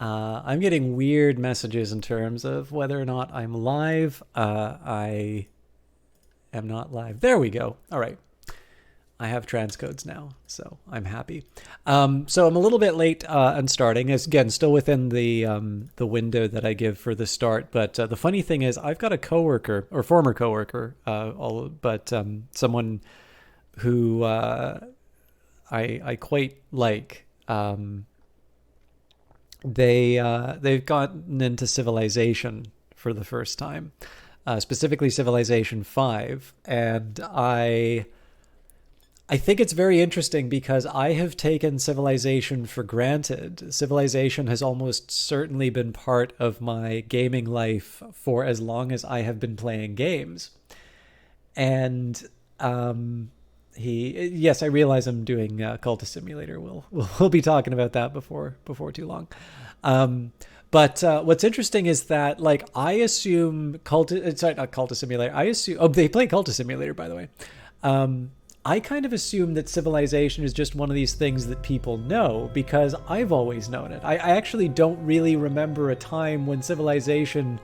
I'm getting weird messages in terms of whether or not I'm live. I am not live. There we go. All right. I have transcodes now, so I'm happy. So I'm a little bit late on starting. It's, again, still within the window that I give for the start. But the funny thing is, I've got a coworker or former coworker, but someone who I quite like. They've gotten into Civilization for the first time, specifically Civilization 5, and I think it's very interesting because I have taken Civilization for granted. Civilization has almost certainly been part of my gaming life for as long as I have been playing games. And yes, I realize I'm doing Cultist Simulator. We'll be talking about that before too long. But what's interesting is that, like, I assume sorry, not Cultist Simulator. I assume, oh, they play Cultist Simulator, by the way. I kind of assume that Civilization is just one of these things that people know because I've always known it. I actually don't really remember a time when Civilization,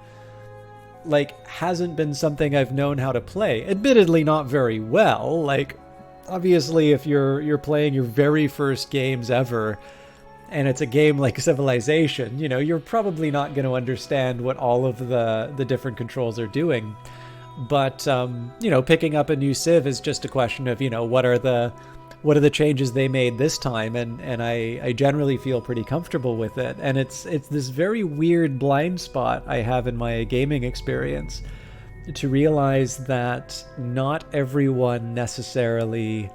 like, hasn't been something I've known how to play. Admittedly, not very well. Like, obviously, if you're playing your very first games ever, and it's a game like Civilization, you're probably not going to understand what all of the different controls are doing. But picking up a new Civ is just a question of what are the changes they made this time, and I generally feel pretty comfortable with it. And it's this very weird blind spot I have in my gaming experience to realize that not everyone necessarily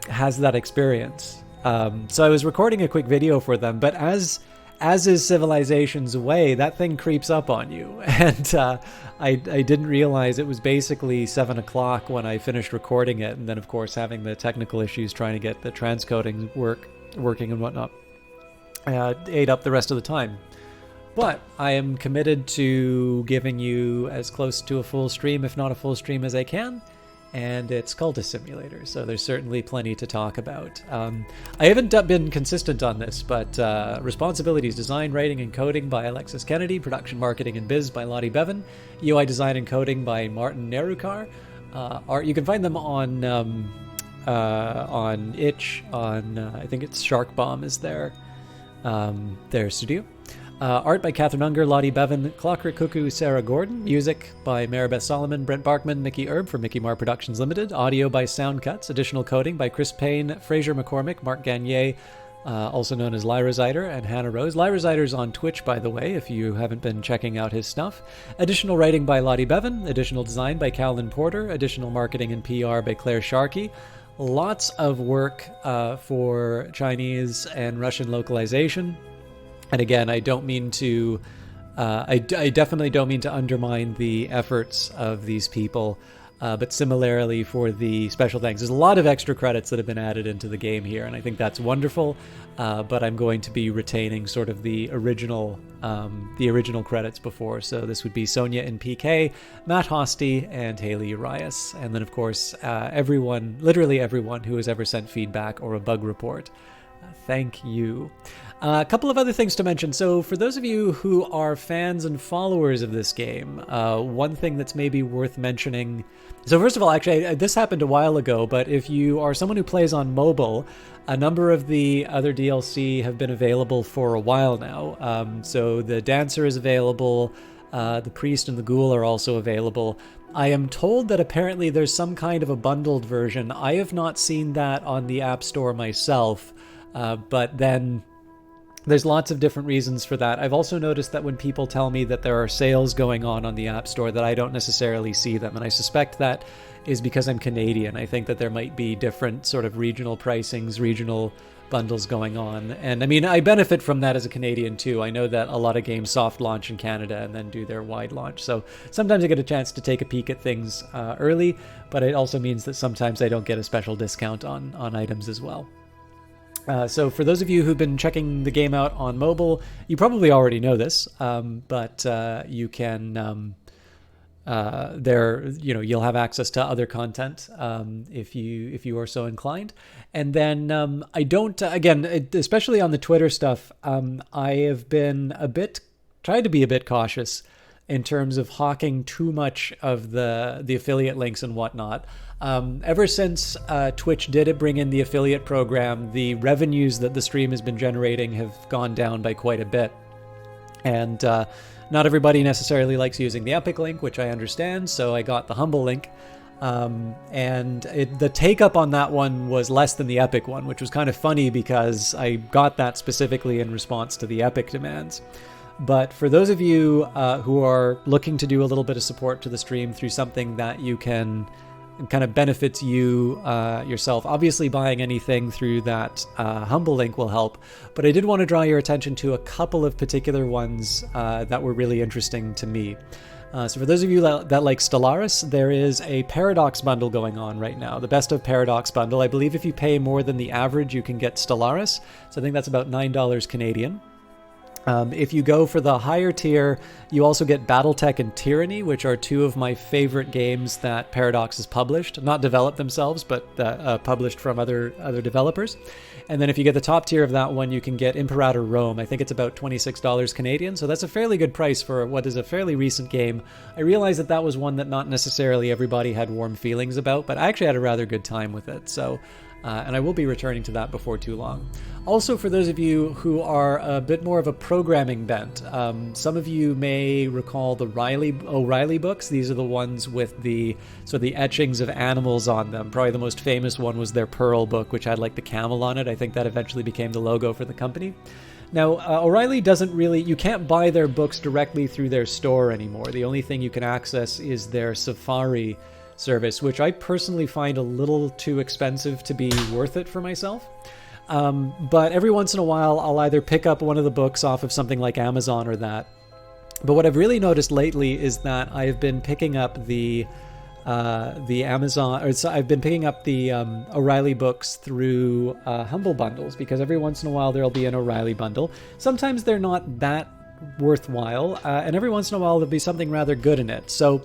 has that experience. So I was recording a quick video for them, but as is Civilization's way, that thing creeps up on you. And I didn't realize it was basically 7 o'clock when I finished recording it. And then, of course, having the technical issues trying to get the transcoding working and whatnot ate up the rest of the time. But I am committed to giving you as close to a full stream, if not a full stream, as I can. And it's Cultist Simulator, so there's certainly plenty to talk about. I haven't been consistent on this, but responsibilities: design, writing, and coding by Alexis Kennedy, production, marketing, and biz by Lottie Bevan, UI design and coding by Martin Nerukar. Art, you can find them on Itch, I think it's Shark Bomb is their studio. Art by Catherine Unger, Lottie Bevan, Clockrick Cuckoo, Sarah Gordon. Music by Maribeth Solomon, Brent Barkman, Mickey Erb from Mickey Mar Productions Limited. Audio by Sound Cuts. Additional coding by Chris Payne, Fraser McCormick, Mark Gagne, also known as Lyra Zyder, and Hannah Rose. Lyra Zyder's on Twitch, by the way, if you haven't been checking out his stuff. Additional writing by Lottie Bevan. Additional design by Calvin Porter. Additional marketing and PR by Claire Sharkey. Lots of work for Chinese and Russian localization. And again, I don't mean to, I definitely don't mean to undermine the efforts of these people, but similarly for the special thanks. There's a lot of extra credits that have been added into the game here, and I think that's wonderful, but I'm going to be retaining sort of the original credits before. So this would be Sonia in PK, Matt Hosty, and Haley Urias. And then, of course, literally everyone who has ever sent feedback or a bug report. Thank you. A couple of other things to mention. So for those of you who are fans and followers of this game, one thing that's maybe worth mentioning. So first of all, actually, this happened a while ago, but if you are someone who plays on mobile, a number of the other DLC have been available for a while now. So the Dancer is available. The Priest and the Ghoul are also available. I am told that apparently there's some kind of a bundled version. I have not seen that on the App Store myself. But then there's lots of different reasons for that. I've also noticed that when people tell me that there are sales going on the App Store, that I don't necessarily see them. And I suspect that is because I'm Canadian. I think that there might be different sort of regional pricings, regional bundles going on. And I mean, I benefit from that as a Canadian too. I know that a lot of games soft launch in Canada and then do their wide launch. So sometimes I get a chance to take a peek at things early, but it also means that sometimes I don't get a special discount on items as well. So for those of you who've been checking the game out on mobile, you probably already know this, but you can there, you'll have access to other content if you are so inclined. And then I don't, again, especially on the Twitter stuff, I have been tried to be a bit cautious in terms of hawking too much of the affiliate links and whatnot. Ever since Twitch did bring in the affiliate program, the revenues that the stream has been generating have gone down by quite a bit. And not everybody necessarily likes using the Epic link, which I understand, so I got the Humble link. And the take-up on that one was less than the Epic one, which was kind of funny because I got that specifically in response to the Epic demands. But for those of you who are looking to do a little bit of support to the stream through something that you can kind of benefits you yourself, obviously buying anything through that Humble link will help. But I did want to draw your attention to a couple of particular ones that were really interesting to me. So for those of you that like Stellaris, there is a Paradox bundle going on right now. The Best of Paradox bundle. I believe if you pay more than the average, you can get Stellaris. So I think that's about $9 Canadian. If you go for the higher tier, you also get Battletech and Tyranny, which are two of my favorite games that Paradox has published. Not developed themselves, but published from other developers. And then if you get the top tier of that one, you can get Imperator Rome. I think it's about $26 Canadian, so that's a fairly good price for what is a fairly recent game. I realized that was one that not necessarily everybody had warm feelings about, but I actually had a rather good time with it. So. And I will be returning to that before too long. Also, for those of you who are a bit more of a programming bent, some of you may recall the O'Reilly books. These are the ones with the etchings of animals on them. Probably the most famous one was their Pearl book, which had like the camel on it. I think that eventually became the logo for the company. Now, O'Reilly you can't buy their books directly through their store anymore. The only thing you can access is their Safari service, which I personally find a little too expensive to be worth it for myself. But every once in a while, I'll either pick up one of the books off of something like Amazon or that. But what I've really noticed lately is that I've been picking up the O'Reilly books through Humble bundles, because every once in a while there'll be an O'Reilly bundle. Sometimes they're not that worthwhile, and every once in a while there'll be something rather good in it. So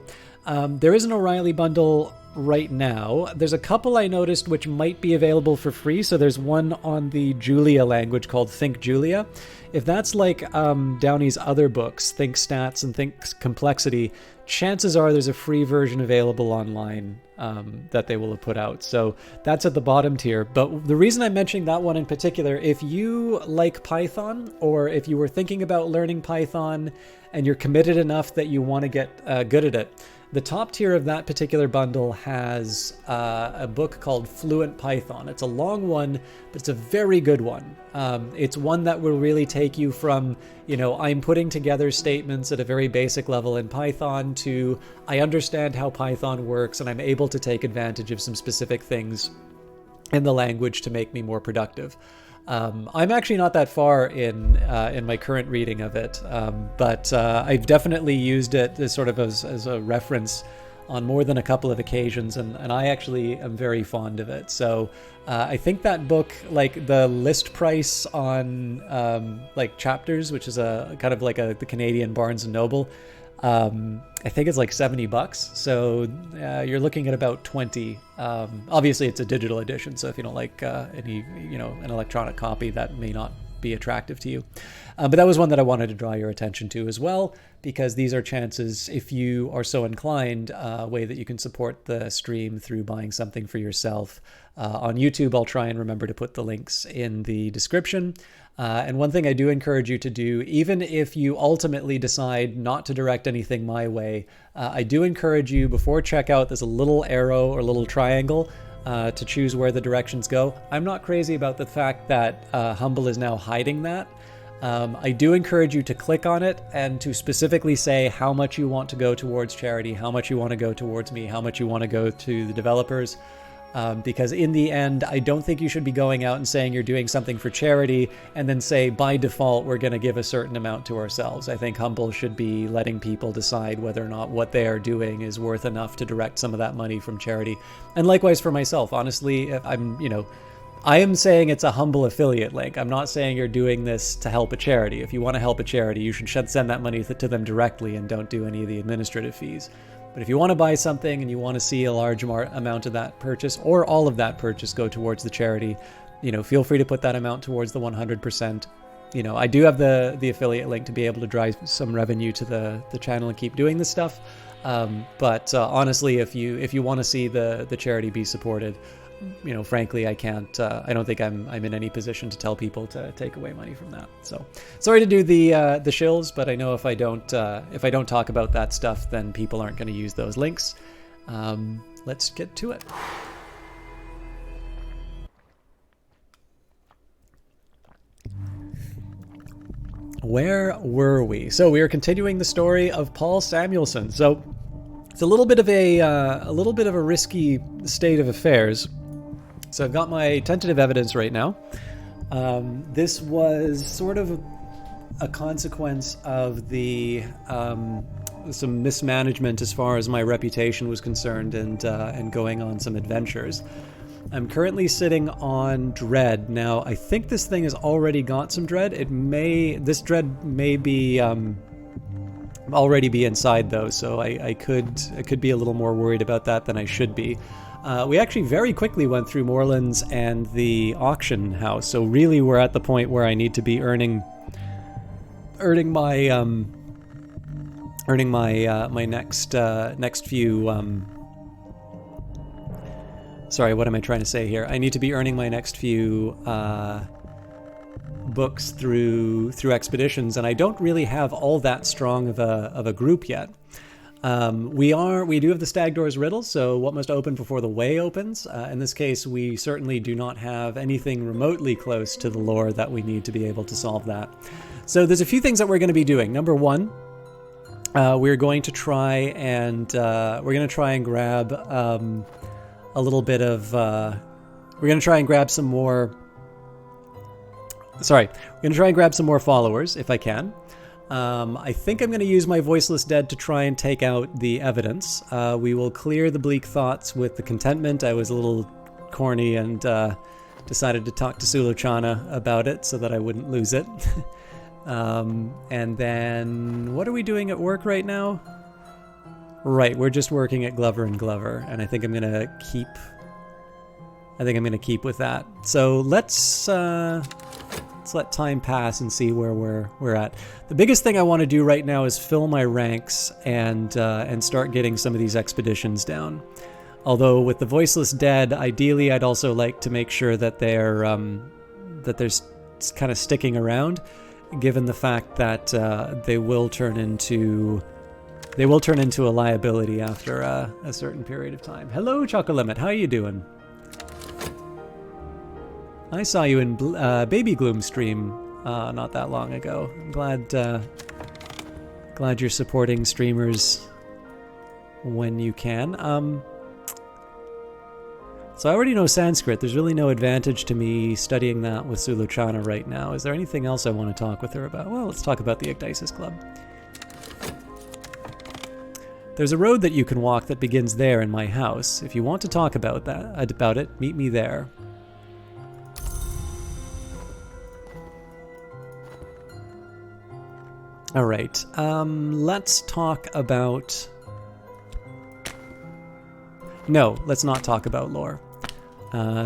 there is an O'Reilly bundle right now. There's a couple I noticed which might be available for free. So there's one on the Julia language called Think Julia. If that's like Downey's other books, Think Stats and Think Complexity, chances are there's a free version available online that they will have put out. So that's at the bottom tier. But the reason I'm mentioning that one in particular, if you like Python, or if you were thinking about learning Python and you're committed enough that you want to get good at it, the top tier of that particular bundle has a book called Fluent Python. It's a long one, but it's a very good one. It's one that will really take you from, I'm putting together statements at a very basic level in Python to I understand how Python works and I'm able to take advantage of some specific things in the language to make me more productive. I'm actually not that far in my current reading of it, but I've definitely used it as sort of as a reference on more than a couple of occasions, and I actually am very fond of it. So I think that book, like the list price on like Chapters, which is a kind of like the Canadian Barnes and Noble, I think it's like $70. So you're looking at about 20. Obviously, it's a digital edition, so if you don't like an electronic copy, that may not be attractive to you. But that was one that I wanted to draw your attention to as well, because these are chances, if you are so inclined, a way that you can support the stream through buying something for yourself. On YouTube, I'll try and remember to put the links in the description. And one thing I do encourage you to do, even if you ultimately decide not to direct anything my way, I do encourage you, before checkout, there's a little arrow or a little triangle to choose where the directions go. I'm not crazy about the fact that Humble is now hiding that. I do encourage you to click on it and to specifically say how much you want to go towards charity, how much you want to go towards me, how much you want to go to the developers. Because in the end, I don't think you should be going out and saying you're doing something for charity and then say, by default, we're going to give a certain amount to ourselves. I think Humble should be letting people decide whether or not what they are doing is worth enough to direct some of that money from charity. And likewise for myself, honestly, I am saying it's a Humble affiliate link. I'm not saying you're doing this to help a charity. If you want to help a charity, you should send that money to them directly and don't do any of the administrative fees. But if you want to buy something and you want to see a large amount of that purchase or all of that purchase go towards the charity, feel free to put that amount towards the 100%. I do have the affiliate link to be able to drive some revenue to the channel and keep doing this stuff. But honestly, if you want to see the charity be supported, frankly, I can't. I don't think I'm in any position to tell people to take away money from that. So sorry to do the shills, but I know if I don't talk about that stuff, then people aren't going to use those links. Let's get to it. Where were we? So we are continuing the story of Paul Samuelson. So it's a little bit of a risky state of affairs. So I've got my tentative evidence right now. This was sort of a consequence of some mismanagement as far as my reputation was concerned, and going on some adventures. I'm currently sitting on dread. Now, I think this thing has already got some dread. This dread may be already be inside though, so I could be a little more worried about that than I should be. We actually very quickly went through Morelands and the auction house, so really we're at the point where I need to be earning my next few. Sorry, what am I trying to say here? I need to be earning my next few books through expeditions, and I don't really have all that strong of a group yet. We do have the Stag Doors riddle, so what must open before the way opens? In this case, we certainly do not have anything remotely close to the lore that we need to be able to solve that. So there's a few things that we're going to be doing. Number one, we're going to try and grab a little bit of. We're going to try and grab some more. Sorry, we're going to try and grab some more followers if I can. I think I'm going to use my Voiceless Dead to try and take out the evidence. We will clear the bleak thoughts with the contentment. I was a little corny and decided to talk to Sulochana about it so that I wouldn't lose it. And then, what are we doing at work right now? Right, we're just working at Glover and Glover, and I think I'm going to keep with that. So let's let time pass and see where we're at. The biggest thing I want to do right now is fill my ranks and start getting some of these expeditions down. Although with the Voiceless Dead, ideally I'd also like to make sure that they're kind of sticking around, given the fact that they will turn into a liability after a certain period of time. Hello, Chocolimit. How are you doing? I saw you in Baby Gloom stream not that long ago. I'm glad you're supporting streamers when you can. So I already know Sanskrit. There's really no advantage to me studying that with Sulochana right now. Is there anything else I want to talk with her about? Well, let's talk about the Ecdysis Club. There's a road that you can walk that begins there in my house. If you want to talk about it, meet me there. All right, let's talk about... No, let's not talk about lore.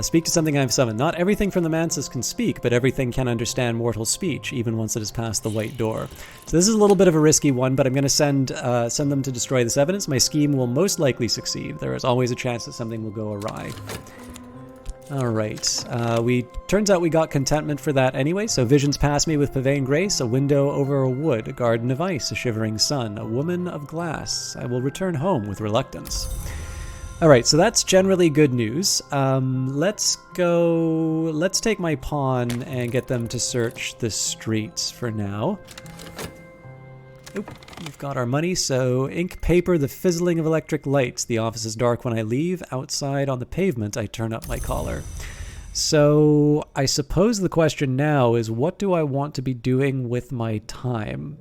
Speak to something I've summoned. Not everything from the Mansus can speak, but everything can understand mortal speech, even once it has passed the white door. So this is a little bit of a risky one, but I'm going to send them to destroy this evidence. My scheme will most likely succeed. There is always a chance that something will go awry. All right. Turns out we got contentment for that anyway. So visions pass me with Pavane Grace, a window over a wood, a garden of ice, a shivering sun, a woman of glass. I will return home with reluctance. All right, so that's generally good news. Let's take my pawn and get them to search the streets for now. Oop, we've got our money. So ink, paper, the fizzling of electric lights. The office is dark when I leave. Outside on the pavement, I turn up my collar. So I suppose the question now is, what do I want to be doing with my time?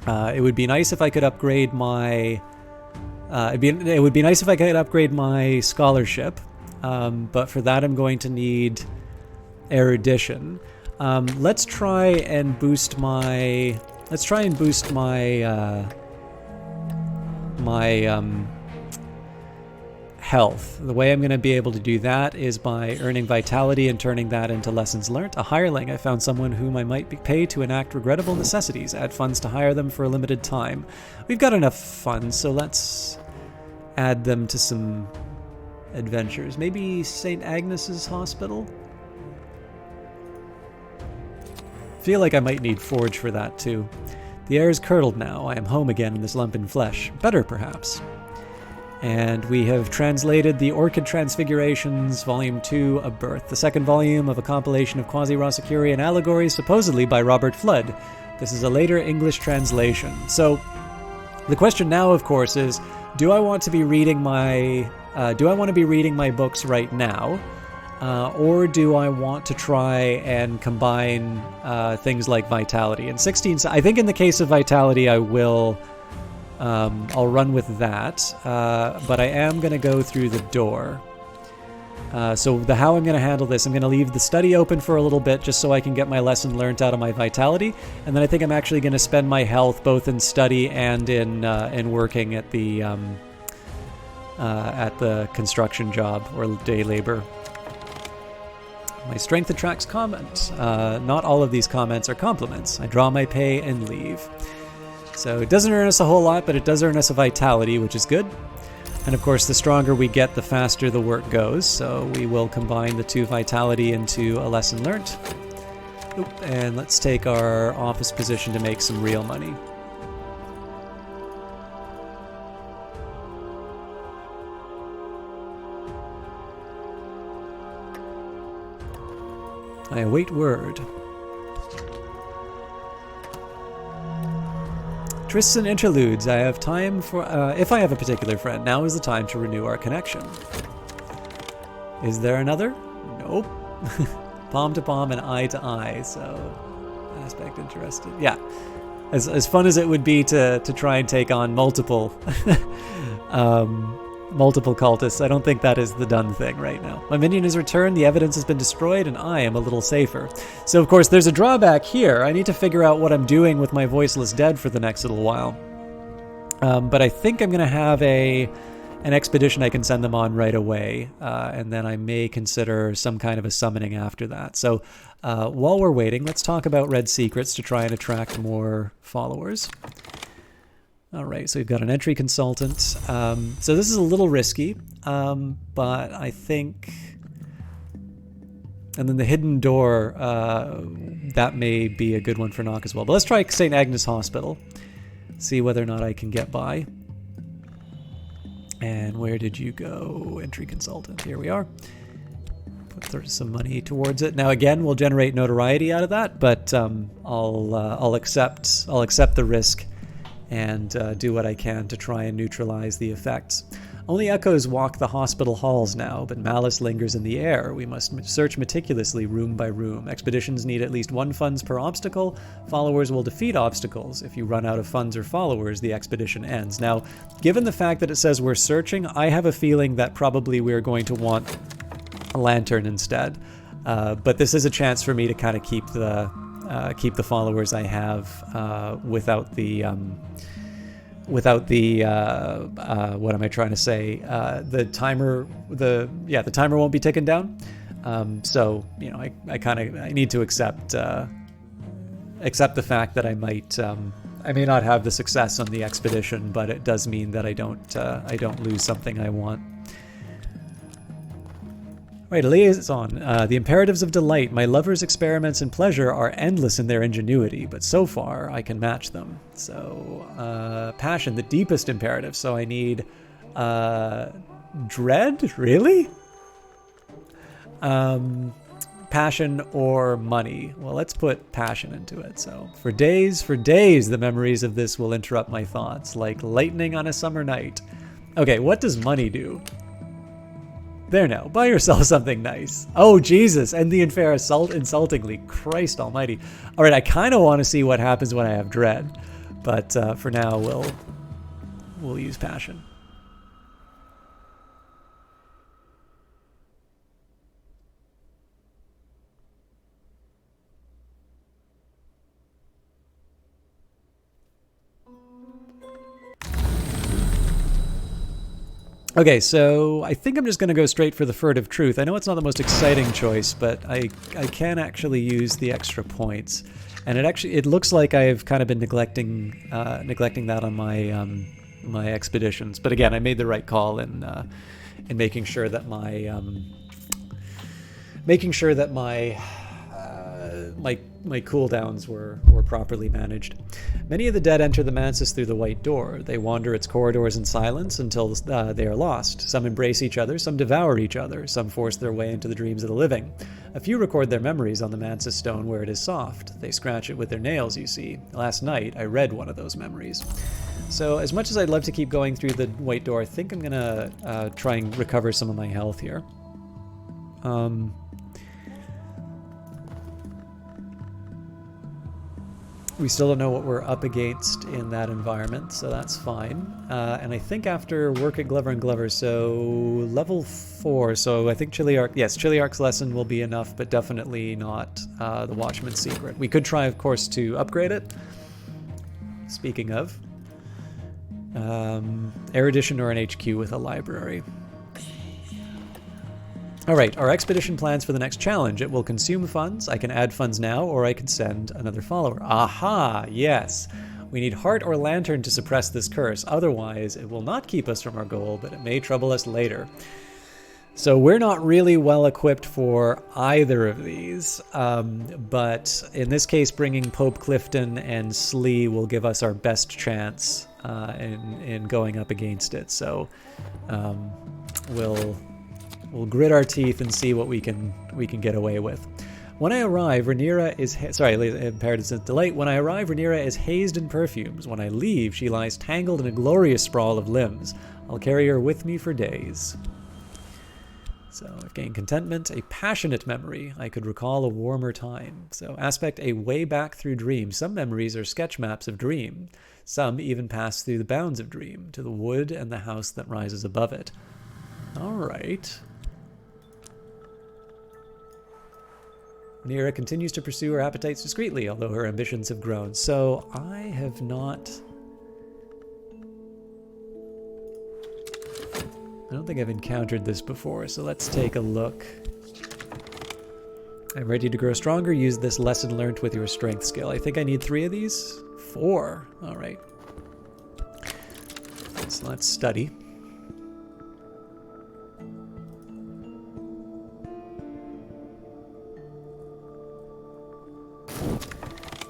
It would be nice if I could upgrade my... it would be nice if I could upgrade my scholarship, but for that I'm going to need erudition. Let's try and boost my my health. The way I'm going to be able to do that is by earning vitality and turning that into lessons learnt. A hireling. I found someone whom I might pay to enact regrettable necessities. Add funds to hire them for a limited time. We've got enough funds, so let's add them to some adventures. Maybe St. Agnes's Hospital? Feel like I might need Forge for that too. The air is curdled now. I am home again in this lump in flesh. Better, perhaps. And we have translated the Orchid Transfigurations, Volume 2, A Birth, the second volume of a compilation of quasi-Rosicurian allegories, supposedly by Robert Flood. This is a later English translation. So, the question now, of course, is: do I want to be reading my books right now, or do I want to try and combine things like Vitality? And 16, I think in the case of Vitality, I will. I'll run with that, but I am going to go through the door. So how I'm going to handle this, I'm going to leave the study open for a little bit just so I can get my lesson learned out of my vitality, and then I think I'm actually going to spend my health both in study and in working at the construction job or day labor. My strength attracts comments. Not all of these comments are compliments. I draw my pay and leave. So it doesn't earn us a whole lot, but it does earn us a vitality, which is good. And of course, the stronger we get, the faster the work goes. So we will combine the 2 vitality into a lesson learnt. And let's take our office position to make some real money. I await word. Trysts and interludes. I have time for... if I have a particular friend, now is the time to renew our connection. Is there another? Nope. Palm to palm and eye to eye, so... Aspect interested. Yeah. As fun as it would be to try and take on multiple... multiple cultists, I don't think that is the done thing right now. My minion is returned, the evidence has been destroyed, and I am a little safer. So, of course, there's a drawback here. I need to figure out what I'm doing with my voiceless dead for the next little while. But I think I'm going to have an expedition I can send them on right away, and then I may consider some kind of a summoning after that. So, while we're waiting, let's talk about Red Secrets to try and attract more followers. All right, so we've got an entry consultant. So this is a little risky, but I think... And then the hidden door, that may be a good one for knock as well. But let's try St. Agnes Hospital. See whether or not I can get by. And where did you go? Entry consultant. Here we are. Put some money towards it. Now again, we'll generate notoriety out of that, but I'll accept the risk and do what I can to try and neutralize the effects. Only echoes walk the hospital halls now, but malice lingers in the air. We must search meticulously room by room. Expeditions need at least 1 funds per obstacle. Followers will defeat obstacles. If you run out of funds or followers, the expedition ends. Now, given the fact that it says we're searching, I have a feeling that probably we're going to want a lantern instead. But this is a chance for me to kind of keep the followers I have without the what am I trying to say? The timer won't be ticking down. So I need to accept the fact that I may not have the success on the expedition, but it does mean that I don't lose something I want. Right, a liaison. The imperatives of delight. My lover's experiments in pleasure are endless in their ingenuity, but so far I can match them. So, passion, the deepest imperative. So I need dread? Really? Passion or money. Well, let's put passion into it. So, for days, the memories of this will interrupt my thoughts, like lightning on a summer night. Okay, what does money do? There now, buy yourself something nice. Oh, Jesus, and the unfair insultingly. Christ almighty. All right, I kind of want to see what happens when I have dread, but for now, we'll use passion. Okay, so I think I'm just going to go straight for the Furtive Truth. I know it's not the most exciting choice, but I can actually use the extra points. And it looks like I've kind of been neglecting that on my my expeditions. But again, I made the right call in making sure that my cooldowns were properly managed. Many of the dead enter the mansis through the White Door. They wander its corridors in silence until they are lost. Some embrace each other, some devour each other, some force their way into the dreams of the living. A few record their memories on the mansis stone where it is soft. They scratch it with their nails, you see. Last night, I read one of those memories. So as much as I'd love to keep going through the White Door, I think I'm going to try and recover some of my health here. We still don't know what we're up against in that environment, so that's fine. And I think after work at Glover & Glover, so level 4, so I think Chiliarch's lesson will be enough, but definitely not the Watchman's Secret. We could try, of course, to upgrade it. Speaking of. Erudition or an HQ with a library. Alright, our expedition plans for the next challenge. It will consume funds. I can add funds now, or I can send another follower. Aha, yes. We need heart or lantern to suppress this curse. Otherwise, it will not keep us from our goal, but it may trouble us later. So we're not really well equipped for either of these, but in this case, bringing Pope Clifton and Slee will give us our best chance in going up against it. So we'll grit our teeth and see what we can get away with. When I arrive, Rhaenyra is impaired since delay. When I arrive, Rhaenyra is hazed in perfumes. When I leave, she lies tangled in a glorious sprawl of limbs. I'll carry her with me for days. So I've gained contentment, a passionate memory. I could recall a warmer time. So aspect, a way back through dream. Some memories are sketch maps of dream. Some even pass through the bounds of dream, to the wood and the house that rises above it. All right. Rhaenyra continues to pursue her appetites discreetly, although her ambitions have grown. So I have not... I don't think I've encountered this before, so let's take a look. I'm ready to grow stronger. Use this lesson learned with your strength skill. I think I need 3 of these. 4. All right. So let's study.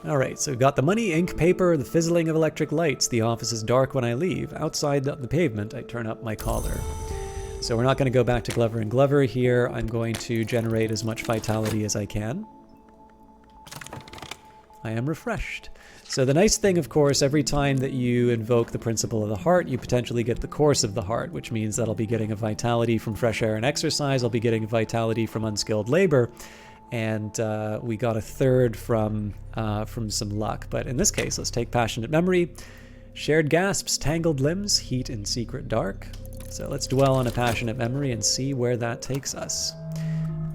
All right, so we've got the money, ink, paper, the fizzling of electric lights. The office is dark when I leave. Outside the pavement, I turn up my collar. So we're not going to go back to Glover & Glover here. I'm going to generate as much vitality as I can. I am refreshed. So the nice thing, of course, every time that you invoke the principle of the heart, you potentially get the course of the heart, which means that I'll be getting a vitality from fresh air and exercise. I'll be getting a vitality from unskilled labor. And we got a 3rd from some luck. But in this case, let's take passionate memory. Shared gasps, tangled limbs, heat in secret dark. So let's dwell on a passionate memory and see where that takes us.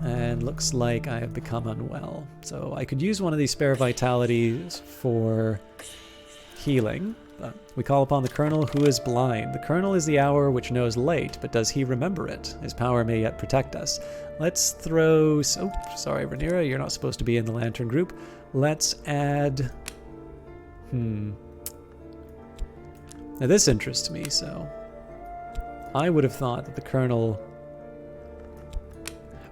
And looks like I have become unwell. So I could use one of these spare vitalities for healing. We call upon the Colonel who is blind. The Colonel is the hour which knows late, but does he remember it? His power may yet protect us. Let's throw... Oh, sorry, Rhaenyra, you're not supposed to be in the Lantern group. Let's add... Now this interests me, so... I would have thought that the Colonel...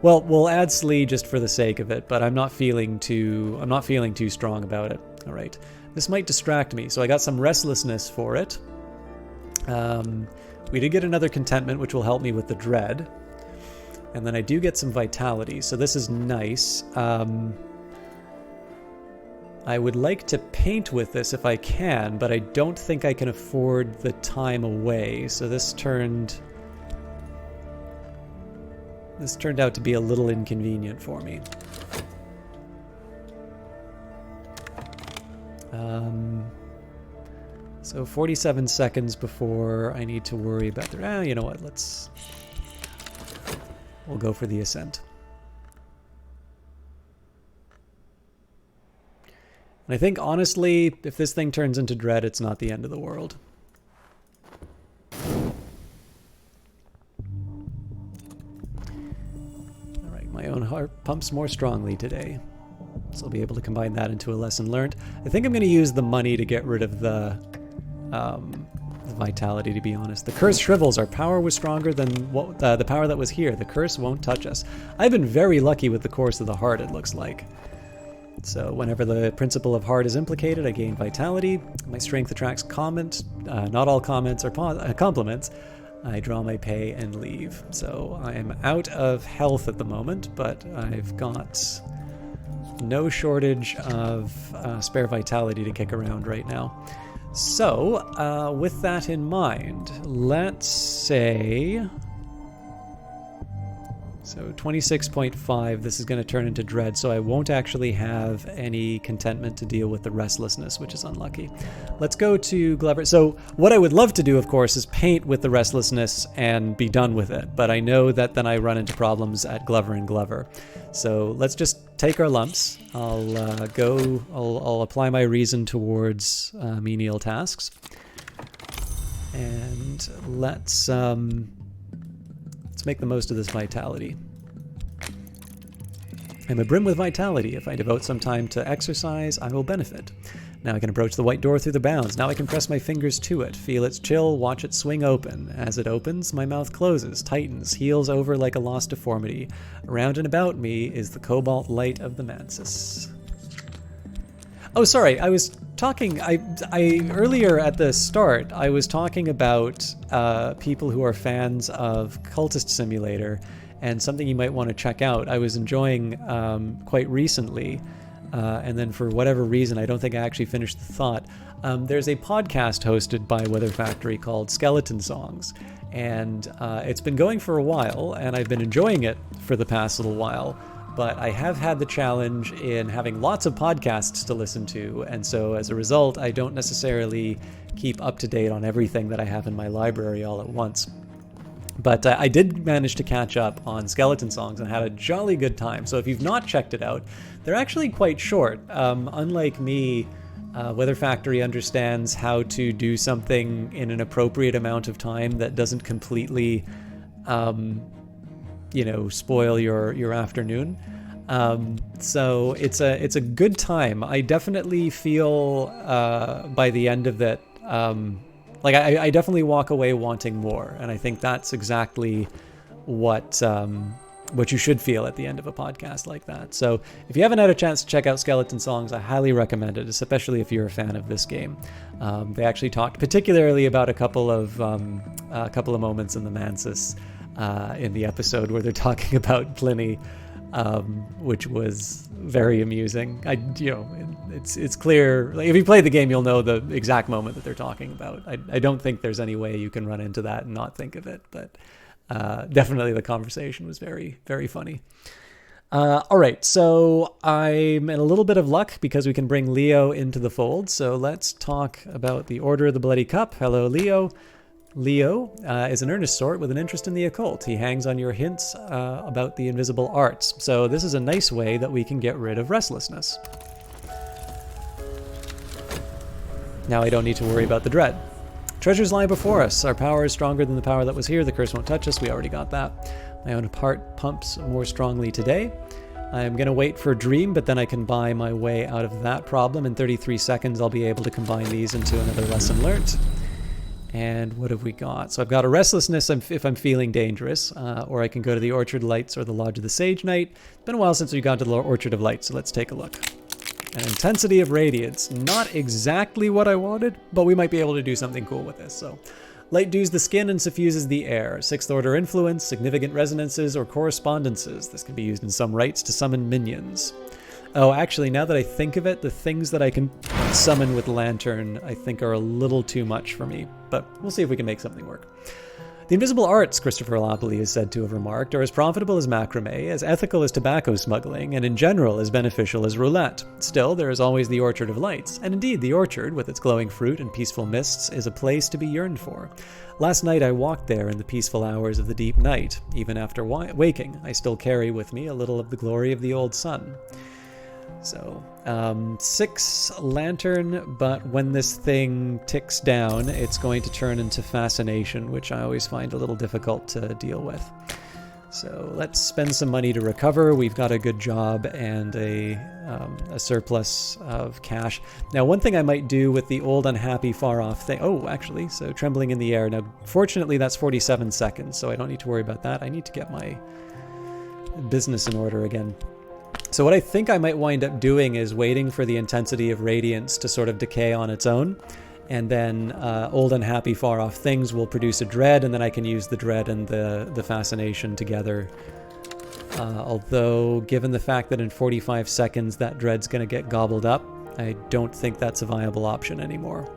Well, we'll add Slee just for the sake of it, but I'm not feeling too strong about it. All right. This might distract me, so I got some restlessness for it. We did get another contentment, which will help me with the dread. And then I do get some vitality, so this is nice. I would like to paint with this if I can, but I don't think I can afford the time away, so this turned out to be a little inconvenient for me. So 47 seconds before I need to worry about the... you know what, we'll go for the ascent. And I think, honestly, if this thing turns into dread, it's not the end of the world. heart pumps more strongly today. So I'll be able to combine that into a lesson learned. I think I'm going to use the money to get rid of the vitality, to be honest. The curse shrivels. Our power was stronger than what the power that was here. The curse won't touch us. I've been very lucky with the course of the heart, it looks like. So whenever the principle of heart is implicated, I gain vitality. My strength attracts comment. Not all comments are compliments. I draw my pay and leave. So I'm out of health at the moment, but I've got no shortage of spare vitality to kick around right now. So with that in mind, let's say... So 26.5, this is going to turn into dread, so I won't actually have any contentment to deal with the restlessness, which is unlucky. Let's go to Glover. So what I would love to do, of course, is paint with the restlessness and be done with it, but I know that then I run into problems at Glover and Glover. So let's just take our lumps. I'll apply my reason towards menial tasks. And let's make the most of this vitality. I'm abrim with vitality. If I devote some time to exercise, I will benefit. Now I can approach the white door through the bounds. Now I can press my fingers to it, feel its chill, watch it swing open. As it opens, my mouth closes, tightens, heals over like a lost deformity. Around and about me is the cobalt light of the mantis. Oh, sorry, I was talking, I earlier at the start, I was talking about people who are fans of Cultist Simulator and something you might want to check out. I was enjoying quite recently, and then for whatever reason, I don't think I actually finished the thought. There's a podcast hosted by Weather Factory called Skeleton Songs, and it's been going for a while, and I've been enjoying it for the past little while. But I have had the challenge in having lots of podcasts to listen to, and so as a result, I don't necessarily keep up to date on everything that I have in my library all at once. But I did manage to catch up on Skeleton Songs and had a jolly good time. So if you've not checked it out, they're actually quite short. Unlike me, Weather Factory understands how to do something in an appropriate amount of time that doesn't completely... spoil your afternoon. So it's a good time. I definitely feel by the end of it, I definitely walk away wanting more, and I think that's exactly what you should feel at the end of a podcast like that. So if you haven't had a chance to check out Skeleton Songs, I highly recommend it, especially if you're a fan of this game. They actually talked particularly about a couple of moments in the Mansis. In the episode where they're talking about Pliny, which was very amusing. It's clear. Like, if you play the game, you'll know the exact moment that they're talking about. I don't think there's any way you can run into that and not think of it, but definitely the conversation was very, very funny. All right, so I'm in a little bit of luck because we can bring Leo into the fold. So let's talk about the Order of the Bloody Cup. Hello, Leo. Leo is an earnest sort with an interest in the occult. He hangs on your hints about the invisible arts. So this is a nice way that we can get rid of restlessness. Now I don't need to worry about the dread. Treasures lie before us. Our power is stronger than the power that was here. The curse won't touch us. We already got that. My own heart pumps more strongly today. I'm going to wait for a dream, but then I can buy my way out of that problem. In 33 seconds, I'll be able to combine these into another lesson learned. And what have we got? So I've got a restlessness if I'm feeling dangerous, or I can go to the Orchard of Lights or the Lodge of the Sage Knight. It's been a while since we've gone to the Orchard of Lights, so let's take a look. An intensity of radiance. Not exactly what I wanted, but we might be able to do something cool with this. So, light dews the skin and suffuses the air. Sixth order influence, significant resonances, or correspondences. This can be used in some rites to summon minions. Oh, actually, now that I think of it, the things that I can summon with Lantern, I think are a little too much for me, but we'll see if we can make something work. The invisible arts, Christopher Lopoli is said to have remarked, are as profitable as macrame, as ethical as tobacco smuggling, and in general as beneficial as roulette. Still, there is always the Orchard of Lights, and indeed the orchard, with its glowing fruit and peaceful mists, is a place to be yearned for. Last night I walked there in the peaceful hours of the deep night. Even after waking, I still carry with me a little of the glory of the old sun. So, 6 lantern, but when this thing ticks down, it's going to turn into fascination, which I always find a little difficult to deal with. So let's spend some money to recover. We've got a good job and a surplus of cash. Now, one thing I might do with the old unhappy far off thing... Oh, actually, so trembling in the air. Now, fortunately, that's 47 seconds, so I don't need to worry about that. I need to get my business in order again. So what I think I might wind up doing is waiting for the intensity of radiance to sort of decay on its own. And then old unhappy far off things will produce a dread, and then I can use the dread and the fascination together. Although, given the fact that in 45 seconds that dread's going to get gobbled up, I don't think that's a viable option anymore.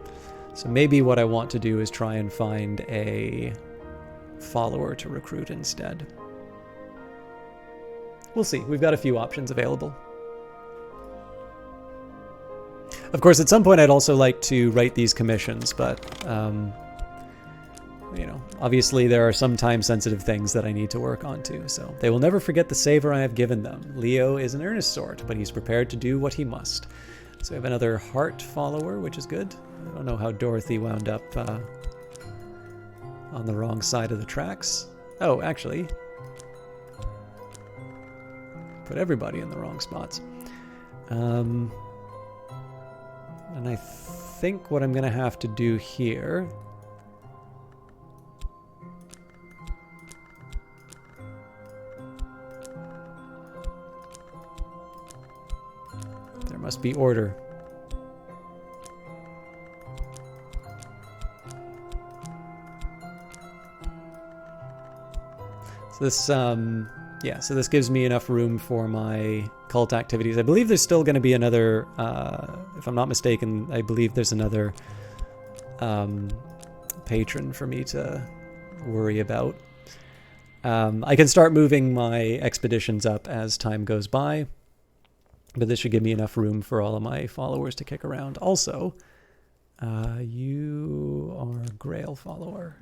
So maybe what I want to do is try and find a follower to recruit instead. We'll see. We've got a few options available. Of course, at some point I'd also like to write these commissions, but, you know, obviously there are some time-sensitive things that I need to work on too, so they will never forget the savor I have given them. Leo is an earnest sort, but he's prepared to do what he must. So we have another heart follower, which is good. I don't know how Dorothy wound up on the wrong side of the tracks. Oh, actually, put everybody in the wrong spots. And I think what I'm going to have to do here... There must be order. So this, yeah, so this gives me enough room for my cult activities. I believe there's still going to be another, if I'm not mistaken, I believe there's another patron for me to worry about. I can start moving my expeditions up as time goes by, but this should give me enough room for all of my followers to kick around. Also, you are a Grail follower.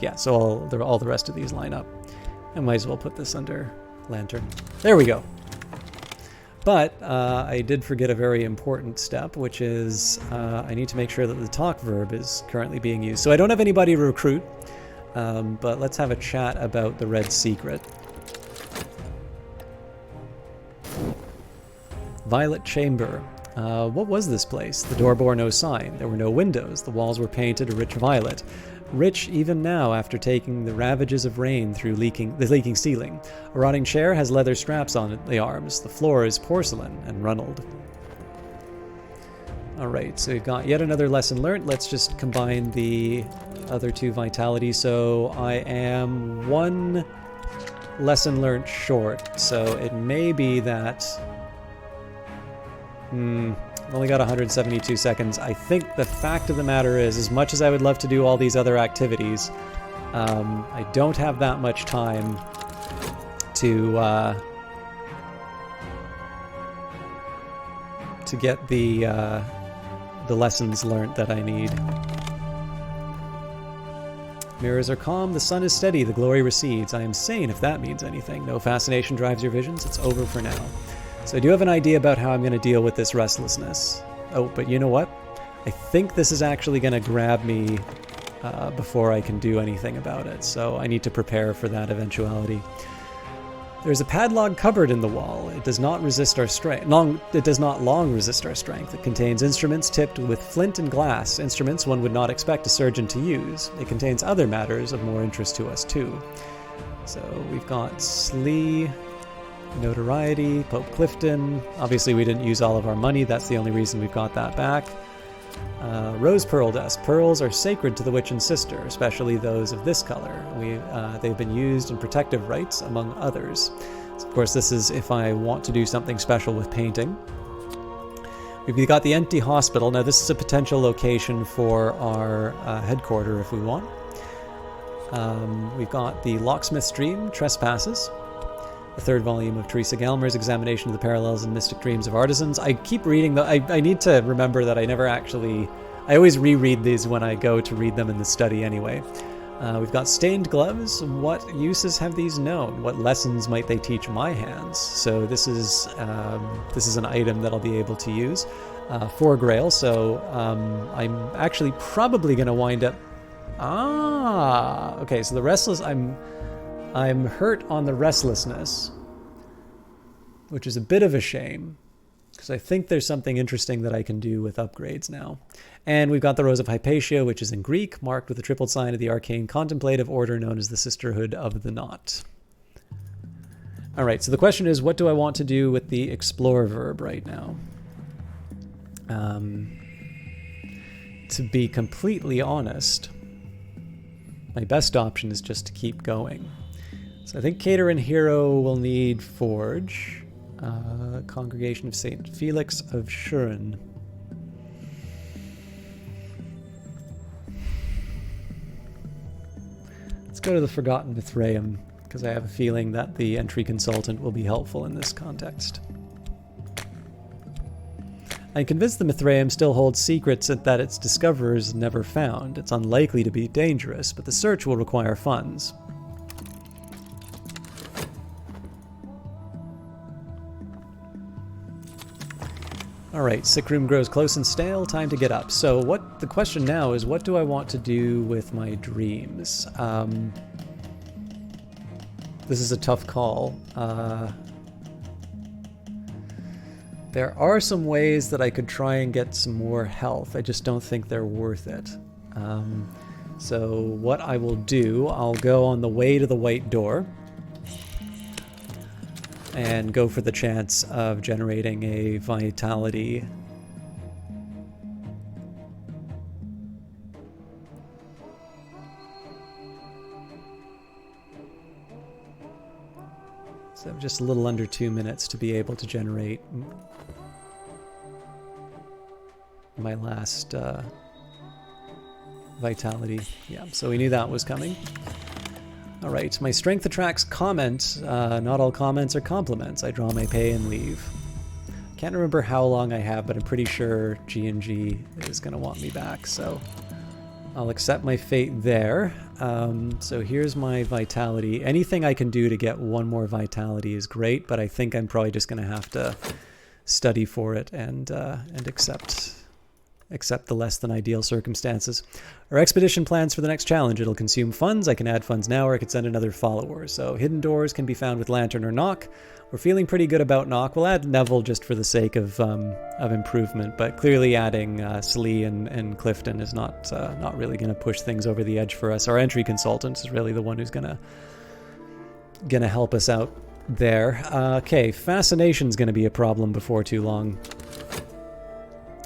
Yeah, so all the rest of these line up. I might as well put this under Lantern. There we go. But I did forget a very important step, which is I need to make sure that the talk verb is currently being used. So I don't have anybody to recruit, but let's have a chat about the Red Secret. Violet Chamber. What was this place? The door bore no sign. There were no windows. The walls were painted a rich violet. Rich even now after taking the ravages of rain through the leaking ceiling. A rotting chair has leather straps on the arms. The floor is porcelain and runneled. Alright, so we've got yet another lesson learned. Let's just combine the other two vitality. So I am one lesson learned short. So it may be that... I've only got 172 seconds. I think the fact of the matter is, as much as I would love to do all these other activities, I don't have that much time to get the lessons learned that I need. Mirrors are calm, the sun is steady, the glory recedes. I am sane, if that means anything. No fascination drives your visions, it's over for now. So I do have an idea about how I'm going to deal with this restlessness. Oh, but you know what? I think this is actually going to grab me before I can do anything about it, so I need to prepare for that eventuality. There's a padlock cupboard in the wall. It does not resist our strength. It does not long resist our strength. It contains instruments tipped with flint and glass, instruments one would not expect a surgeon to use. It contains other matters of more interest to us too. So we've got Slee, notoriety, Pope Clifton. Obviously we didn't use all of our money. That's the only reason we've got that back. Rose pearl dust. Pearls are sacred to the witch and sister, especially those of this color. They've been used in protective rites, among others. So of course, this is if I want to do something special with painting. We've got the empty hospital. Now, this is a potential location for our headquarters if we want. We've got the Locksmith's Dream, Trespasses. The third volume of Teresa Galmer's Examination of the Parallels and Mystic Dreams of Artisans. I keep reading I need to remember that I never actually... I always reread these when I go to read them in the study anyway. We've got Stained Gloves. What uses have these known? What lessons might they teach my hands? So this is an item that I'll be able to use. 4 Grail, so I'm actually probably going to wind up Ah, okay, so the restless, I'm hurt on the restlessness, which is a bit of a shame, because I think there's something interesting that I can do with upgrades now. And we've got the Rose of Hypatia, which is in Greek, marked with the triple sign of the arcane contemplative order known as the Sisterhood of the Knot. All right, so the question is, what do I want to do with the explore verb right now? To be completely honest, my best option is just to keep going. So I think Cater and Hero will need Forge. Congregation of St. Felix of Shuren. Let's go to the Forgotten Mithraeum, because I have a feeling that the entry consultant will be helpful in this context. I'm convinced the Mithraeum still holds secrets that its discoverers never found. It's unlikely to be dangerous, but the search will require funds. Alright, sick room grows close and stale, time to get up. So the question now is, what do I want to do with my dreams? This is a tough call. There are some ways that I could try and get some more health. I just don't think they're worth it. So what I will do, I'll go on the way to the White Door and go for the chance of generating a vitality. So just a little under 2 minutes to be able to generate my last vitality. Yeah, so we knew that was coming. All right, my strength attracts comment. Not all comments are compliments. I draw my pay and leave. Can't remember how long I have, but I'm pretty sure G&G is going to want me back, so I'll accept my fate there. So here's my vitality. Anything I can do to get one more vitality is great, but I think I'm probably just going to have to study for it and accept the less than ideal circumstances. Our expedition plans for the next challenge. It'll consume funds. I can add funds now, or I could send another follower. So hidden doors can be found with Lantern or Knock. We're feeling pretty good about Knock. We'll add Neville just for the sake of improvement, but clearly adding Slee and Clifton is not really going to push things over the edge for us. Our entry consultant is really the one who's gonna help us out there. Okay, fascination's going to be a problem before too long.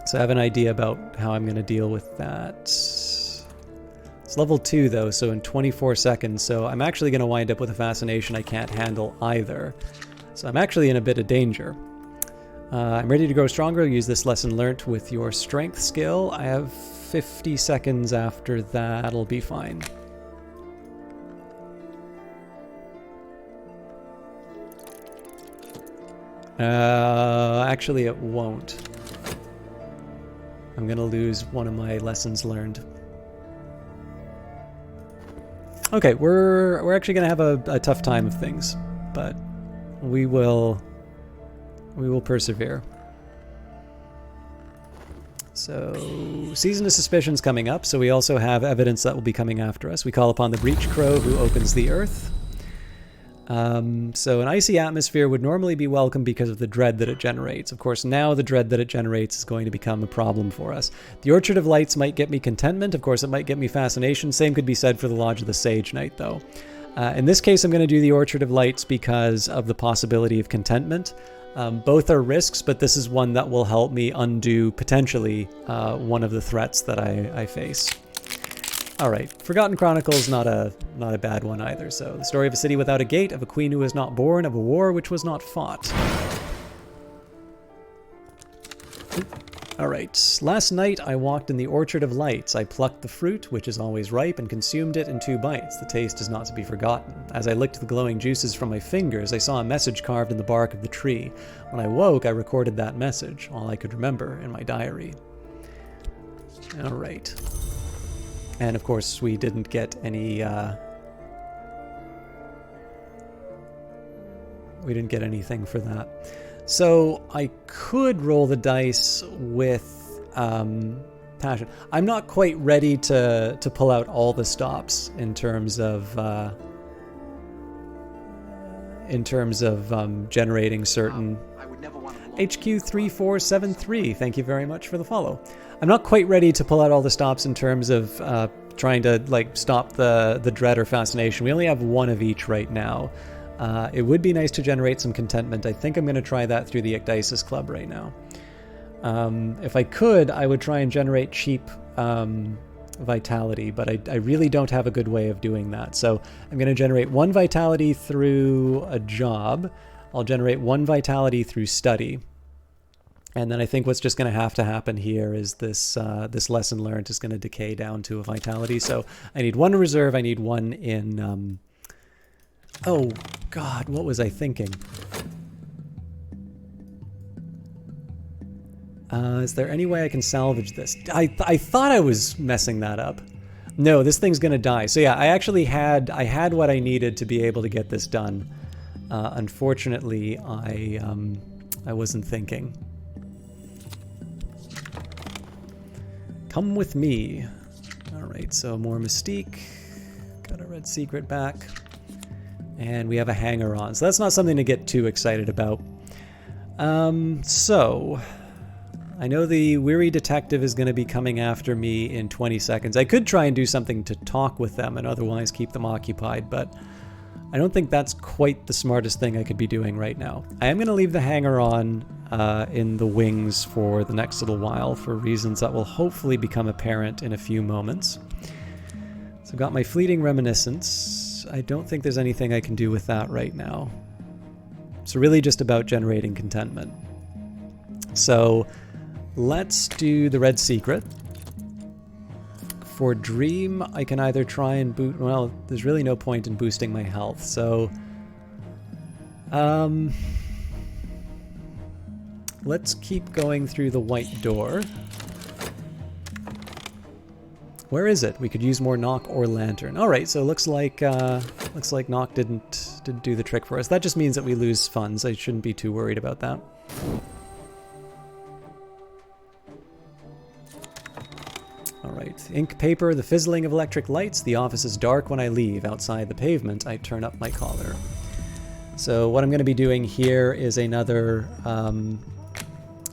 So I have an idea about how I'm going to deal with that. It's level 2 though, so in 24 seconds. So I'm actually going to wind up with a fascination I can't handle either. So I'm actually in a bit of danger. I'm ready to grow stronger. Use this lesson learnt with your strength skill. I have 50 seconds after that. It'll be fine. Actually it won't. I'm gonna lose one of my lessons learned. Okay, we're actually gonna have a tough time of things, but we will persevere. So, Season of Suspicion's coming up, so we also have evidence that will be coming after us. We call upon the Breach Crow who opens the earth. So an icy atmosphere would normally be welcome because of the dread that it generates. Of course, now the dread that it generates is going to become a problem for us. The Orchard of Lights might get me contentment. Of course, it might get me fascination. Same could be said for the Lodge of the Sage Knight, though. In this case, I'm going to do the Orchard of Lights because of the possibility of contentment. Both are risks, but this is one that will help me undo, potentially, one of the threats that I face. Alright, Forgotten Chronicles, not a bad one either. So, the story of a city without a gate, of a queen who was not born, of a war which was not fought. Alright, last night I walked in the Orchard of Lights. I plucked the fruit, which is always ripe, and consumed it in 2 bites. The taste is not to be forgotten. As I licked the glowing juices from my fingers, I saw a message carved in the bark of the tree. When I woke, I recorded that message, all I could remember, in my diary. Alright. And of course, we didn't get any, we didn't get anything for that. So I could roll the dice with passion. I'm not quite ready to pull out all the stops in terms of generating certain. HQ3473, thank you very much for the follow. I'm not quite ready to pull out all the stops in terms of trying to like stop the dread or fascination. We only have one of each right now. It would be nice to generate some contentment. I think I'm going to try that through the Ecdysis Club right now. If I could, I would try and generate cheap vitality, but I really don't have a good way of doing that. So I'm going to generate 1 vitality through a job. I'll generate 1 vitality through study. And then I think what's just going to have to happen here is this lesson learned is going to decay down to a vitality. So I need 1 in reserve. I need 1 in... oh, God, what was I thinking? Is there any way I can salvage this? I thought I was messing that up. No, this thing's going to die. So yeah, I actually had what I needed to be able to get this done. Unfortunately, I wasn't thinking. Come with me. All right, so more Mystique. Got a red secret back. And we have a hanger on. So that's not something to get too excited about. So I know the weary detective is going to be coming after me in 20 seconds. I could try and do something to talk with them and otherwise keep them occupied, but I don't think that's quite the smartest thing I could be doing right now. I am going to leave the hanger on in the wings for the next little while for reasons that will hopefully become apparent in a few moments. So I've got my fleeting reminiscence. I don't think there's anything I can do with that right now. It's really just about generating contentment. So let's do the red secret. For Dream, I can either try and boot... Well, there's really no point in boosting my health, so... let's keep going through the white door. Where is it? We could use more knock or lantern. Alright, so it looks like knock didn't do the trick for us. That just means that we lose funds. I shouldn't be too worried about that. Alright, ink, paper, the fizzling of electric lights. The office is dark when I leave. Outside the pavement, I turn up my collar. So what I'm going to be doing here is another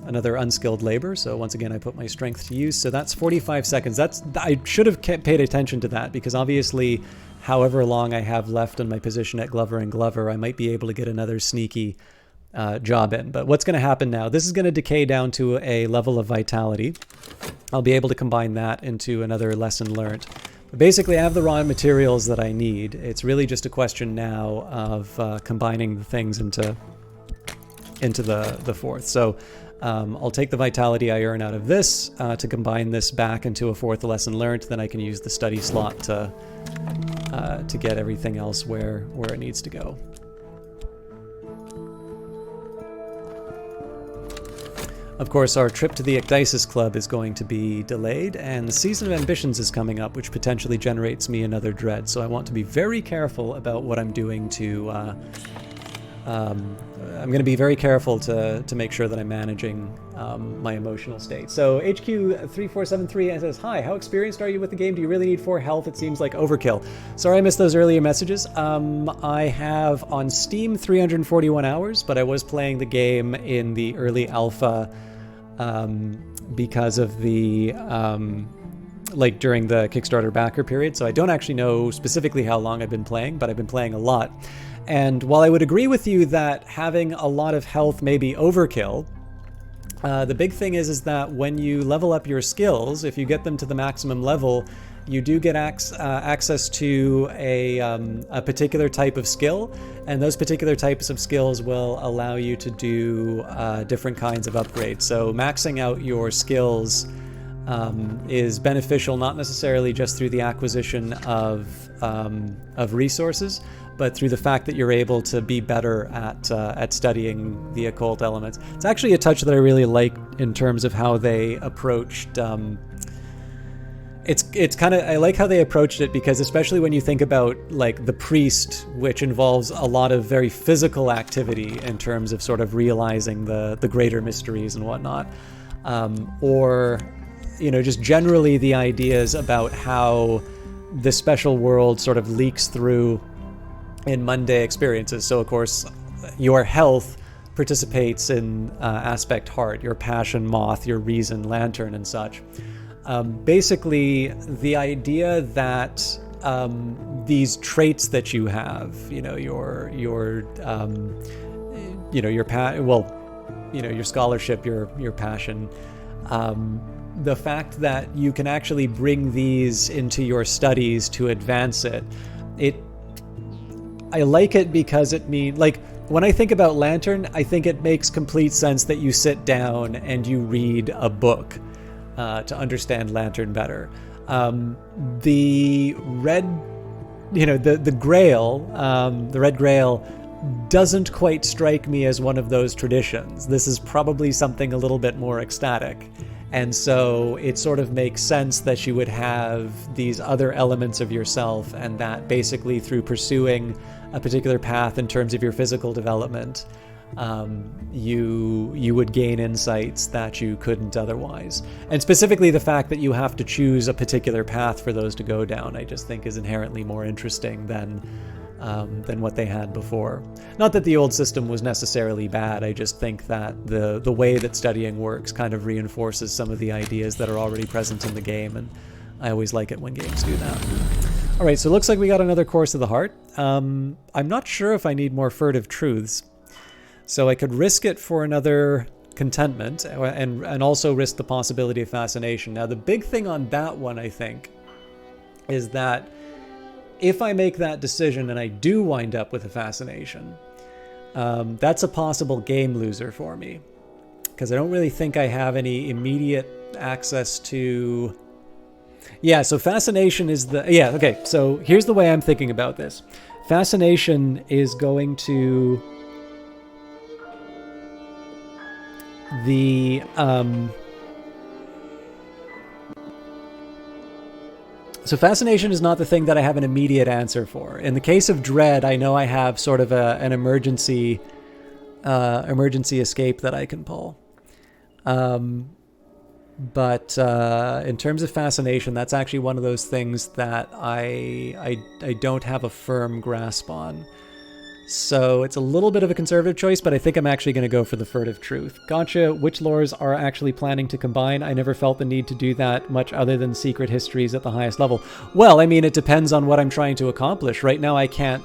unskilled labor. So once again, I put my strength to use. So that's 45 seconds. I should have paid attention to that because obviously, however long I have left in my position at Glover and Glover, I might be able to get another sneaky job in. But what's going to happen now? This is going to decay down to a level of vitality. I'll be able to combine that into another lesson learned. But basically, I have the raw materials that I need. It's really just a question now of combining the things into the fourth. So I'll take the vitality I earn out of this to combine this back into a 4th lesson learned. Then I can use the study slot to get everything else where it needs to go. Of course, our trip to the Ecdysis Club is going to be delayed, and the Season of Ambitions is coming up, which potentially generates me another dread. So I want to be very careful about what I'm doing to... I'm going to be very careful to make sure that I'm managing my emotional state. So HQ3473 says, "Hi, how experienced are you with the game? Do you really need 4 health? It seems like overkill." Sorry I missed those earlier messages. I have on Steam 341 hours, but I was playing the game in the early alpha because of the like during the Kickstarter backer period. So I don't actually know specifically how long I've been playing, but I've been playing a lot. And while I would agree with you that having a lot of health may be overkill, the big thing is that when you level up your skills, if you get them to the maximum level, you do get access to a particular type of skill, and those particular types of skills will allow you to do different kinds of upgrades. So maxing out your skills is beneficial, not necessarily just through the acquisition of resources, but through the fact that you're able to be better at studying the occult elements. It's actually a touch that I really like in terms of how they approached. It's kind of, I like how they approached it, because especially when you think about like the priest, which involves a lot of very physical activity in terms of sort of realizing the greater mysteries and whatnot, or just generally the ideas about how the special world sort of leaks through in Monday experiences. So, of course, your health participates in aspect heart, your passion moth, your reason lantern, and such. Basically, the idea that these traits that you have, your scholarship, your passion, the fact that you can actually bring these into your studies to advance it, I like it because it means, like, when I think about Lantern, I think it makes complete sense that you sit down and you read a book to understand Lantern better. The red, the Grail, the Red Grail doesn't quite strike me as one of those traditions. This is probably something a little bit more ecstatic. And so it sort of makes sense that you would have these other elements of yourself, and that basically through pursuing a particular path in terms of your physical development, you would gain insights that you couldn't otherwise. And specifically the fact that you have to choose a particular path for those to go down, I just think is inherently more interesting than what they had before. Not that the old system was necessarily bad, I just think that the way that studying works kind of reinforces some of the ideas that are already present in the game, and I always like it when games do that. Alright, so it looks like we got another Course of the Heart. I'm not sure if I need more Furtive Truths, so I could risk it for another Contentment, and also risk the possibility of Fascination. Now the big thing on that one, I think, is that if I make that decision and I do wind up with a Fascination, that's a possible game loser for me, because I don't really think I have any immediate access to... Yeah, so Fascination is the... Yeah, okay, so here's the way I'm thinking about this. Fascination is going to... So Fascination is not the thing that I have an immediate answer for. In the case of Dread, I know I have sort of an emergency escape that I can pull. But in terms of Fascination, that's actually one of those things that I don't have a firm grasp on. So it's a little bit of a conservative choice, but I think I'm actually going to go for the Furtive Truth. Gotcha. Which lores are actually planning to combine? I never felt the need to do that much other than secret histories at the highest level. Well, I mean, it depends on what I'm trying to accomplish. Right now I can't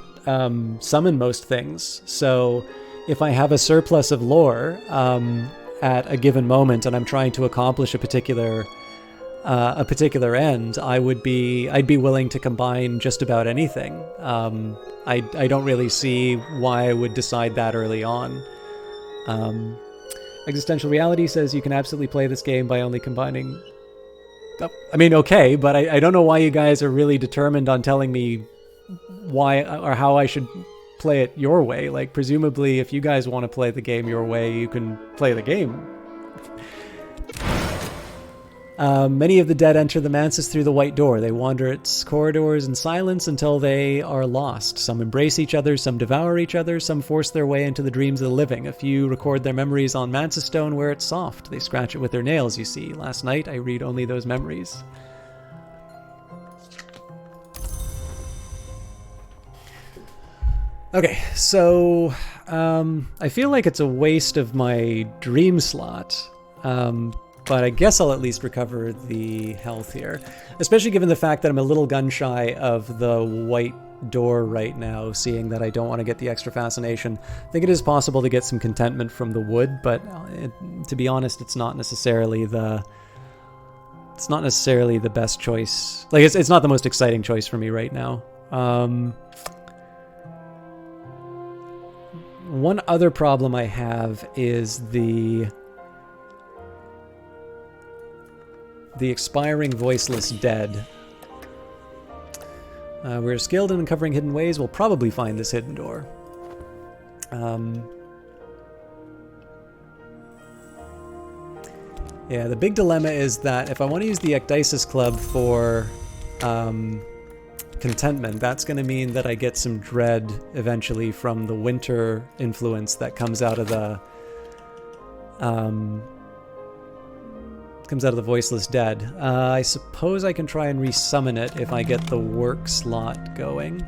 summon most things. So if I have a surplus of lore at a given moment and I'm trying to accomplish a particular end, I'd be willing to combine just about anything. I don't really see why I would decide that early on. Existential Reality says you can absolutely play this game by only combining... Oh, I mean, okay, but I don't know why you guys are really determined on telling me why or how I should play it your way. Like, presumably, if you guys want to play the game your way, you can play the game. Many of the dead enter the mansis through the white door. They wander its corridors in silence until they are lost. Some embrace each other, some devour each other, some force their way into the dreams of the living. A few record their memories on mansis stone where it's soft. They scratch it with their nails, you see. Last night, I read only those memories. Okay, so I feel like it's a waste of my dream slot. But I guess I'll at least recover the health here. Especially given the fact that I'm a little gun-shy of the white door right now, seeing that I don't want to get the extra Fascination. I think it is possible to get some contentment from the wood, but to be honest, it's not necessarily the best choice. Like, it's not the most exciting choice for me right now. One other problem I have is the expiring voiceless dead. We're skilled in uncovering hidden ways. We'll probably find this hidden door. Yeah, the big dilemma is that if I want to use the Ecdysis Club for contentment, that's going to mean that I get some dread eventually from the winter influence that comes out of Comes out of the Voiceless Dead. I suppose I can try and resummon it if I get the work slot going.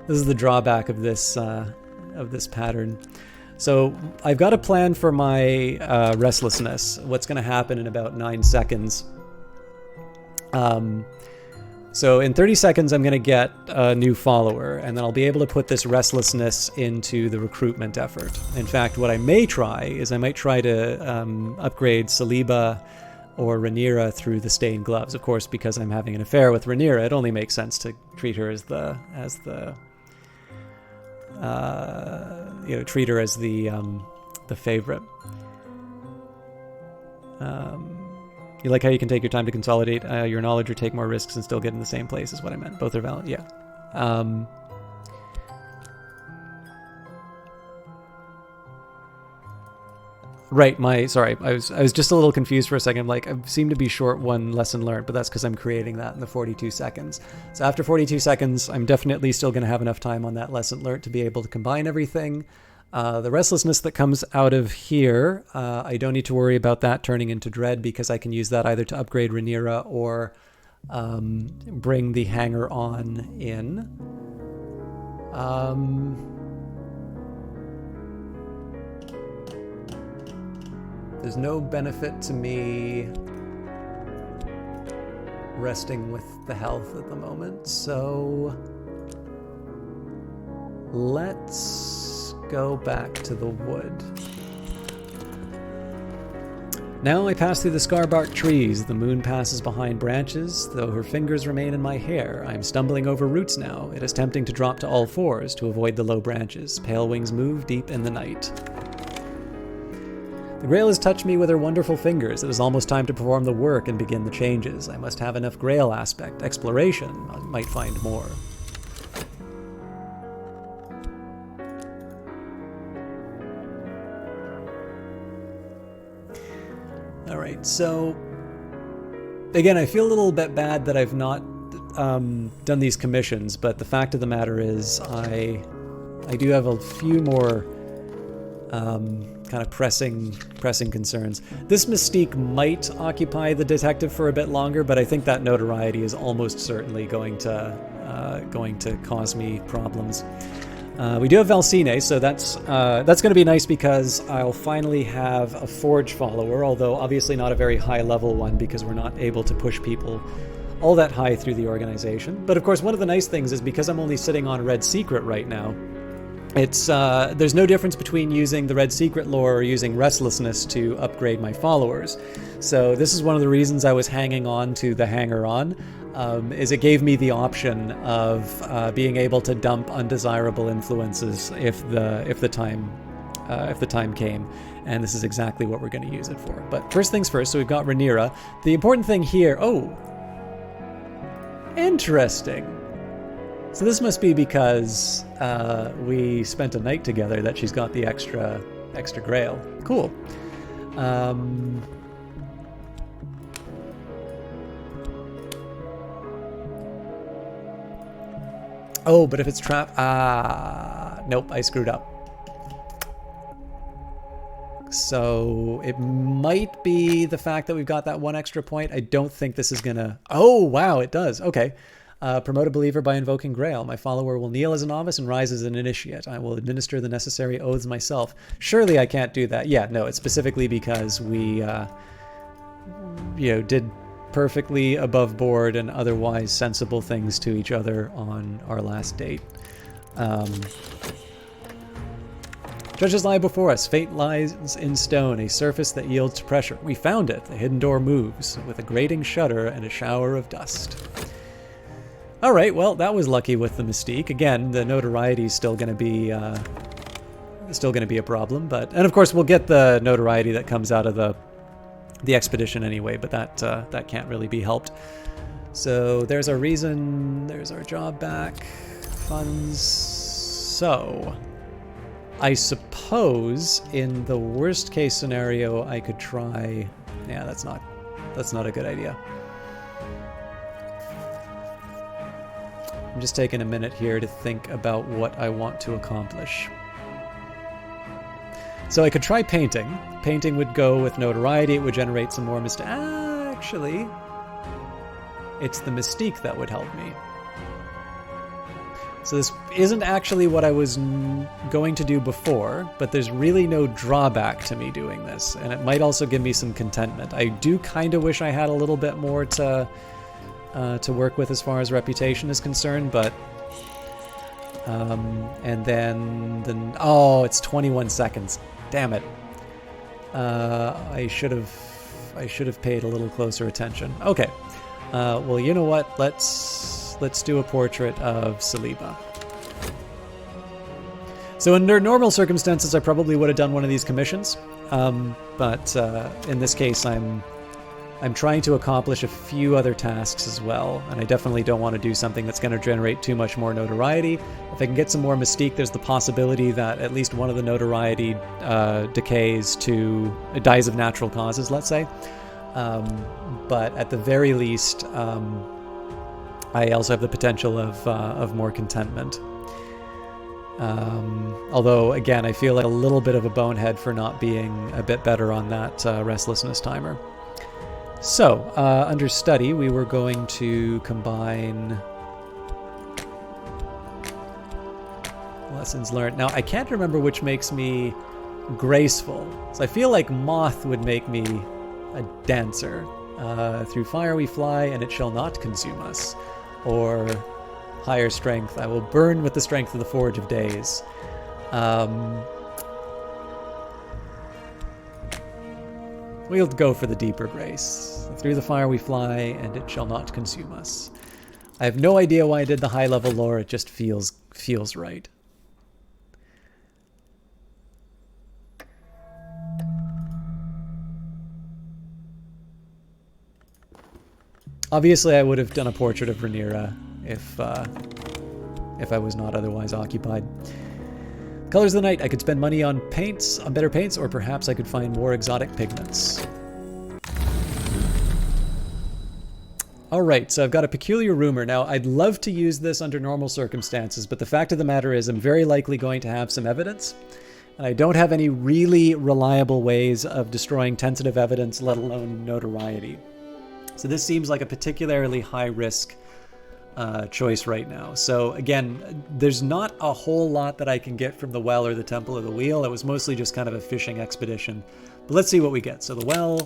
This is the drawback of this pattern. So I've got a plan for my restlessness. What's going to happen in about 9 seconds. So in 30 seconds, I'm going to get a new follower, and then I'll be able to put this restlessness into the recruitment effort. In fact, what I may try is I might try to upgrade Saliba or Rhaenyra through the stained gloves. Of course, because I'm having an affair with Rhaenyra, it only makes sense to treat her as the favorite. You like how you can take your time to consolidate your knowledge or take more risks and still get in the same place is what I meant. Both are valid. Yeah. Right. Sorry. I was just a little confused for a second. Like, I seem to be short one lesson learned, but that's because I'm creating that in the 42 seconds. So after 42 seconds, I'm definitely still going to have enough time on that lesson learned to be able to combine everything. The restlessness that comes out of here, I don't need to worry about that turning into dread because I can use that either to upgrade Rhaenyra or bring the hanger-on in. There's no benefit to me resting with the health at the moment, so let's go back to the wood. Now I pass through the scar-barked trees. The moon passes behind branches, though her fingers remain in my hair. I am stumbling over roots now. It is tempting to drop to all fours to avoid the low branches. Pale wings move deep in the night. The Grail has touched me with her wonderful fingers. It is almost time to perform the work and begin the changes. I must have enough Grail aspect, exploration. I might find more. Alright, so again, I feel a little bit bad that I've not done these commissions, but the fact of the matter is I do have a few more kind of pressing concerns. This mystique might occupy the detective for a bit longer, but I think that notoriety is almost certainly going to cause me problems. We do have Valsine, so that's going to be nice because I'll finally have a Forge follower, although obviously not a very high level one because we're not able to push people all that high through the organization. But of course, one of the nice things is because I'm only sitting on Red Secret right now, it's there's no difference between using the Red Secret lore or using Restlessness to upgrade my followers. So this is one of the reasons I was hanging on to the hanger-on, is it gave me the option of being able to dump undesirable influences if the time came, and this is exactly what we're going to use it for. But first things first, so we've got Rhaenyra. The important thing here, oh, interesting. So this must be because we spent a night together that she's got the extra Grail. Cool. Oh, but if it's trapped... nope, I screwed up. So it might be the fact that we've got that one extra point. I don't think this is gonna... Oh, wow, it does. Okay. Promote a believer by invoking Grail. My follower will kneel as a novice and rise as an initiate. I will administer the necessary oaths myself. Surely I can't do that. Yeah, no, it's specifically because we, did perfectly above board and otherwise sensible things to each other on our last date. Judges lie before us. Fate lies in stone, a surface that yields to pressure. We found it. The hidden door moves, with a grating shudder and a shower of dust. All right, well, that was lucky with the mystique. Again, the notoriety is still going to be a problem, and of course we'll get the notoriety that comes out of the expedition anyway. But that can't really be helped. So there's our reason. There's our job back. Funds. So I suppose in the worst case scenario, I could try. Yeah, that's not a good idea. I'm just taking a minute here to think about what I want to accomplish. So I could try painting. Painting would go with notoriety. It would generate some more mystique. Actually, it's the mystique that would help me. So this isn't actually what I was going to do before, but there's really no drawback to me doing this, and it might also give me some contentment. I do kind of wish I had a little bit more to work with as far as reputation is concerned, but and then oh, it's 21 seconds. Damn it. I should have paid a little closer attention. Okay. Well, you know what? Let's do a portrait of Saliba. So under normal circumstances, I probably would have done one of these commissions, but in this case, I'm trying to accomplish a few other tasks as well, and I definitely don't want to do something that's going to generate too much more notoriety. If I can get some more mystique, there's the possibility that at least one of the notoriety dies of natural causes, let's say. But at the very least, I also have the potential of more contentment. Although, again, I feel like a little bit of a bonehead for not being a bit better on that restlessness timer. So, under study, we were going to combine lessons learned. Now, I can't remember which makes me graceful. So I feel like moth would make me a dancer. Through fire we fly, and it shall not consume us. Or higher strength, I will burn with the strength of the Forge of Days. We'll go for the deeper grace. Through the fire we fly, and it shall not consume us. I have no idea why I did the high level lore, it just feels right. Obviously, I would have done a portrait of Rhaenyra if I was not otherwise occupied. Colors of the night. I could spend money on paints, on better paints, or perhaps I could find more exotic pigments. All right, so I've got a peculiar rumor. Now, I'd love to use this under normal circumstances, but the fact of the matter is I'm very likely going to have some evidence, and I don't have any really reliable ways of destroying tentative evidence, let alone notoriety. So this seems like a particularly high-risk choice right now. So again, there's not a whole lot that I can get from the well or the Temple of the Wheel. It was mostly just kind of a fishing expedition. But let's see what we get. So the well,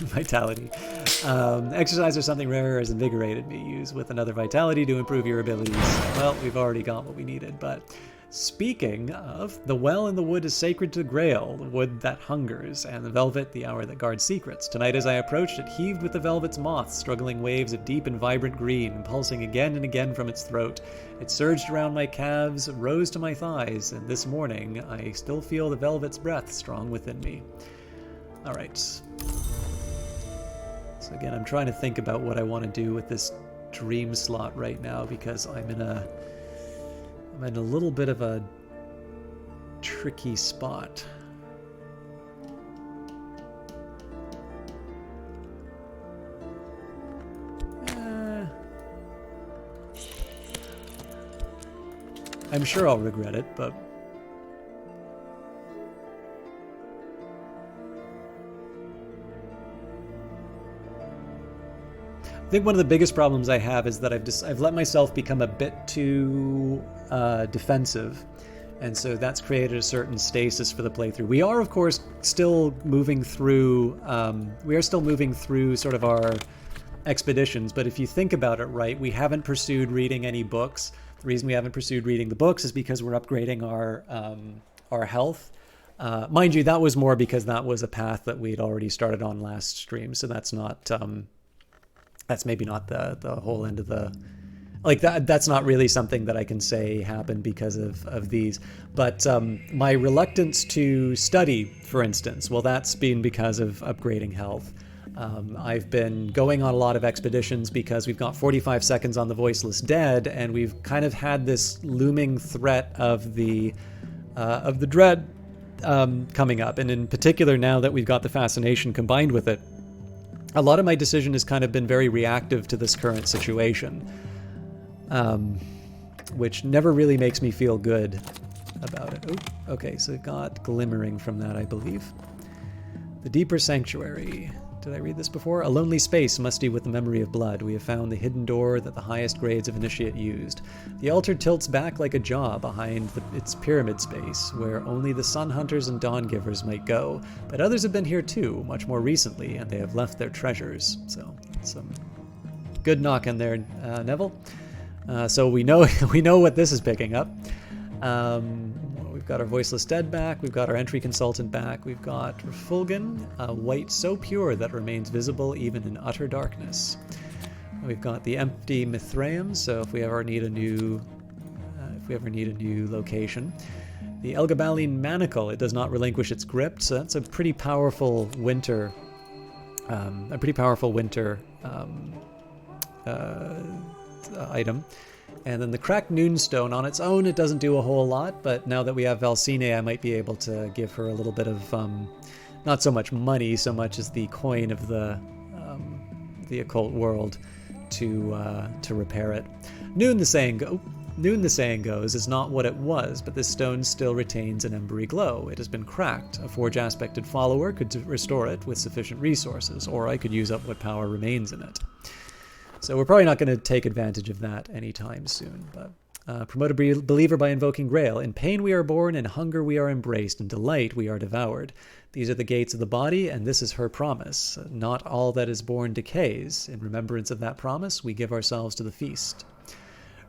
vitality. Exercise or something rare has invigorated me. Use with another vitality to improve your abilities. Well, we've already got what we needed, but speaking of, the well in the wood is sacred to Grail, the wood that hungers, and the velvet, the hour that guards secrets. Tonight as I approached, it heaved with the velvet's moths, struggling waves of deep and vibrant green, pulsing again and again from its throat. It surged around my calves, rose to my thighs, and this morning I still feel the velvet's breath strong within me. Alright. So again, I'm trying to think about what I want to do with this dream slot right now, because I'm in a little bit of a tricky spot. I'm sure I'll regret it, but I think one of the biggest problems I have is that I've let myself become a bit too defensive, and so that's created a certain stasis for the playthrough. We are, of course, still moving through. We are still moving through sort of our expeditions, but if you think about it, right, we haven't pursued reading any books. The reason we haven't pursued reading the books is because we're upgrading our health. Mind you, that was more because that was a path that we'd already started on last stream, so that's not. That's maybe not the whole end of the... Like, that's not really something that I can say happened because of these. But my reluctance to study, for instance, well, that's been because of upgrading health. I've been going on a lot of expeditions because we've got 45 seconds on the Voiceless Dead, and we've kind of had this looming threat of the dread coming up. And in particular, now that we've got the fascination combined with it, a lot of my decision has kind of been very reactive to this current situation, which never really makes me feel good. about it. Oop, okay, so it got glimmering from that, I believe. The Deeper Sanctuary. Did I read this before? A lonely space, musty with the memory of blood. We have found the hidden door that the highest grades of initiate used. The altar tilts back like a jaw behind its pyramid space, where only the sun hunters and dawn givers might go. But others have been here too, much more recently, and they have left their treasures. So, some good knock in there, Neville. So we know what this is picking up. We've got our Voiceless Dead back, we've got our Entry Consultant back, we've got Refulgen, a white so pure that remains visible even in utter darkness. We've got the Empty Mithraeum, so if we ever need a new location. The Elgabaline Manacle, it does not relinquish its grip, so that's a pretty powerful winter item. And then the Cracked Noonstone, on its own, it doesn't do a whole lot, but now that we have Valsine, I might be able to give her a little bit of, not so much money, so much as the coin of the occult world to repair it. Noon, the saying goes, is not what it was, but this stone still retains an embery glow. It has been cracked. A Forge-aspected follower could restore it with sufficient resources, or I could use up what power remains in it. So we're probably not going to take advantage of that anytime soon. But promote a believer by invoking Grail. In pain we are born, in hunger we are embraced, in delight we are devoured. These are the gates of the body, and this is her promise. Not all that is born decays. In remembrance of that promise, we give ourselves to the feast.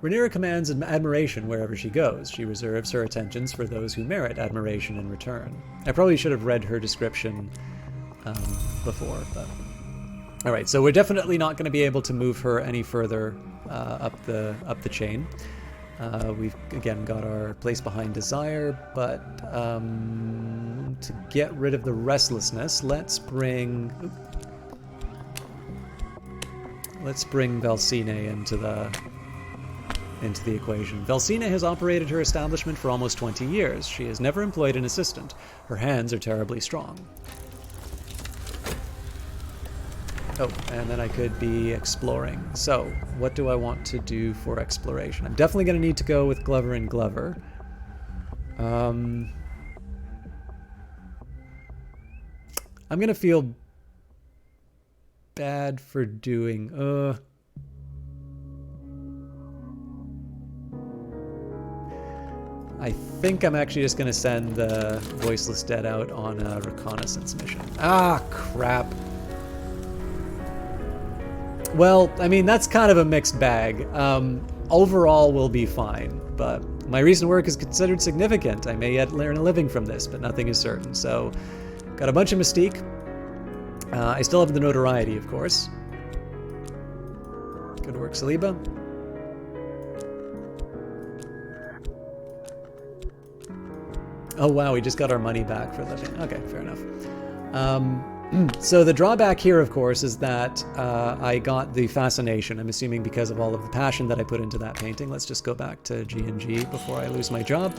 Rhaenyra commands admiration wherever she goes. She reserves her attentions for those who merit admiration in return. I probably should have read her description before, but... Alright, so we're definitely not going to be able to move her any further up the chain. We've, again, got our place behind Desire, but to get rid of the restlessness, let's bring Valsine into the equation. Valsine has operated her establishment for almost 20 years. She has never employed an assistant. Her hands are terribly strong. Oh, and then I could be exploring. So, what do I want to do for exploration? I'm definitely going to need to go with Glover and Glover. I'm going to feel bad for doing... I think I'm actually just going to send the Voiceless Dead out on a reconnaissance mission. Ah, crap. Well, I mean, that's kind of a mixed bag. Overall, we'll be fine, but my recent work is considered significant. I may yet learn a living from this, but nothing is certain. So, got a bunch of mystique. I still have the notoriety, of course. Good work, Saliba. Oh wow, we just got our money back for living. Okay, fair enough. So the drawback here, of course, is that I got the fascination. I'm assuming because of all of the passion that I put into that painting. Let's just go back to G&G before I lose my job.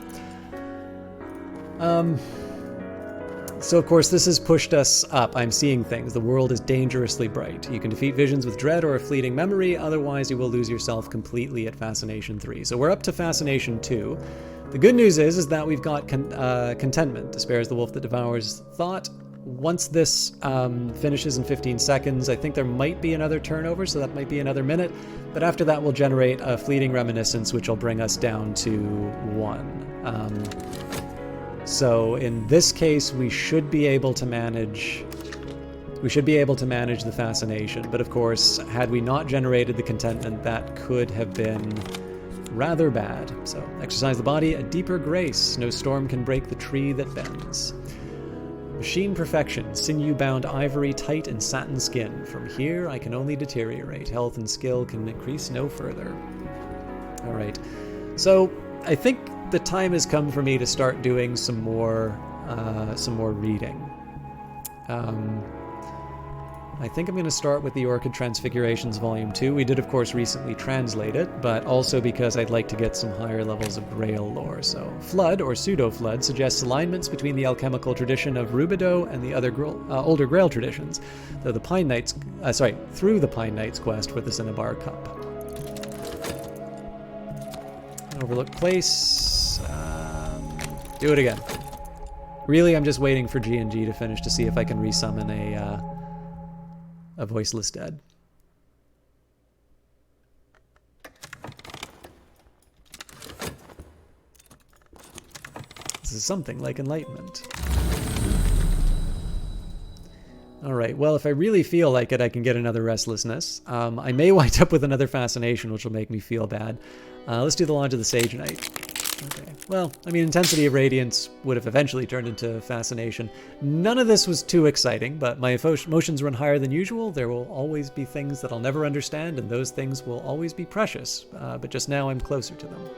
So, of course, this has pushed us up. I'm seeing things. The world is dangerously bright. You can defeat visions with dread or a fleeting memory. Otherwise, you will lose yourself completely at Fascination 3. So we're up to Fascination 2. The good news is that we've got Contentment. Despair is the wolf that devours thought. Once this finishes in 15 seconds, I think there might be another turnover, so that might be another minute. But after that, we'll generate a fleeting reminiscence, which will bring us down to 1. So in this case, we should be able to manage. We should be able to manage the fascination. But of course, had we not generated the contentment, that could have been rather bad. So exercise the body, a deeper grace. No storm can break the tree that bends. Machine perfection, sinew-bound ivory, tight and satin skin. From here, I can only deteriorate. Health and skill can increase no further. All right. So I think the time has come for me to start doing some more reading. I think I'm going to start with the Orchid Transfigurations Volume 2. We did, of course, recently translate it, but also because I'd like to get some higher levels of Grail lore. So, Flood, or Pseudo-Flood, suggests alignments between the alchemical tradition of Rubidoux and the other older Grail traditions, through the Pine Knight's quest for the Cinnabar Cup. Overlook Place. Do it again. Really, I'm just waiting for G&G to finish to see if I can resummon a voiceless dead. This is something like enlightenment. Alright, well, if I really feel like it, I can get another restlessness. I may wind up with another fascination, which will make me feel bad. Let's do the Lodge of the Sage Knight. Okay, well, I mean, intensity of radiance would have eventually turned into fascination. None of this was too exciting, but my emotions run higher than usual. There will always be things that I'll never understand, and those things will always be precious. But just now I'm closer to them.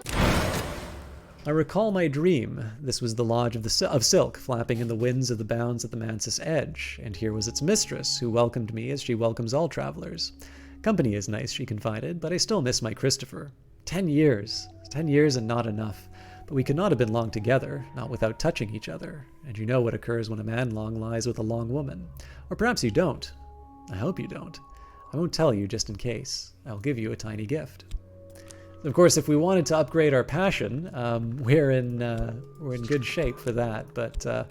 I recall my dream. This was the Lodge of Silk, flapping in the winds of the bounds at the Mansus edge, and here was its mistress, who welcomed me as she welcomes all travelers. Company is nice, she confided, but I still miss my Christopher. 10 years. 10 years and not enough. But we could not have been long together, not without touching each other. And you know what occurs when a man long lies with a long woman. Or perhaps you don't. I hope you don't. I won't tell you just in case. I'll give you a tiny gift. Of course, if we wanted to upgrade our passion, we're in good shape for that, but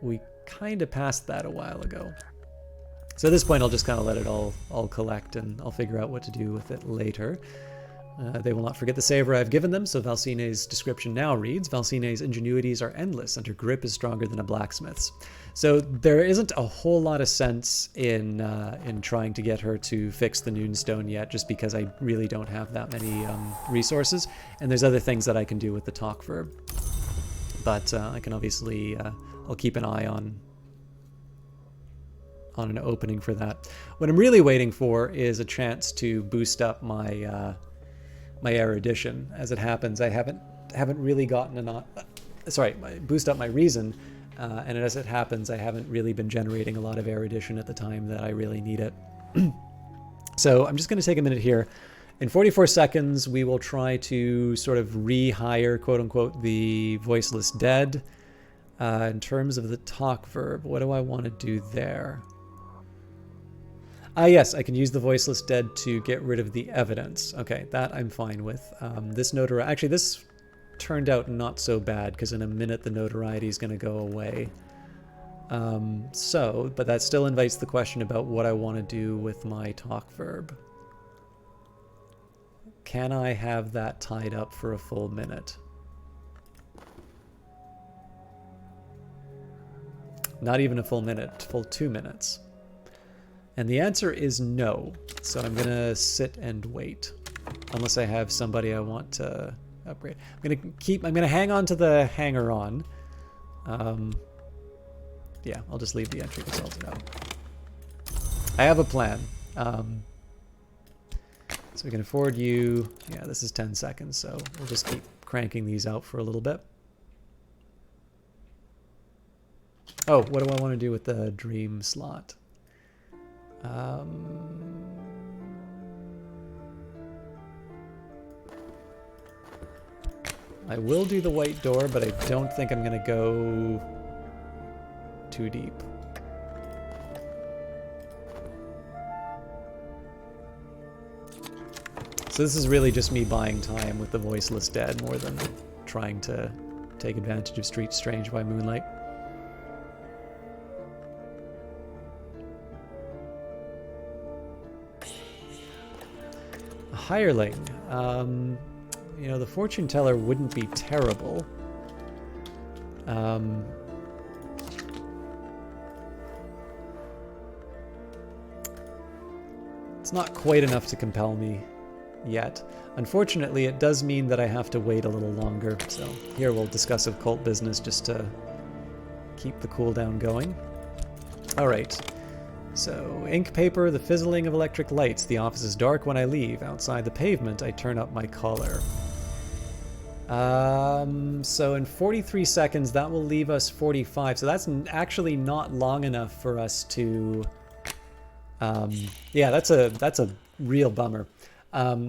we kind of passed that a while ago. So at this point, I'll just kind of let it all collect, and I'll figure out what to do with it later. They will not forget the savor I've given them, so Valsine's description now reads, Valsine's ingenuities are endless, and her grip is stronger than a blacksmith's. So there isn't a whole lot of sense in trying to get her to fix the Noonstone yet, just because I really don't have that many resources, and there's other things that I can do with the talk verb. But I can obviously, I'll keep an eye on an opening for that. What I'm really waiting for is a chance to boost up my my erudition. As it happens, I haven't really gotten boost up my reason, and as it happens, I haven't really been generating a lot of erudition at the time that I really need it. So I'm just going to take a minute here. In 44 seconds, we will try to sort of rehire, quote unquote, the voiceless dead. In terms of the talk verb, what do I want to do there? Yes, I can use the voiceless dead to get rid of the evidence. Okay, that I'm fine with. This notoriety, actually, this turned out not so bad, because in a minute the notoriety is going to go away. But that still invites the question about what I want to do with my talk verb. Can I have that tied up for a full minute? Not even a full minute, full 2 minutes. And the answer is no. So I'm going to sit and wait. Unless I have somebody I want to upgrade. I'm going to hang on to the hanger-on. Yeah, I'll just leave the entry consultant out. I have a plan. So we can afford you. Yeah, this is 10 seconds, so we'll just keep cranking these out for a little bit. Oh, what do I want to do with the dream slot? I will do the white door, but I don't think I'm going to go too deep. So this is really just me buying time with the voiceless dead more than trying to take advantage of Street Strange by moonlight. A hireling. You know, the fortune teller wouldn't be terrible. It's not quite enough to compel me yet. Unfortunately, it does mean that I have to wait a little longer, so here we'll discuss occult business just to keep the cooldown going. Alright, so ink paper, the fizzling of electric lights, the office is dark when I leave. Outside the pavement, I turn up my collar. So in 43 seconds, that will leave us 45, so that's actually not long enough for us to... yeah, that's a real bummer.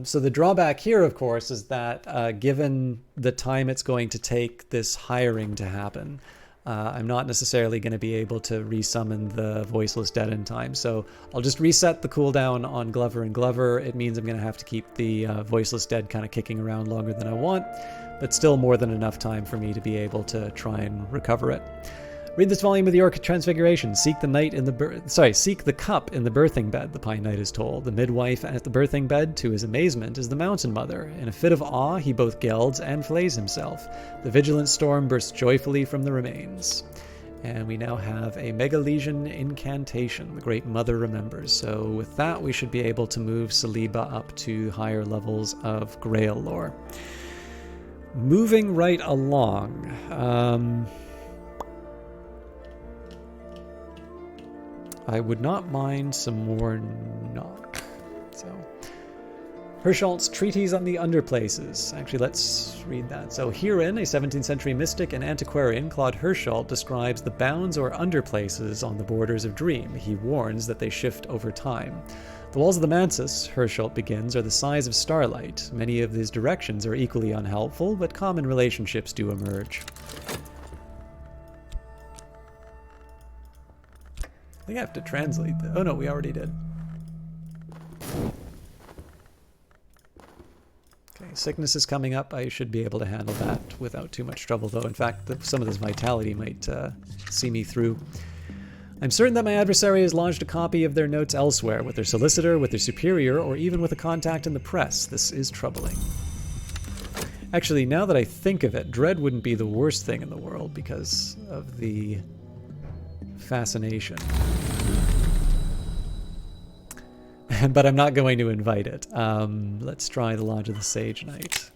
So the drawback here, of course, is that given the time it's going to take this hiring to happen, I'm not necessarily going to be able to resummon the Voiceless Dead in time, so I'll just reset the cooldown on Glover and Glover. It means I'm going to have to keep the Voiceless Dead kind of kicking around longer than I want, but still more than enough time for me to be able to try and recover it. Read this volume of the Orc Transfiguration. Seek the cup in the birthing bed, the Pine Knight is told. The midwife at the birthing bed, to his amazement, is the Mountain Mother. In a fit of awe, he both gelds and flays himself. The vigilant storm bursts joyfully from the remains. And we now have a Mega Legion incantation. The Great Mother remembers. So with that, we should be able to move Saliba up to higher levels of Grail lore. Moving right along. I would not mind some more knock. So, Hirschalt's Treatise on the Underplaces. Actually, let's read that. So, herein, a 17th century mystic and antiquarian, Claude Hirschalt, describes the bounds or underplaces on the borders of Dream. He warns that they shift over time. The walls of the Mansus, Hirschalt begins, are the size of starlight. Many of these directions are equally unhelpful, but common relationships do emerge. I think I have to translate that. Oh no, we already did. Okay, sickness is coming up. I should be able to handle that without too much trouble, though. In fact, some of this vitality might see me through. I'm certain that my adversary has lodged a copy of their notes elsewhere, with their solicitor, with their superior, or even with a contact in the press. This is troubling. Actually, now that I think of it, dread wouldn't be the worst thing in the world because of the fascination. But I'm not going to invite it. Let's try the Lodge of the Sage Knight.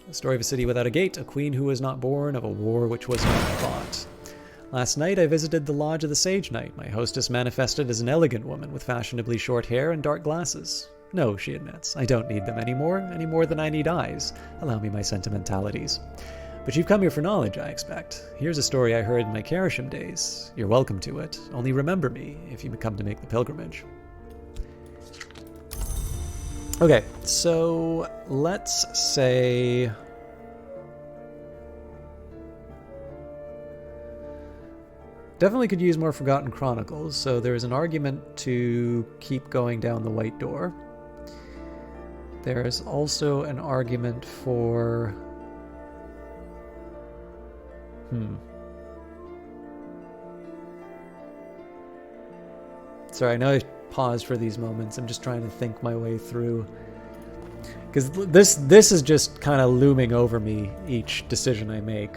The story of a city without a gate, a queen who was not born, of a war which was not fought. Last night I visited the Lodge of the Sage Knight. My hostess manifested as an elegant woman with fashionably short hair and dark glasses. No, she admits, I don't need them any more than I need eyes. Allow me my sentimentalities. But you've come here for knowledge, I expect. Here's a story I heard in my Karashim days. You're welcome to it. Only remember me if you come to make the pilgrimage. Okay, so let's say... Definitely could use more Forgotten Chronicles, so there's an argument to keep going down the White Door. There's also an argument for... Sorry, I know I paused for these moments. I'm just trying to think my way through. Because this is just kind of looming over me, each decision I make.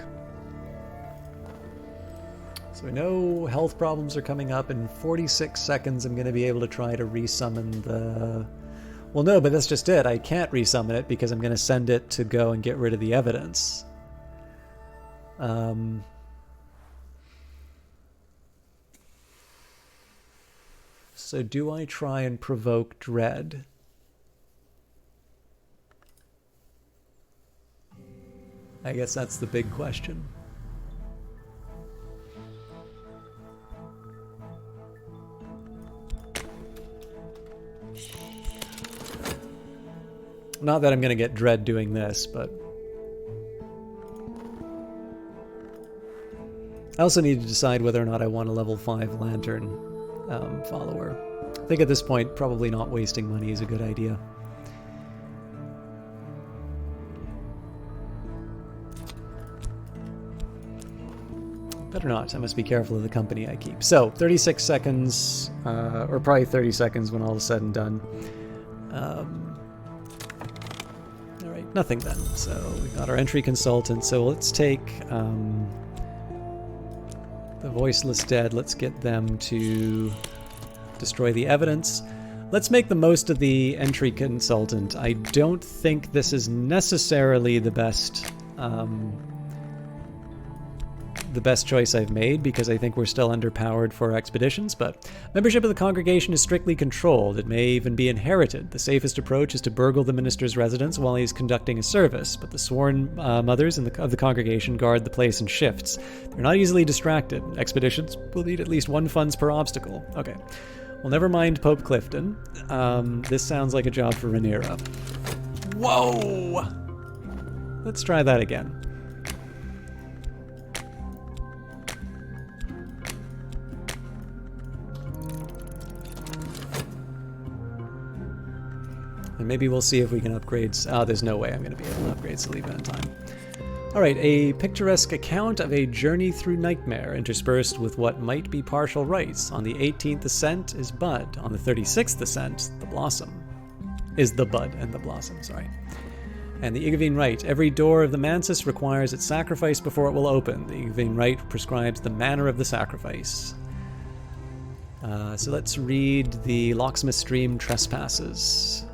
So I know health problems are coming up. In 46 seconds, I'm going to be able to try to resummon the... Well, no, but that's just it. I can't resummon it because I'm going to send it to go and get rid of the evidence. So do I try and provoke dread? I guess that's the big question. Not that I'm going to get dread doing this, but... I also need to decide whether or not I want a level 5 lantern follower. I think at this point, probably not wasting money is a good idea. Better not. I must be careful of the company I keep. So, 36 seconds, or probably 30 seconds when all is said and done. Alright, nothing then. So, we've got our entry consultant. So, let's take... the Voiceless Dead, let's get them to destroy the evidence. Let's make the most of the entry consultant. I don't think this is necessarily the best choice I've made, because I think we're still underpowered for expeditions, but membership of the congregation is strictly controlled. It may even be inherited. The safest approach is to burgle the minister's residence while he's conducting a service, but the sworn mothers of the congregation guard the place in shifts. They're not easily distracted. Expeditions will need at least one funds per obstacle. Okay. Well, never mind Pope Clifton. This sounds like a job for Rhaenyra. Whoa! Let's try that again. And maybe we'll see if we can upgrade... Oh, there's no way I'm going to be able to upgrade Saliva in time. Alright, a picturesque account of a journey through nightmare, interspersed with what might be partial rites. On the 18th ascent is Bud. On the 36th ascent, the Blossom. Is the Bud and the Blossom, sorry. And the Igavine Rite. Every door of the Mansis requires its sacrifice before it will open. The Igavine Rite prescribes the manner of the sacrifice. So let's read the Locksmith Stream Trespasses.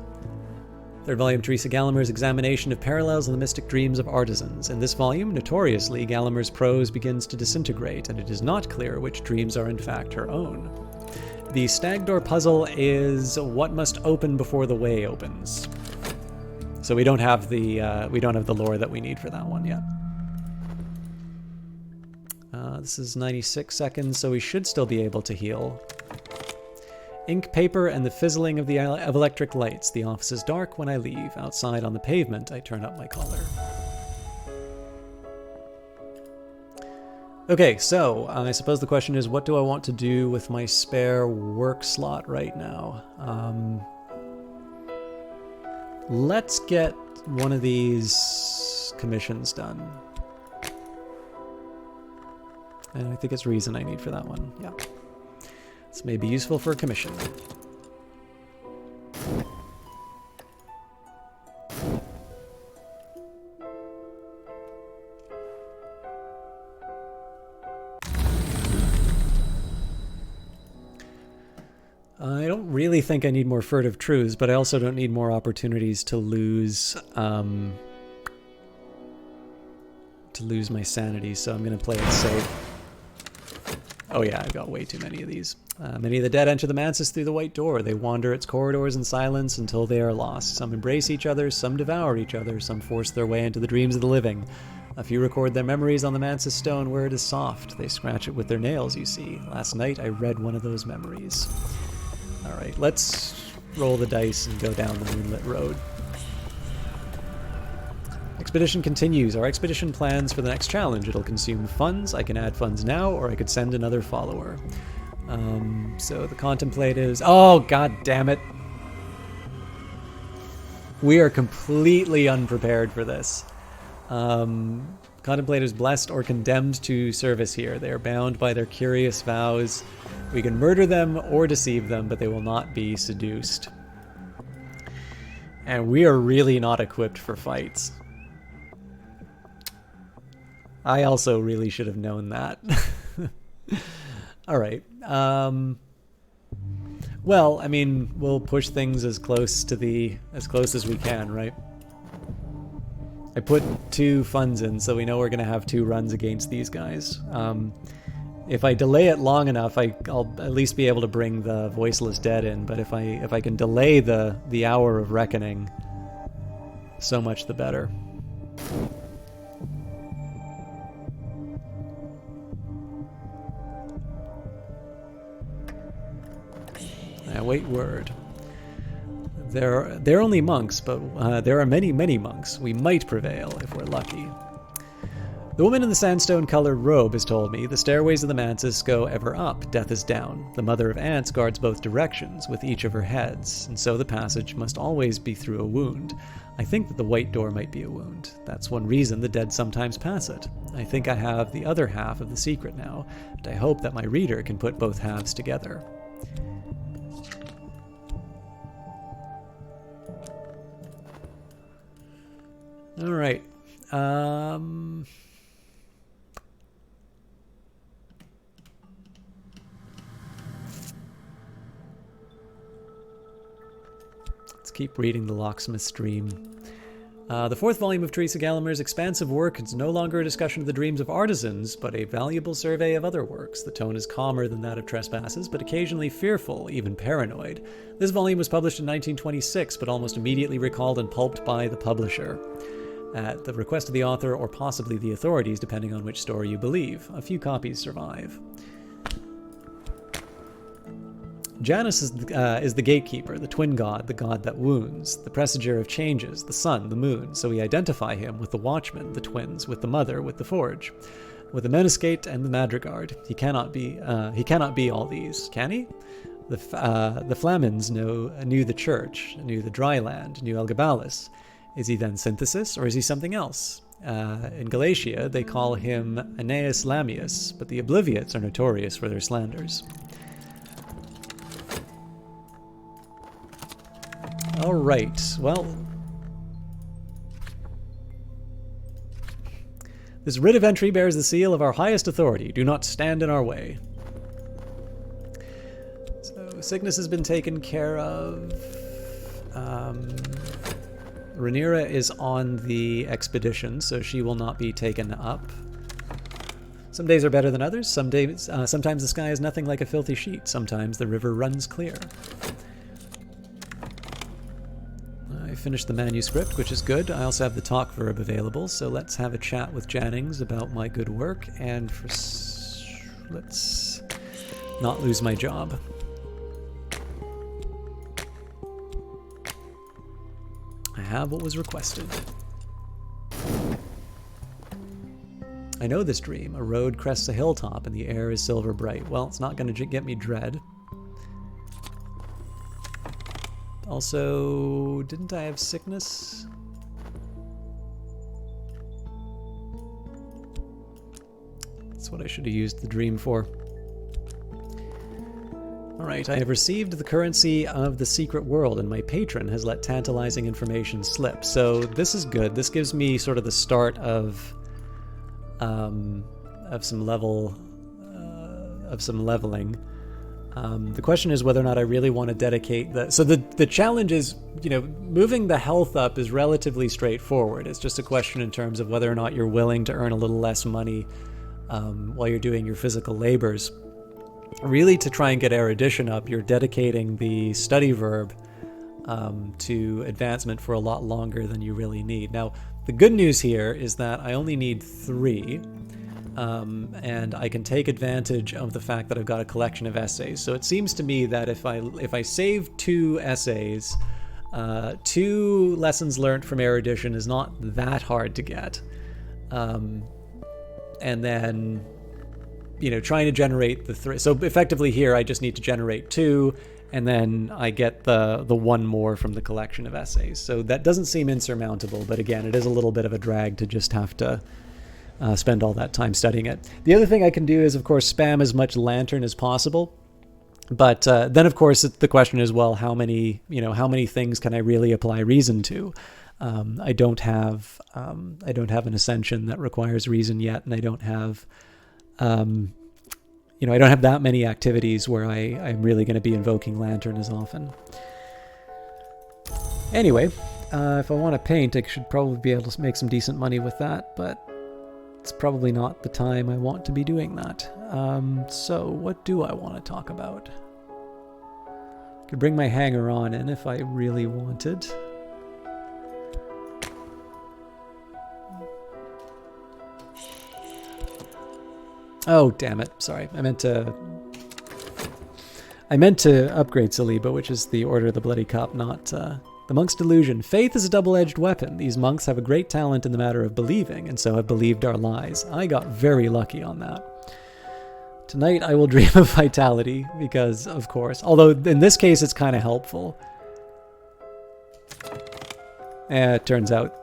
Third volume, Teresa Gallagher's examination of parallels in the mystic dreams of artisans. In this volume, notoriously, Gallagher's prose begins to disintegrate, and it is not clear which dreams are in fact her own. The Stag Door puzzle is what must open before the way opens. So we don't have the lore that we need for that one yet. This is 96 seconds, so we should still be able to heal. Ink, paper, and the fizzling of electric lights. The office is dark when I leave. Outside on the pavement, I turn up my collar. Okay, so I suppose the question is, what do I want to do with my spare work slot right now? Let's get one of these commissions done. And I think it's reason I need for that one, yeah. This may be useful for a commission. I don't really think I need more furtive truths, but I also don't need more opportunities to lose my sanity, so I'm going to play it safe. Oh yeah, I've got way too many of these. Many of the dead enter the Mansis through the White Door. They wander its corridors in silence until they are lost. Some embrace each other, some devour each other, some force their way into the dreams of the living. A few record their memories on the Mansis stone where it is soft. They scratch it with their nails, you see. Last night I read one of those memories. Alright, let's roll the dice and go down the moonlit road. Expedition continues. Our expedition plans for the next challenge. It'll consume funds. I can add funds now, or I could send another follower. So the contemplatives... Oh, god damn it. We are completely unprepared for this. Contemplatives blessed or condemned to service here. They are bound by their curious vows. We can murder them or deceive them, but they will not be seduced. And we are really not equipped for fights. I also really should have known that. All right. Well, I mean, we'll push things as close as we can, right? I put 2 funds in, so we know we're going to have 2 runs against these guys. If I delay it long enough, I'll at least be able to bring the Voiceless Dead in. But if I can delay the Hour of Reckoning, so much the better. Wait word. They're only monks, but there are many, many monks. We might prevail if we're lucky. The woman in the sandstone-colored robe has told me the stairways of the Mansis go ever up, death is down. The mother of ants guards both directions, with each of her heads, and so the passage must always be through a wound. I think that the White Door might be a wound. That's one reason the dead sometimes pass it. I think I have the other half of the secret now, and I hope that my reader can put both halves together. All right. Let's keep reading the Locksmith Stream. The 4th volume of Teresa Gallagher's expansive work is no longer a discussion of the dreams of artisans, but a valuable survey of other works. The tone is calmer than that of Trespasses, but occasionally fearful, even paranoid. This volume was published in 1926, but almost immediately recalled and pulped by the publisher. At the request of the author, or possibly the authorities, depending on which story you believe. A few copies survive. Janus is the gatekeeper, the twin god, the god that wounds, the presager of changes, the sun, the moon, so we identify him with the watchmen, the twins, with the mother, with the forge, with the Menascate and the Madrigard. He cannot be all these, can he? The Flamins knew the church, knew the dry land, knew Elgabalus. Is he then Synthesis, or is he something else? In Galatia, they call him Aeneas Lamius, but the Obliviots are notorious for their slanders. All right, well, this writ of entry bears the seal of our highest authority. Do not stand in our way. So, sickness has been taken care of. Rhaenyra is on the expedition, so she will not be taken up. Some days are better than others. Sometimes the sky is nothing like a filthy sheet. Sometimes the river runs clear. I finished the manuscript, which is good. I also have the talk verb available, so let's have a chat with Jannings about my good work, and let's not lose my job. I have what was requested. I know this dream. A road crests a hilltop and the air is silver bright. Well, it's not going to get me dread. Also, didn't I have sickness? That's what I should have used the dream for. Alright, I have received the currency of the secret world, and my patron has let tantalizing information slip. So this is good. This gives me sort of the start of some leveling. The question is whether or not I really want to dedicate the... So the challenge is, you know, moving the health up is relatively straightforward. It's just a question in terms of whether or not you're willing to earn a little less money while you're doing your physical labors. Really, to try and get erudition up, you're dedicating the study verb to advancement for a lot longer than you really need. Now, the good news here is that I only need 3, and I can take advantage of the fact that I've got a collection of essays. So it seems to me that if I save 2 essays, 2 lessons learned from erudition is not that hard to get. And then, you know, trying to generate the 3. So effectively here, I just need to generate 2, and then I get the 1 more from the collection of essays. So that doesn't seem insurmountable, but again, it is a little bit of a drag to just have to spend all that time studying it. The other thing I can do is, of course, spam as much lantern as possible. But then, of course, the question is, well, how many things can I really apply reason to? I don't have an ascension that requires reason yet, and I don't have I don't have that many activities where I'm really going to be invoking lantern as often. Anyway, if I want to paint, I should probably be able to make some decent money with that, but it's probably not the time I want to be doing that. So what do I want to talk about? I could bring my hanger-on in if I really wanted. Oh, damn it. Sorry. I meant to upgrade Saliba, which is the Order of the Bloody Cup, not the Monk's Delusion. Faith is a double-edged weapon. These monks have a great talent in the matter of believing, and so have believed our lies. I got very lucky on that. Tonight I will dream of vitality, because, of course, although in this case it's kind of helpful. It turns out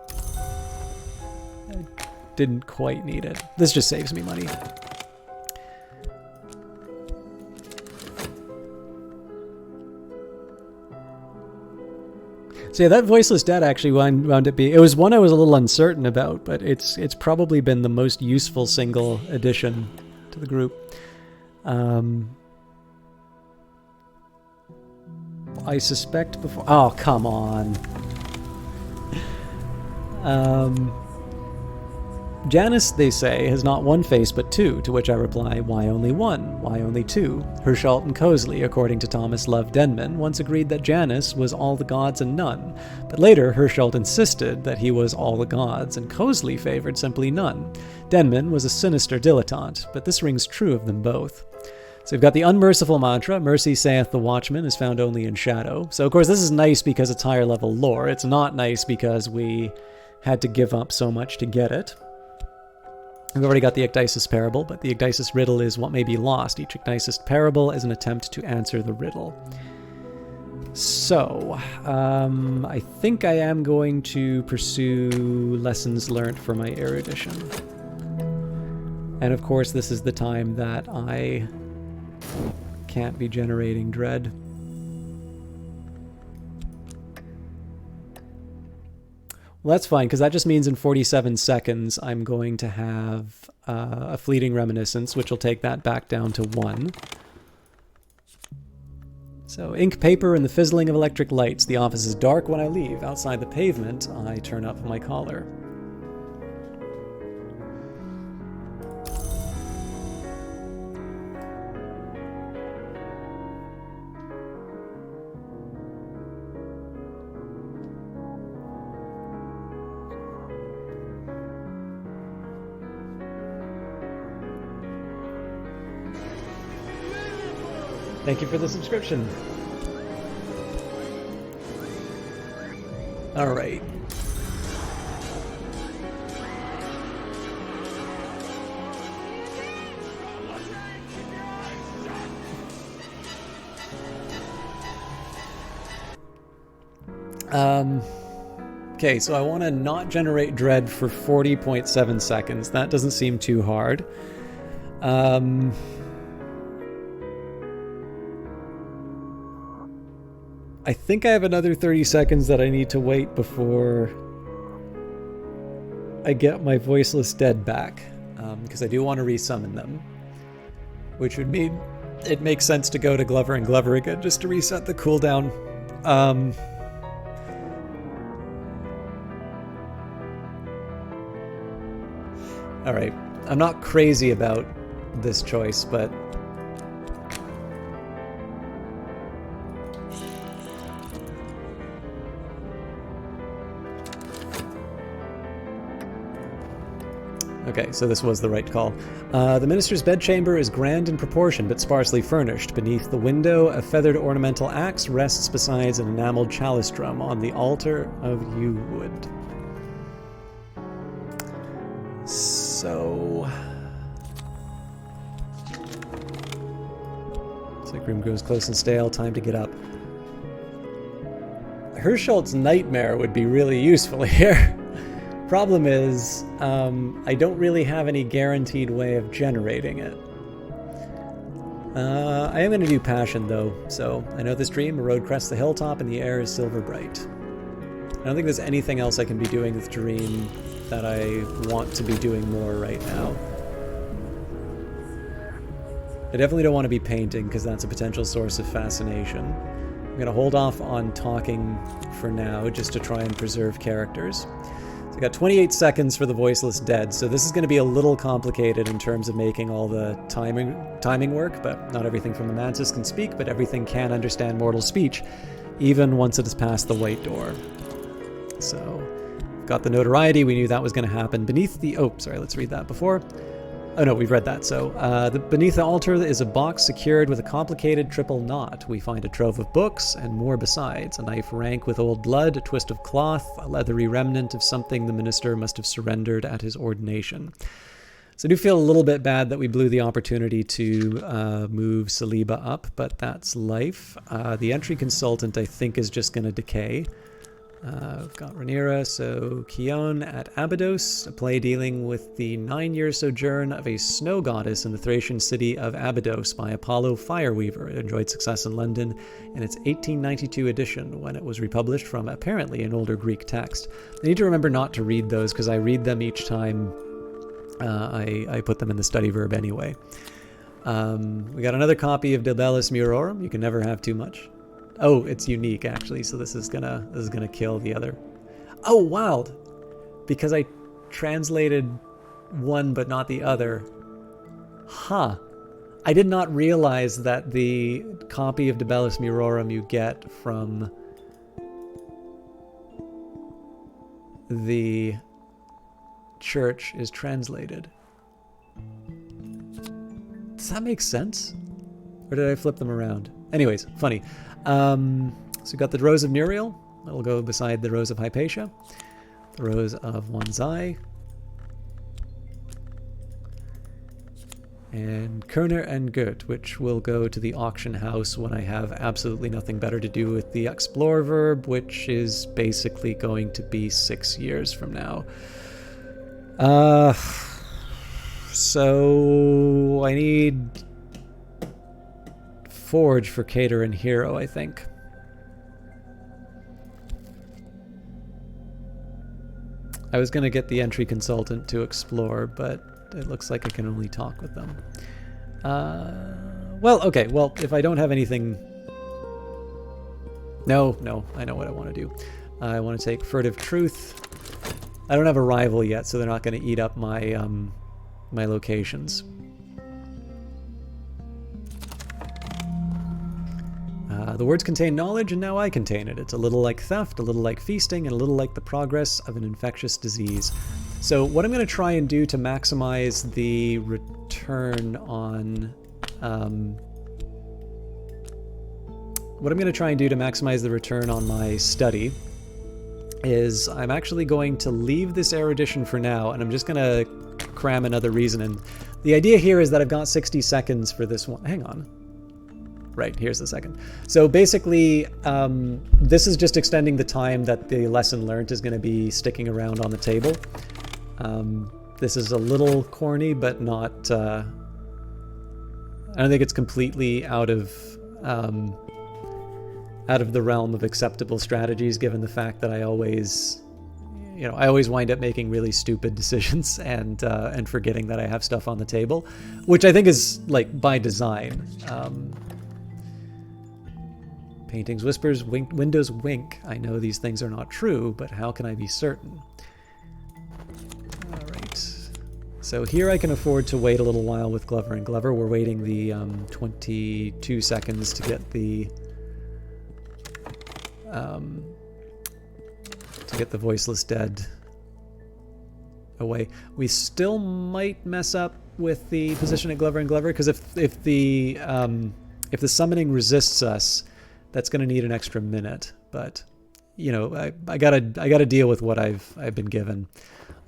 I didn't quite need it. This just saves me money. So yeah, that Voiceless Dead actually wound up being... It was one I was a little uncertain about, but it's probably been the most useful single addition to the group. I suspect before... Oh, come on. Janus, they say, has not 1 face but 2, to which I reply, why only 1? Why only 2? Herschelt and Cosley, according to Thomas Love Denman, once agreed that Janus was all the gods and none, but later Herschelt insisted that he was all the gods, and Cosley favored simply none. Denman was a sinister dilettante, but this rings true of them both. So we've got the unmerciful mantra, mercy saith the watchman, is found only in shadow. So of course this is nice because it's higher level lore. It's not nice because we had to give up so much to get it. We've already got the Ecdysis Parable, but the Ecdysis Riddle is what may be lost. Each Ecdysis Parable is an attempt to answer the riddle. So, I think I am going to pursue Lessons Learned for my erudition. And of course, this is the time that I can't be generating dread. Well, that's fine, because that just means in 47 seconds I'm going to have a fleeting reminiscence, which will take that back down to 1. So, ink, paper, and the fizzling of electric lights. The office is dark when I leave. Outside the pavement, I turn up my collar. Thank you for the subscription. All right. Okay, so I want to not generate dread for 40.7 seconds. That doesn't seem too hard. I think I have another 30 seconds that I need to wait before I get my voiceless dead back, because I do want to resummon them, which would mean it makes sense to go to Glover and Glover again just to reset the cooldown. Alright, I'm not crazy about this choice, but okay, so this was the right call. The minister's bedchamber is grand in proportion, but sparsely furnished. Beneath the window, a feathered ornamental axe rests beside an enameled chalice drum on the altar of yew wood. So... it's like room grows close and stale, time to get up. Hirscholt's Nightmare would be really useful here. Problem is, I don't really have any guaranteed way of generating it. I am going to do Passion, though. So, I know this dream, a road crests the hilltop and the air is silver bright. I don't think there's anything else I can be doing with Dream that I want to be doing more right now. I definitely don't want to be painting, because that's a potential source of fascination. I'm going to hold off on talking for now, just to try and preserve characters. I got 28 seconds for the Voiceless Dead, so this is going to be a little complicated in terms of making all the timing work, but not everything from the Mantis can speak, but everything can understand mortal speech, even once it has passed the white door. So, got the notoriety, we knew that was going to happen. Beneath the... oh, sorry, let's read that before. Oh no, we've read that. So, beneath the altar is a box secured with a complicated triple knot. We find a trove of books and more besides. A knife rank with old blood, a twist of cloth, a leathery remnant of something the minister must have surrendered at his ordination. So I do feel a little bit bad that we blew the opportunity to move Saliba up, but that's life. The entry consultant, I think, is just going to decay. We've got Rhaenyra, so Kion at Abydos, a play dealing with the 9-year sojourn of a snow goddess in the Thracian city of Abydos by Apollo Fireweaver. It enjoyed success in London in its 1892 edition, when it was republished from apparently an older Greek text. I need to remember not to read those, because I read them each time I put them in the study verb anyway. We got another copy of De Bellis Murorum. You can never have too much. Oh, it's unique actually, so this is gonna kill the other. Oh, wild! Because I translated one but not the other. Huh. I did not realize that the copy of De Bellis Murorum you get from the church is translated. Does that make sense? Or did I flip them around? Anyways, funny. So we've got the Rose of Muriel. That'll go beside the Rose of Hypatia. The Rose of One's Eye. And Kerner and Goethe, which will go to the auction house when I have absolutely nothing better to do with the explore verb, which is basically going to be 6 years from now. So I need Forge for Cater and Hero, I think. I was going to get the entry consultant to explore, but it looks like I can only talk with them. Well, okay. Well, if I don't have anything... No, I know what I want to do. I want to take Furtive Truth. I don't have a rival yet, so they're not going to eat up my, my locations. The words contain knowledge, and now I contain it. It's a little like theft, a little like feasting, and a little like the progress of an infectious disease. So what I'm going to try and do to maximize the return on... my study is I'm actually going to leave this erudition for now, and I'm just going to cram another reason in. The idea here is that I've got 60 seconds for this one. Hang on. Right, here's the second. So basically, this is just extending the time that the lesson learned is going to be sticking around on the table. This is a little corny, but not... I don't think it's completely out of the realm of acceptable strategies, given the fact that I always wind up making really stupid decisions and forgetting that I have stuff on the table, which I think is like by design. Paintings whispers, windows wink. I know these things are not true, but how can I be certain? All right. So here I can afford to wait a little while with Glover and Glover. We're waiting the 22 seconds to get the Voiceless Dead away. We still might mess up with the position at Glover and Glover, because if the summoning resists us, that's going to need an extra minute. But you know, I gotta deal with what I've been given.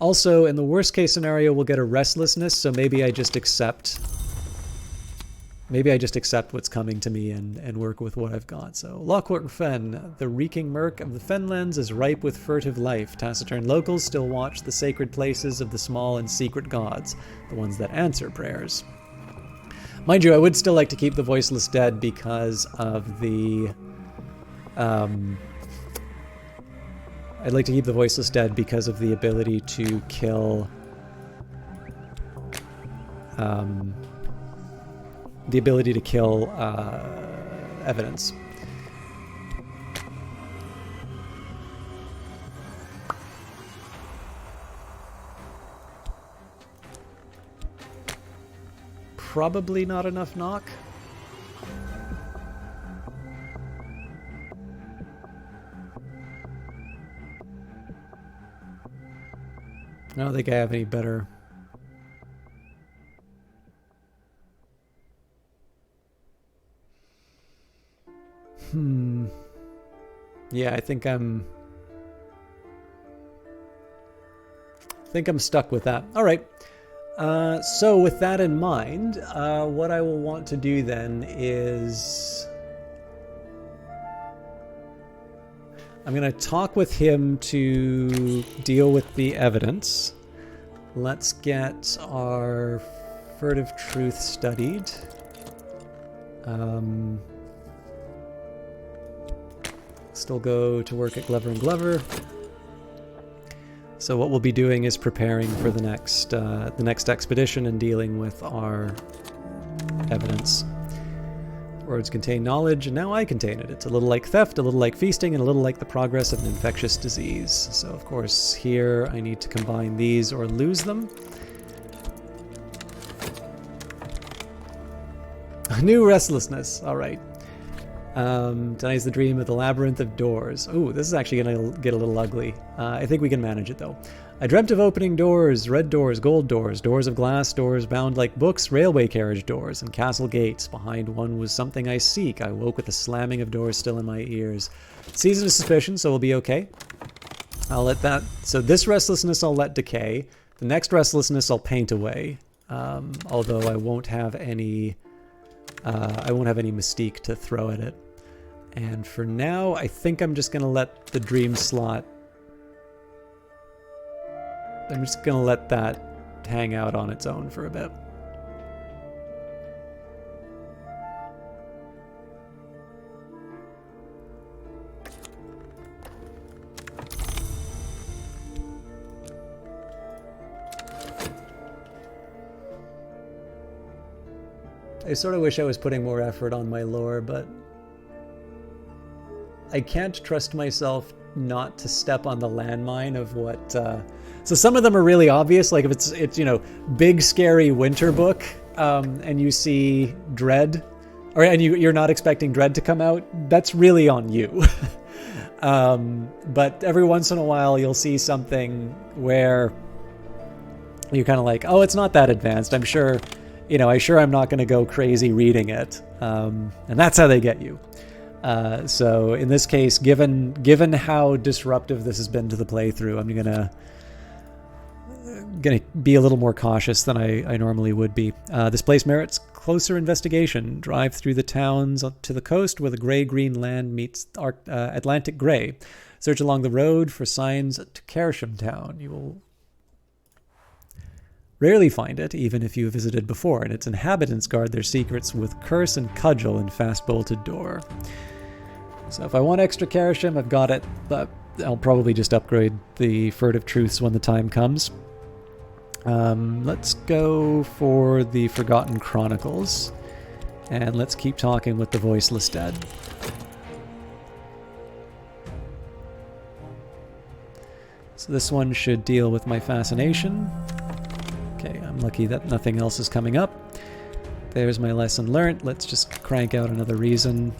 Also, in the worst case scenario, we'll get a restlessness. So maybe I just accept. Maybe I just accept what's coming to me and work with what I've got. So, Lockwood Fen, the reeking murk of the Fenlands is ripe with furtive life. Taciturn locals still watch the sacred places of the small and secret gods, the ones that answer prayers. Mind you, I would still like to keep the Voiceless Dead because of the... I'd like to keep the Voiceless Dead because of the ability to kill... evidence. Probably not enough knock. I don't think I have any better. Yeah, I think I'm stuck with that. All right. So with that in mind, what I will want to do then is I'm going to talk with him to deal with the evidence. Let's get our furtive truth studied. Still go to work at Glover and Glover. So what we'll be doing is preparing for the next expedition and dealing with our evidence. Words contain knowledge, and now I contain it. It's a little like theft, a little like feasting, and a little like the progress of an infectious disease. So of course here I need to combine these or lose them. A new restlessness. All right. Tonight's the dream of the labyrinth of doors. Ooh, this is actually going to get a little ugly. I think we can manage it, though. I dreamt of opening doors, red doors, gold doors, doors of glass, doors bound like books, railway carriage doors, and castle gates. Behind one was something I seek. I woke with the slamming of doors still in my ears. Season of suspicion, so we'll be okay. I'll let that... So this restlessness I'll let decay. The next restlessness I'll paint away. although I won't have any mystique to throw at it. And for now, I think I'm just gonna let the dream slot. I'm just gonna let that hang out on its own for a bit. I sort of wish I was putting more effort on my lore, but I can't trust myself not to step on the landmine of what... So some of them are really obvious, like if it's you know, big scary winter book, and you see Dread, and you're not expecting Dread to come out, that's really on you. But every once in a while you'll see something where you're kind of like, oh, it's not that advanced, I'm sure... You know, I'm not going to go crazy reading it, and that's how they get you. So in this case, given how disruptive this has been to the playthrough, I'm gonna be a little more cautious than I normally would be. This place merits closer investigation. Drive through the towns to the coast where the gray-green land meets Atlantic gray. Search along the road for signs to Caresham Town. You will rarely find it, even if you visited before, and its inhabitants guard their secrets with curse and cudgel in fast-bolted door. So if I want extra Caresham, I've got it, but I'll probably just upgrade the Furtive Truths when the time comes. Let's go for the Forgotten Chronicles, and let's keep talking with the Voiceless Dead. So this one should deal with my fascination. Okay, I'm lucky that nothing else is coming up. There's my lesson learnt. Let's just crank out another reason.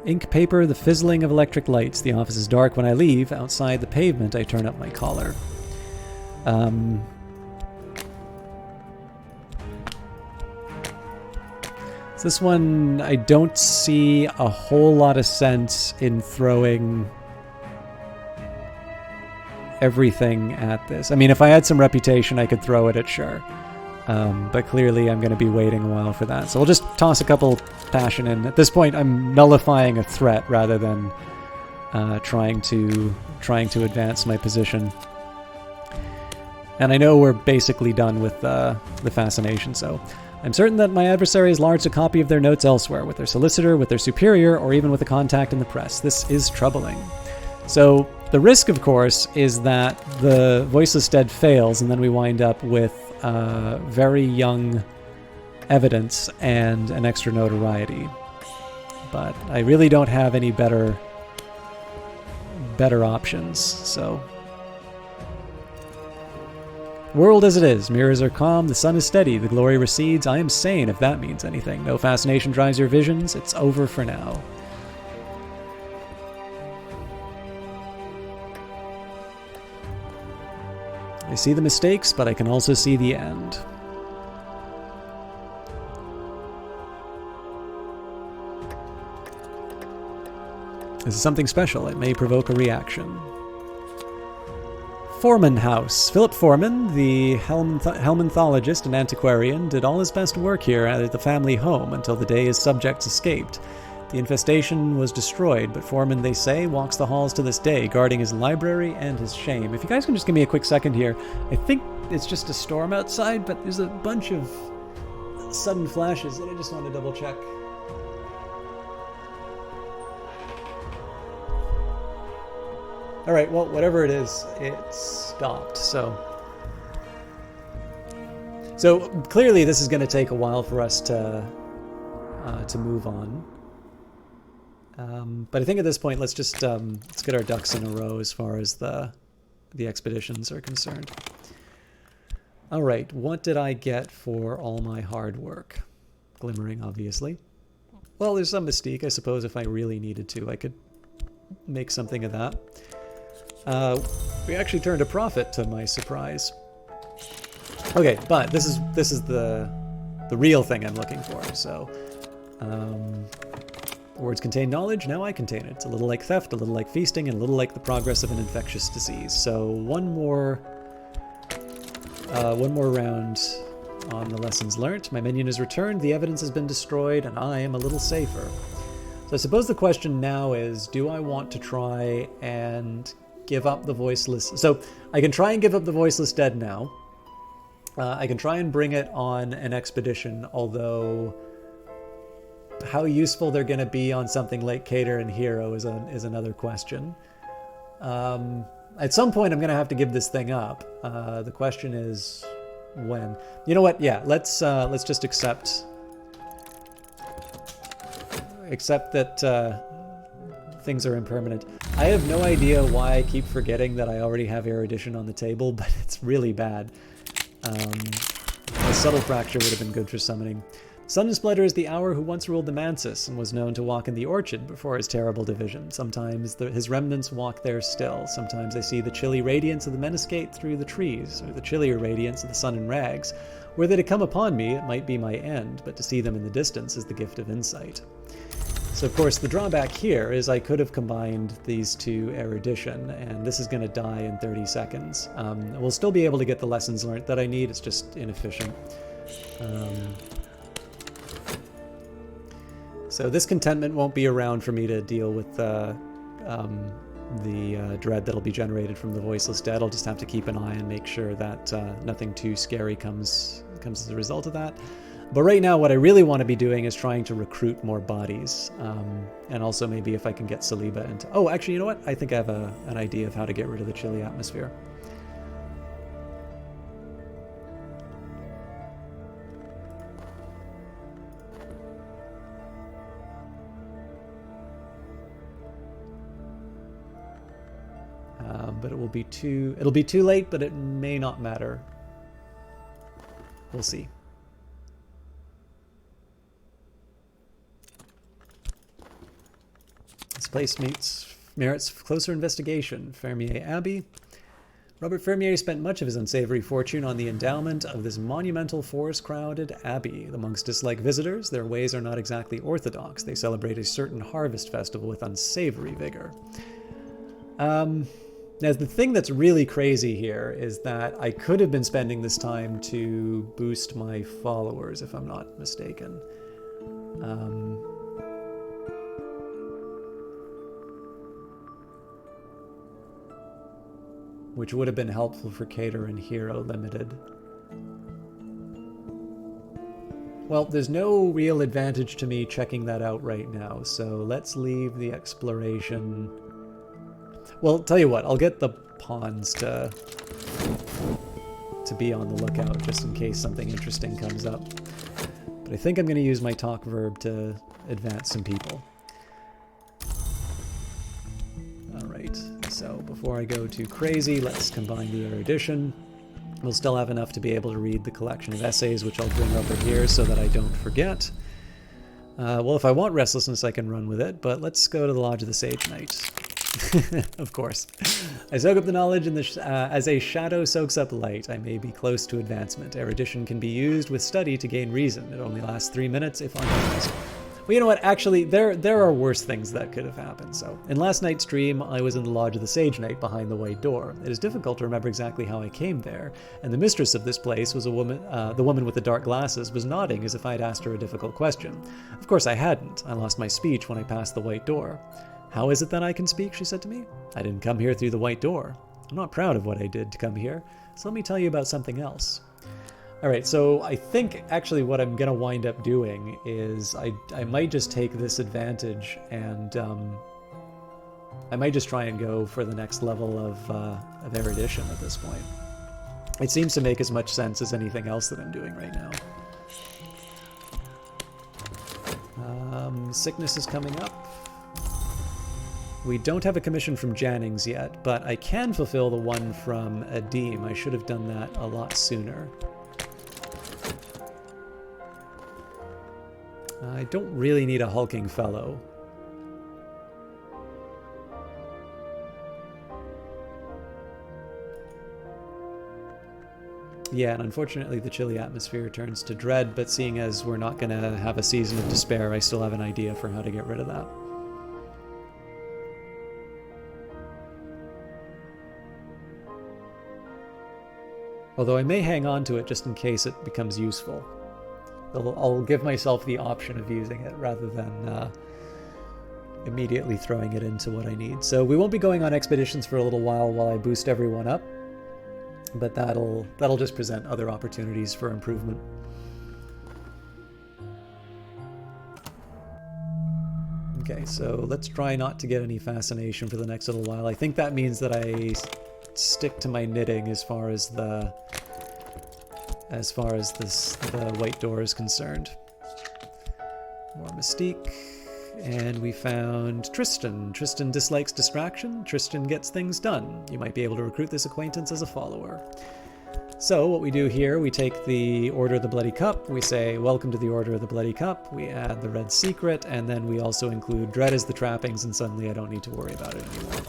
Ink paper, the fizzling of electric lights. The office is dark when I leave. Outside the pavement, I turn up my collar. So this one, I don't see a whole lot of sense in throwing everything at this. I mean, if I had some reputation, I could throw it at sure. But clearly I'm going to be waiting a while for that. So we'll just toss a couple passion in. At this point, I'm nullifying a threat rather than trying to advance my position. And I know we're basically done with the fascination, so I'm certain that my adversary has lodged a copy of their notes elsewhere, with their solicitor, with their superior, or even with a contact in the press. This is troubling. So the risk, of course, is that the Voiceless Dead fails, and then we wind up with very young evidence and an extra notoriety. But I really don't have any better options, so... World as it is. Mirrors are calm, the sun is steady, the glory recedes. I am sane, if that means anything. No fascination drives your visions. It's over for now. I see the mistakes, but I can also see the end. This is something special. It may provoke a reaction. Foreman House. Philip Foreman, the helminthologist and antiquarian, did all his best work here at the family home until the day his subjects escaped. The infestation was destroyed, but Foreman, they say, walks the halls to this day, guarding his library and his shame. If you guys can just give me a quick second here. I think it's just a storm outside, but there's a bunch of sudden flashes that I just want to double check. Alright, well, whatever it is, it stopped, so clearly this is going to take a while for us to move on. But I think at this point, let's just let's get our ducks in a row as far as the expeditions are concerned. Alright, what did I get for all my hard work? Glimmering, obviously. Well, there's some mystique, I suppose. If I really needed to, I could make something of that. We actually turned a profit, to my surprise. Okay, but this is the real thing I'm looking for. So, Words contain knowledge, now I contain it. It's a little like theft, a little like feasting, and a little like the progress of an infectious disease. So one more round on the lessons learnt. My minion is returned, the evidence has been destroyed, and I am a little safer. So I suppose the question now is, do I want to try and give up the voiceless... So I can try and give up the voiceless dead now. I can try and bring it on an expedition, although how useful they're going to be on something like Cater and Hero is another question. At some point, I'm going to have to give this thing up. The question is when. You know what? Yeah, let's just accept that things are impermanent. I have no idea why I keep forgetting that I already have erudition on the table, but it's really bad. A subtle fracture would have been good for summoning. Sun and Splitter is the Hour who once ruled the Mansis and was known to walk in the Orchard before his terrible division. Sometimes his remnants walk there still. Sometimes I see the chilly radiance of the Meniscate through the trees, or the chillier radiance of the sun in rags. Were they to come upon me, it might be my end, but to see them in the distance is the gift of insight. So, of course, the drawback here is I could have combined these two erudition, and this is going to die in 30 seconds. We'll still be able to get the lessons learned that I need, it's just inefficient. So this contentment won't be around for me to deal with the dread that'll be generated from the voiceless dead. I'll just have to keep an eye and make sure that nothing too scary comes as a result of that. But right now, what I really want to be doing is trying to recruit more bodies. And also maybe if I can get Saliba into... Oh, actually, you know what? I think I have an idea of how to get rid of the chilly atmosphere. But it'll be too late, but it may not matter. We'll see. This place merits closer investigation. Fermier Abbey. Robert Fermier spent much of his unsavory fortune on the endowment of this monumental forest-crowded abbey. The monks dislike visitors. Their ways are not exactly orthodox. They celebrate a certain harvest festival with unsavory vigor. Now, the thing that's really crazy here is that I could have been spending this time to boost my followers, if I'm not mistaken. Which would have been helpful for Cater and Hero Limited. Well, there's no real advantage to me checking that out right now, so let's leave the exploration... Well, tell you what, I'll get the pawns to be on the lookout just in case something interesting comes up. But I think I'm going to use my talk verb to advance some people. Alright, so before I go too crazy, let's combine the erudition. We'll still have enough to be able to read the collection of essays, which I'll bring over here so that I don't forget. Well, if I want restlessness, I can run with it, but let's go to the Lodge of the Sage Knight. Of course. I soak up the knowledge as a shadow soaks up light. I may be close to advancement. Erudition can be used with study to gain reason. It only lasts 3 minutes if unused. Well, you know what? Actually, there are worse things that could have happened. So, in last night's stream, I was in the Lodge of the Sage Knight behind the White Door. It is difficult to remember exactly how I came there, and the mistress of this place was a woman. The woman with the dark glasses was nodding as if I had asked her a difficult question. Of course, I hadn't. I lost my speech when I passed the White Door. How is it that I can speak? She said to me. I didn't come here through the White Door. I'm not proud of what I did to come here, so let me tell you about something else. Alright, so I think actually what I'm going to wind up doing is I might just take this advantage and I might just try and go for the next level of erudition at this point. It seems to make as much sense as anything else that I'm doing right now. Sickness is coming up. We don't have a commission from Jannings yet, but I can fulfill the one from Adim. I should have done that a lot sooner. I don't really need a hulking fellow. Yeah, and unfortunately the chilly atmosphere turns to dread, but seeing as we're not going to have a season of despair, I still have an idea for how to get rid of that. Although I may hang on to it just in case it becomes useful. I'll give myself the option of using it rather than immediately throwing it into what I need. So we won't be going on expeditions for a little while I boost everyone up, but that'll just present other opportunities for improvement. Okay, so let's try not to get any fascination for the next little while. I think that means that I stick to my knitting as far as the white door is concerned. More mystique. And we found Tristan. Tristan dislikes distraction. Tristan gets things done. You might be able to recruit this acquaintance as a follower. So what we do here, we take the Order of the Bloody Cup. We say, welcome to the Order of the Bloody Cup. We add the red secret, and then we also include dread as the trappings, and suddenly I don't need to worry about it anymore.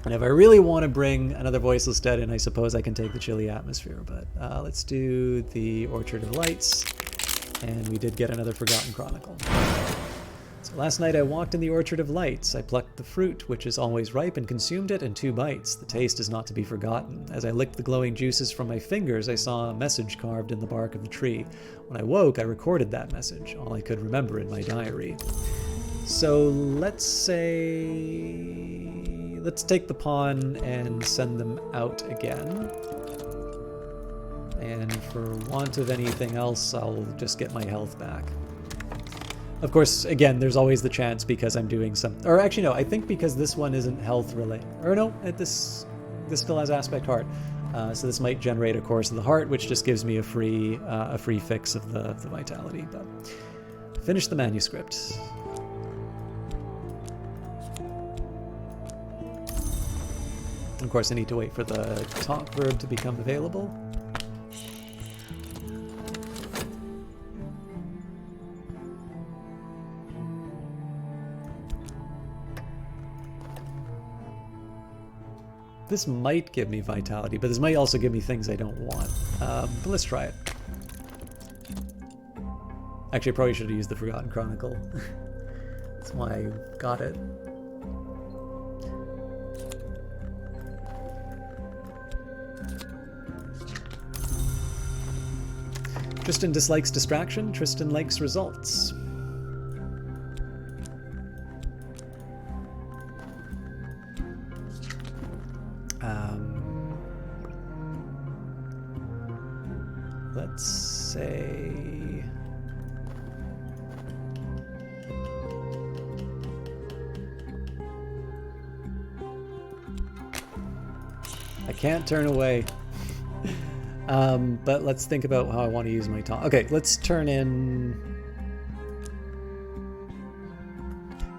And if I really want to bring another Voiceless Dead in, I suppose I can take the chilly atmosphere, but let's do the Orchard of Lights, and we did get another Forgotten Chronicle. So last night I walked in the Orchard of Lights. I plucked the fruit, which is always ripe, and consumed it in 2 bites. The taste is not to be forgotten. As I licked the glowing juices from my fingers, I saw a message carved in the bark of the tree. When I woke, I recorded that message, all I could remember in my diary. So let's take the pawn and send them out again. And for want of anything else, I'll just get my health back. Of course, again, there's always the chance because I'm doing some... Or actually, no, I think because this one isn't health related. Or no, this still has aspect heart. So this might generate a Course of the Heart, which just gives me a free fix of the vitality. But finish the manuscript. Of course, I need to wait for the talk verb to become available. This might give me vitality, but this might also give me things I don't want. But let's try it. Actually, I probably should have used the Forgotten Chronicle. That's why I got it. Tristan dislikes distraction. Tristan likes results. Let's say... I can't turn away. But let's think about how I want to use my taunt. Okay, let's turn in...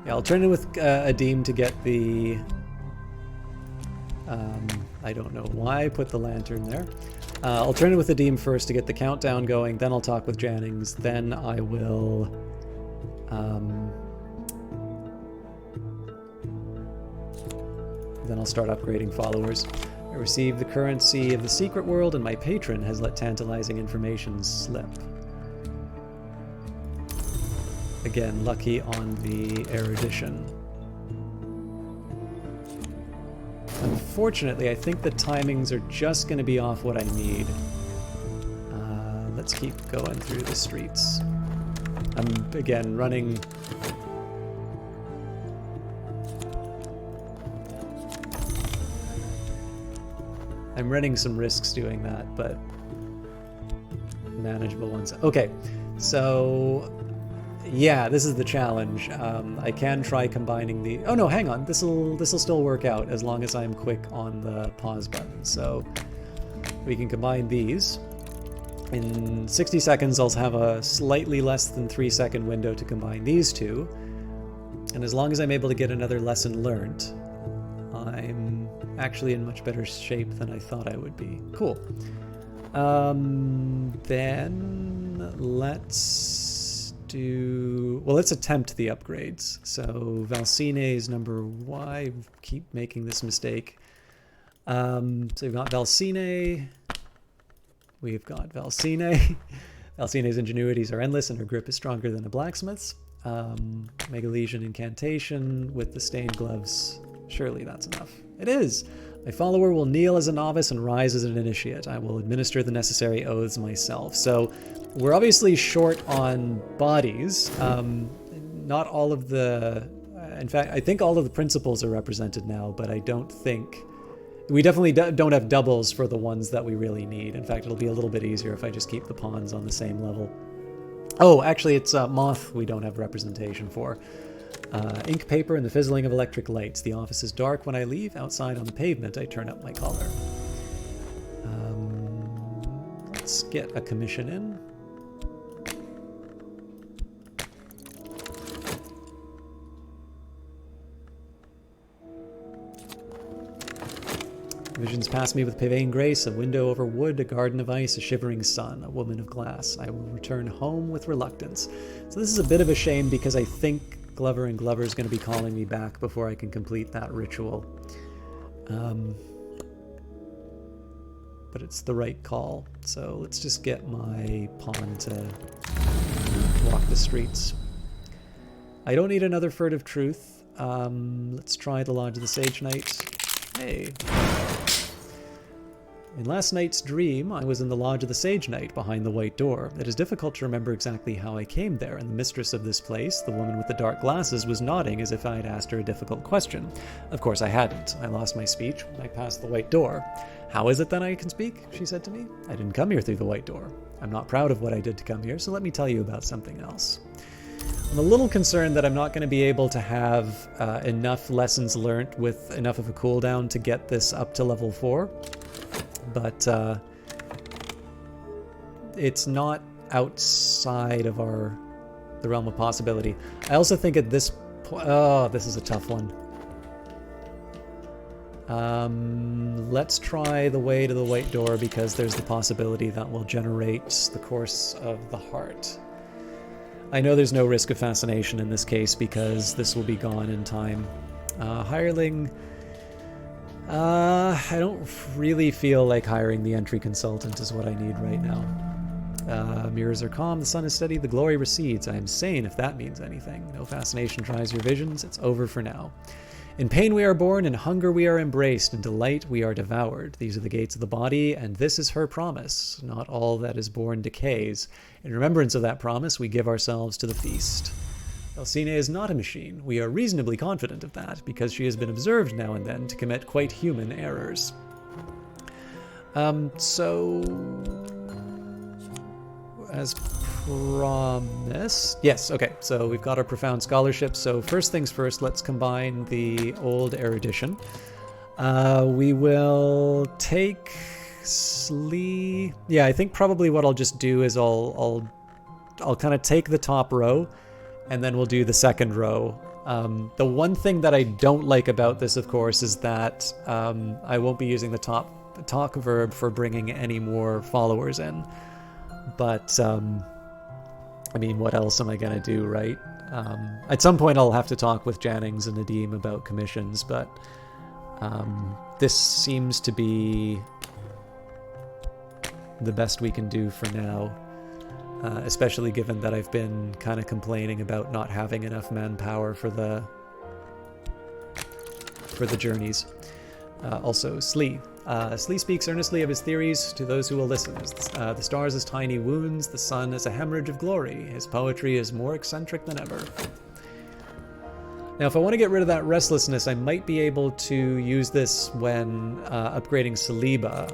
Yeah, I'll turn in with Adim to get the... I don't know why I put the lantern there. I'll turn in with Adim first to get the countdown going, then I'll talk with Jannings, then I will... then I'll start upgrading followers. I received the currency of the secret world, and my patron has let tantalizing information slip. Again, lucky on the erudition. Unfortunately, I think the timings are just going to be off what I need. Let's keep going through the streets. I'm, again, running... I'm running some risks doing that, but manageable ones. Okay, so yeah, this is the challenge. I can try combining the... Oh no, hang on. This'll still work out as long as I'm quick on the pause button. So we can combine these. In 60 seconds, I'll have a slightly less than 3-second window to combine these two. And as long as I'm able to get another lesson learned, I'm actually in much better shape than I thought I would be. Cool. Then let's do... Well, let's attempt the upgrades. So Valsine is number... Why keep making this mistake? So we've got Valsine. We've got Valsine. Valsine's ingenuities are endless and her grip is stronger than a blacksmith's. Mega Legion Incantation with the stained gloves. Surely that's enough. It is! My follower will kneel as a novice and rise as an initiate. I will administer the necessary oaths myself. So we're obviously short on bodies. Not all of the... In fact, I think all of the principals are represented now, but I don't think... We definitely don't have doubles for the ones that we really need. In fact, it'll be a little bit easier if I just keep the pawns on the same level. Oh, actually, it's Moth we don't have representation for. Ink, paper, and the fizzling of electric lights. The office is dark when I leave. Outside on the pavement, I turn up my collar. Let's get a commission in. Visions pass me with pavane grace, a window over wood, a garden of ice, a shivering sun, a woman of glass. I will return home with reluctance. So this is a bit of a shame because I think Glover and Glover is going to be calling me back before I can complete that ritual. But it's the right call. So let's just get my pawn to walk the streets. I don't need another furtive truth. Let's try the Lodge of the Sage Knight. Hey. In last night's dream, I was in the Lodge of the Sage Knight behind the white door. It is difficult to remember exactly how I came there, and the mistress of this place, the woman with the dark glasses, was nodding as if I had asked her a difficult question. Of course I hadn't. I lost my speech when I passed the white door. How is it that I can speak? She said to me. I didn't come here through the white door. I'm not proud of what I did to come here, so let me tell you about something else. I'm a little concerned that I'm not going to be able to have enough lessons learnt with enough of a cooldown to get this up to level 4. But it's not outside of the realm of possibility. I also think at this point... Oh, this is a tough one. Let's try the way to the white door because there's the possibility that will generate the course of the heart. I know there's no risk of fascination in this case because this will be gone in time. Hireling... I don't really feel like hiring the entry consultant is what I need right now. Mirrors are calm, the sun is steady, the glory recedes. I am sane if that means anything. No fascination tries your visions, it's over for now. In pain we are born, in hunger we are embraced, in delight we are devoured. These are the gates of the body, and this is her promise. Not all that is born decays. In remembrance of that promise, we give ourselves to the feast. Valsine is not a machine. We are reasonably confident of that, because she has been observed now and then to commit quite human errors. So... As promised... Yes, okay, so we've got our profound scholarship. So first things first, let's combine the old erudition. We will take... Yeah, I think probably what I'll just do is I'll kind of take the top row, and then we'll do the second row. The one thing that I don't like about this, of course, is that I won't be using the talk verb for bringing any more followers in. But, I mean, what else am I going to do, right? At some point I'll have to talk with Jannings and Nadim about commissions, but this seems to be the best we can do for now. Especially given that I've been kind of complaining about not having enough manpower for the journeys. Also, Slee. Slee speaks earnestly of his theories to those who will listen. The stars as tiny wounds, the sun as a hemorrhage of glory. His poetry is more eccentric than ever. Now, if I want to get rid of that restlessness, I might be able to use this when upgrading Saliba.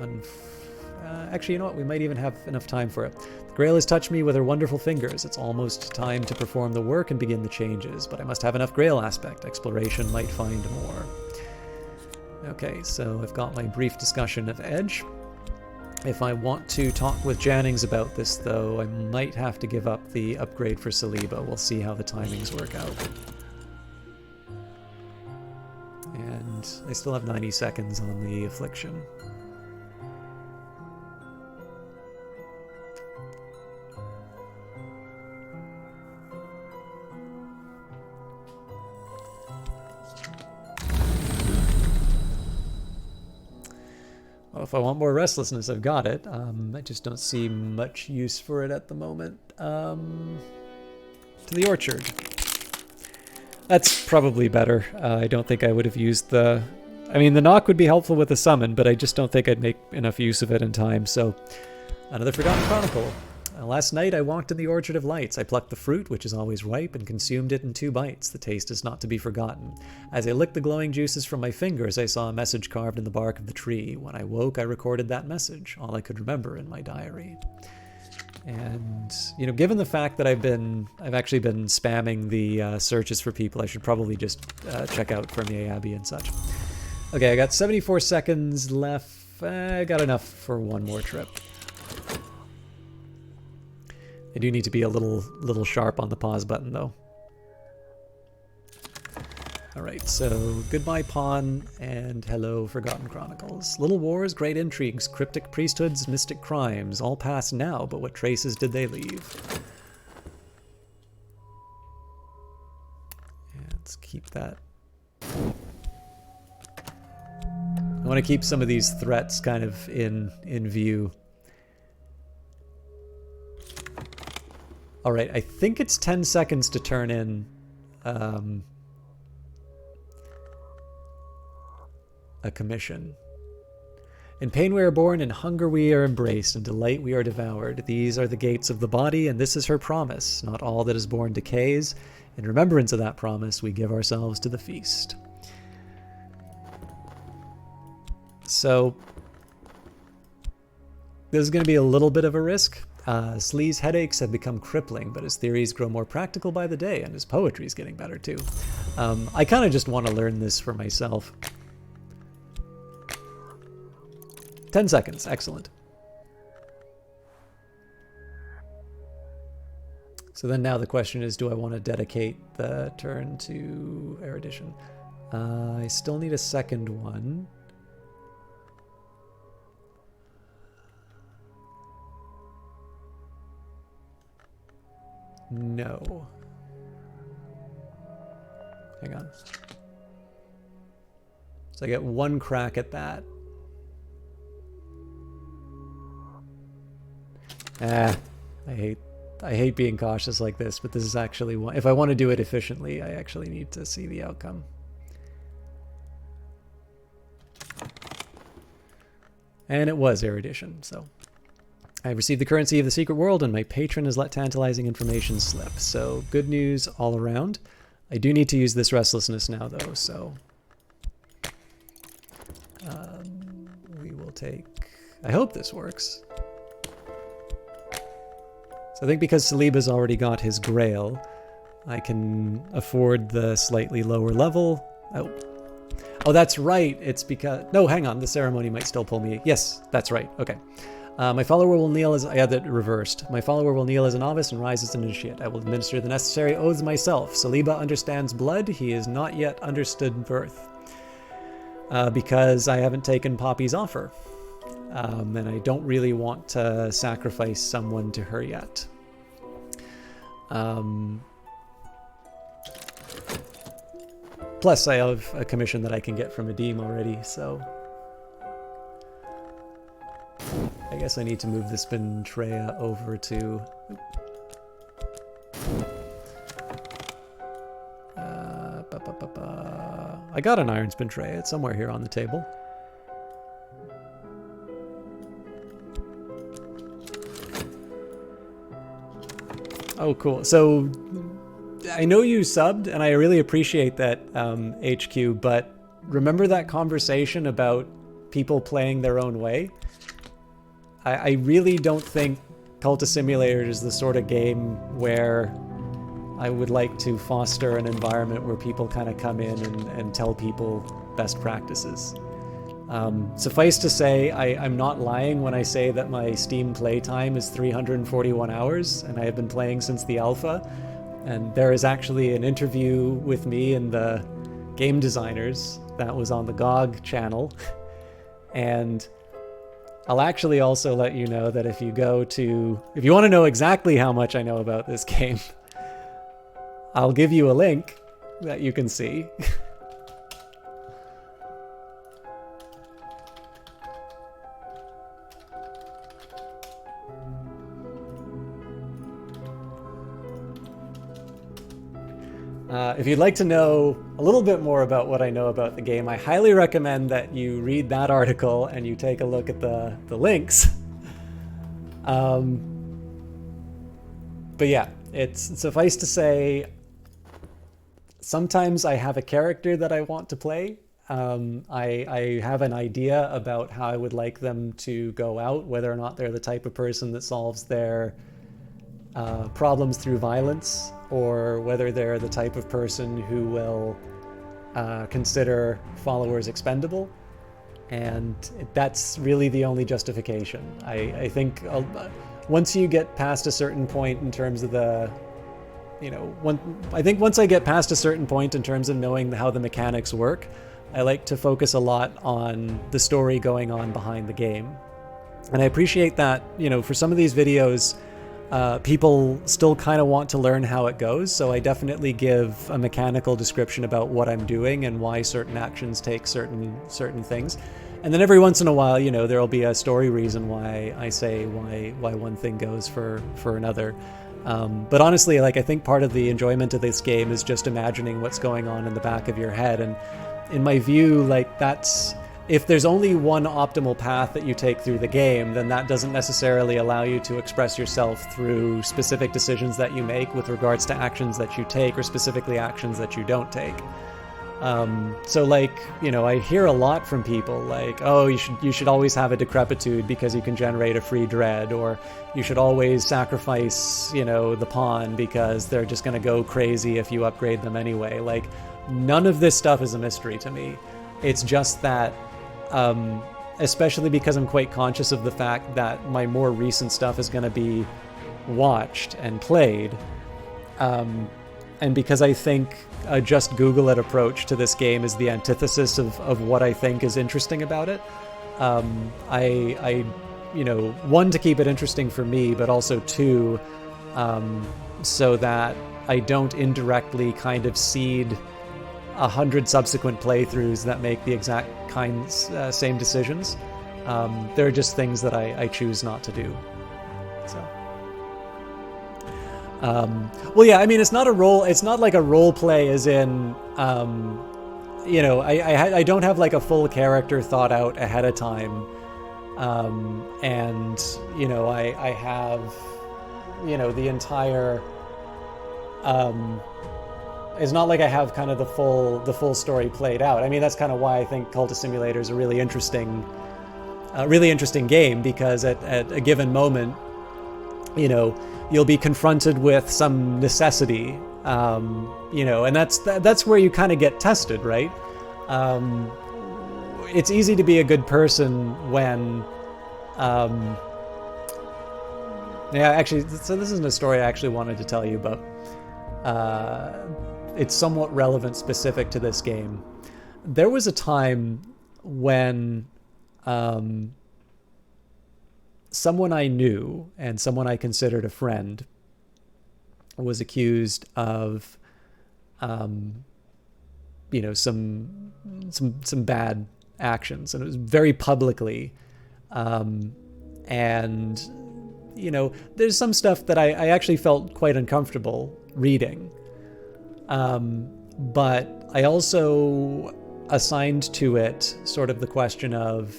Actually, you know what? We might even have enough time for it. The Grail has touched me with her wonderful fingers. It's almost time to perform the work and begin the changes, but I must have enough Grail aspect. Exploration might find more. Okay, so I've got my brief discussion of Edge. If I want to talk with Jannings about this, though, I might have to give up the upgrade for Saliba. We'll see how the timings work out. And I still have 90 seconds on the Affliction. if I want more restlessness, I've got it. I just don't see much use for it at the moment. To the orchard. That's probably better. I don't think I would have used the... I mean, the knock would be helpful with the summon, but I just don't think I'd make enough use of it in time, so... Another Forgotten Chronicle. Last night I walked in the Orchard of Lights. I plucked the fruit, which is always ripe, and consumed it in 2 bites. The taste is not to be forgotten. As I licked the glowing juices from my fingers, I saw a message carved in the bark of the tree. When I woke, I recorded that message, all I could remember in my diary. And, you know, given the fact that I've actually been spamming the searches for people, I should probably just check out Fermier Abbey and such. Okay, I got 74 seconds left. I got enough for one more trip. I do need to be a little sharp on the pause button, though. Alright, so goodbye pawn, and hello Forgotten Chronicles. Little wars, great intrigues, cryptic priesthoods, mystic crimes, all past now, but what traces did they leave? Yeah, let's keep that. I want to keep some of these threats kind of in view. All right, I think it's 10 seconds to turn in a commission. In pain we are born, in hunger we are embraced, in delight we are devoured. These are the gates of the body, and this is her promise. Not all that is born decays. In remembrance of that promise, we give ourselves to the feast. So, this is going to be a little bit of a risk. Slee's headaches have become crippling, but his theories grow more practical by the day, and his poetry is getting better too. I kind of just want to learn this for myself. 10 seconds, excellent. So then now the question is, do I want to dedicate the turn to erudition? I still need a second one. No. Hang on. So I get one crack at that. I hate being cautious like this, but this is actually one. If I want to do it efficiently, I actually need to see the outcome. And it was erudition, so. I have received the currency of the secret world, and my patron has let tantalizing information slip. So, good news all around. I do need to use this restlessness now, though, so... we will take... I hope this works. So I think because Saliba's already got his grail, I can afford the slightly lower level. Oh, that's right. It's because... No, hang on. The ceremony might still pull me. Yes, that's right. Okay. My follower will kneel as... I had that reversed. My follower will kneel as a novice and rise as an initiate. I will administer the necessary oaths myself. Saliba understands blood. He has not yet understood birth. Because I haven't taken Poppy's offer. And I don't really want to sacrifice someone to her yet. Plus, I have a commission that I can get from Adim already, so... I guess I need to move this Bentrea over to... I got an Iron Bentrea. It's somewhere here on the table. Oh, cool. So, I know you subbed, and I really appreciate that, HQ, but remember that conversation about people playing their own way? I really don't think Cultist Simulator is the sort of game where I would like to foster an environment where people kind of come in and tell people best practices. Suffice to say, I'm not lying when I say that my Steam playtime is 341 hours, and I have been playing since the alpha. And there is actually an interview with me and the game designers that was on the GOG channel. And I'll actually also let you know that if you want to know exactly how much I know about this game, I'll give you a link that you can see. If you'd like to know a little bit more about what I know about the game, I highly recommend that you read that article and you take a look at the links. But yeah, it's suffice to say, sometimes I have a character that I want to play. I have an idea about how I would like them to go out, whether or not they're the type of person that solves their problems through violence, or whether they're the type of person who will consider followers expendable. And that's really the only justification. I think once you get past a certain point in terms of I think once I get past a certain point in terms of knowing how the mechanics work, I like to focus a lot on the story going on behind the game. And I appreciate that, for some of these videos, people still kind of want to learn how it goes, so I definitely give a mechanical description about what I'm doing and why certain actions take certain things. And then every once in a while, there'll be a story reason why I say why one thing goes for another. But honestly, I think part of the enjoyment of this game is just imagining what's going on in the back of your head. And in my view, that's... if there's only one optimal path that you take through the game, then that doesn't necessarily allow you to express yourself through specific decisions that you make with regards to actions that you take, or specifically actions that you don't take. So I hear a lot from people oh, you should always have a decrepitude because you can generate a free dread, or you should always sacrifice, the pawn because they're just going to go crazy if you upgrade them anyway. None of this stuff is a mystery to me. It's just that especially because I'm quite conscious of the fact that my more recent stuff is going to be watched and played, and because I think a just Google it approach to this game is the antithesis of what I think is interesting about it. I one, to keep it interesting for me, but also two, so that I don't indirectly kind of seed 100 subsequent playthroughs that make the exact same decisions. There are just things that I choose not to do. So, well, yeah, it's not a role. It's not like a role play, as in, I don't have a full character thought out ahead of time, and I have, the entire. It's not like I have kind of the full story played out. That's kind of why I think Cultist Simulator is a really interesting game, because at a given moment, you'll be confronted with some necessity, and that's where you kind of get tested, right? It's easy to be a good person when, actually, so this isn't a story I actually wanted to tell you, but it's somewhat relevant specific to this game. There was a time when someone I knew and someone I considered a friend was accused of some bad actions, and it was very publicly, and there's some stuff that I actually felt quite uncomfortable reading. But I also assigned to it sort of the question of,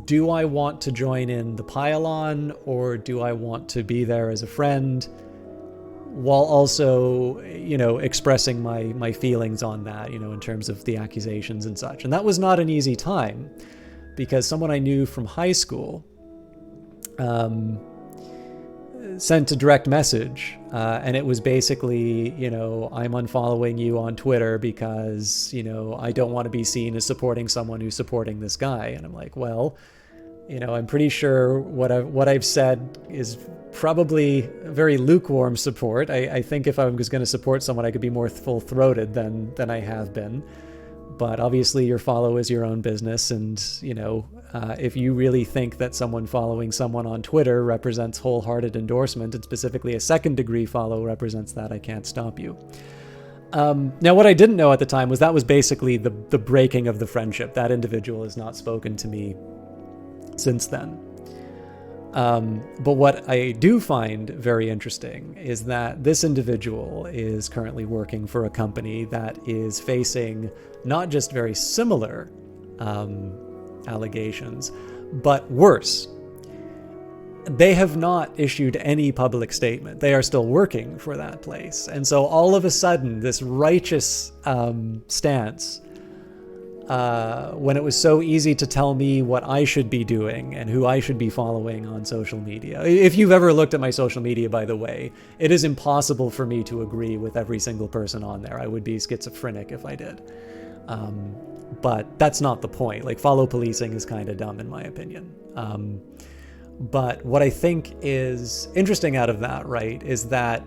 do I want to join in the pile-on, or do I want to be there as a friend, while also, expressing my feelings on that, in terms of the accusations and such. And that was not an easy time, because someone I knew from high school sent a direct message, and it was basically, I'm unfollowing you on Twitter because, I don't want to be seen as supporting someone who's supporting this guy. And I'm like, well, I'm pretty sure what I've said is probably very lukewarm support. I think if I was going to support someone, I could be more full-throated than I have been. But obviously your follow is your own business, and, if you really think that someone following someone on Twitter represents wholehearted endorsement, and specifically a second-degree follow represents that, I can't stop you. Now, what I didn't know at the time was that was basically the breaking of the friendship. That individual has not spoken to me since then. But what I do find very interesting is that this individual is currently working for a company that is facing not just very similar allegations, but worse. They have not issued any public statement. They are still working for that place. And so all of a sudden, this righteous stance, when it was so easy to tell me what I should be doing and who I should be following on social media. If you've ever looked at my social media, by the way, it is impossible for me to agree with every single person on there. I would be schizophrenic if I did. But that's not the point. Like, follow policing is kind of dumb in my opinion. But what I think is interesting out of that, right, is that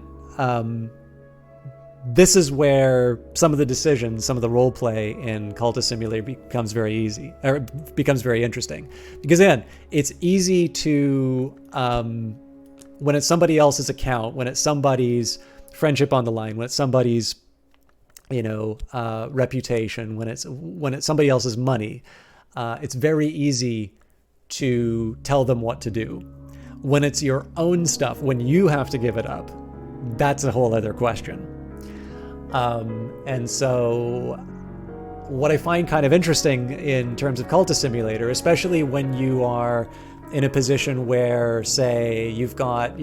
this is where some of the decisions, some of the role play in Cultist Simulator becomes very easy, or becomes very interesting. Because again, it's easy to, when it's somebody else's account, when it's somebody's friendship on the line, when it's somebody's, reputation, when it's somebody else's money, it's very easy to tell them what to do. When it's your own stuff, when you have to give it up, that's a whole other question. And so what I find kind of interesting in terms of Cultist Simulator, especially when you are in a position where, say, you've got,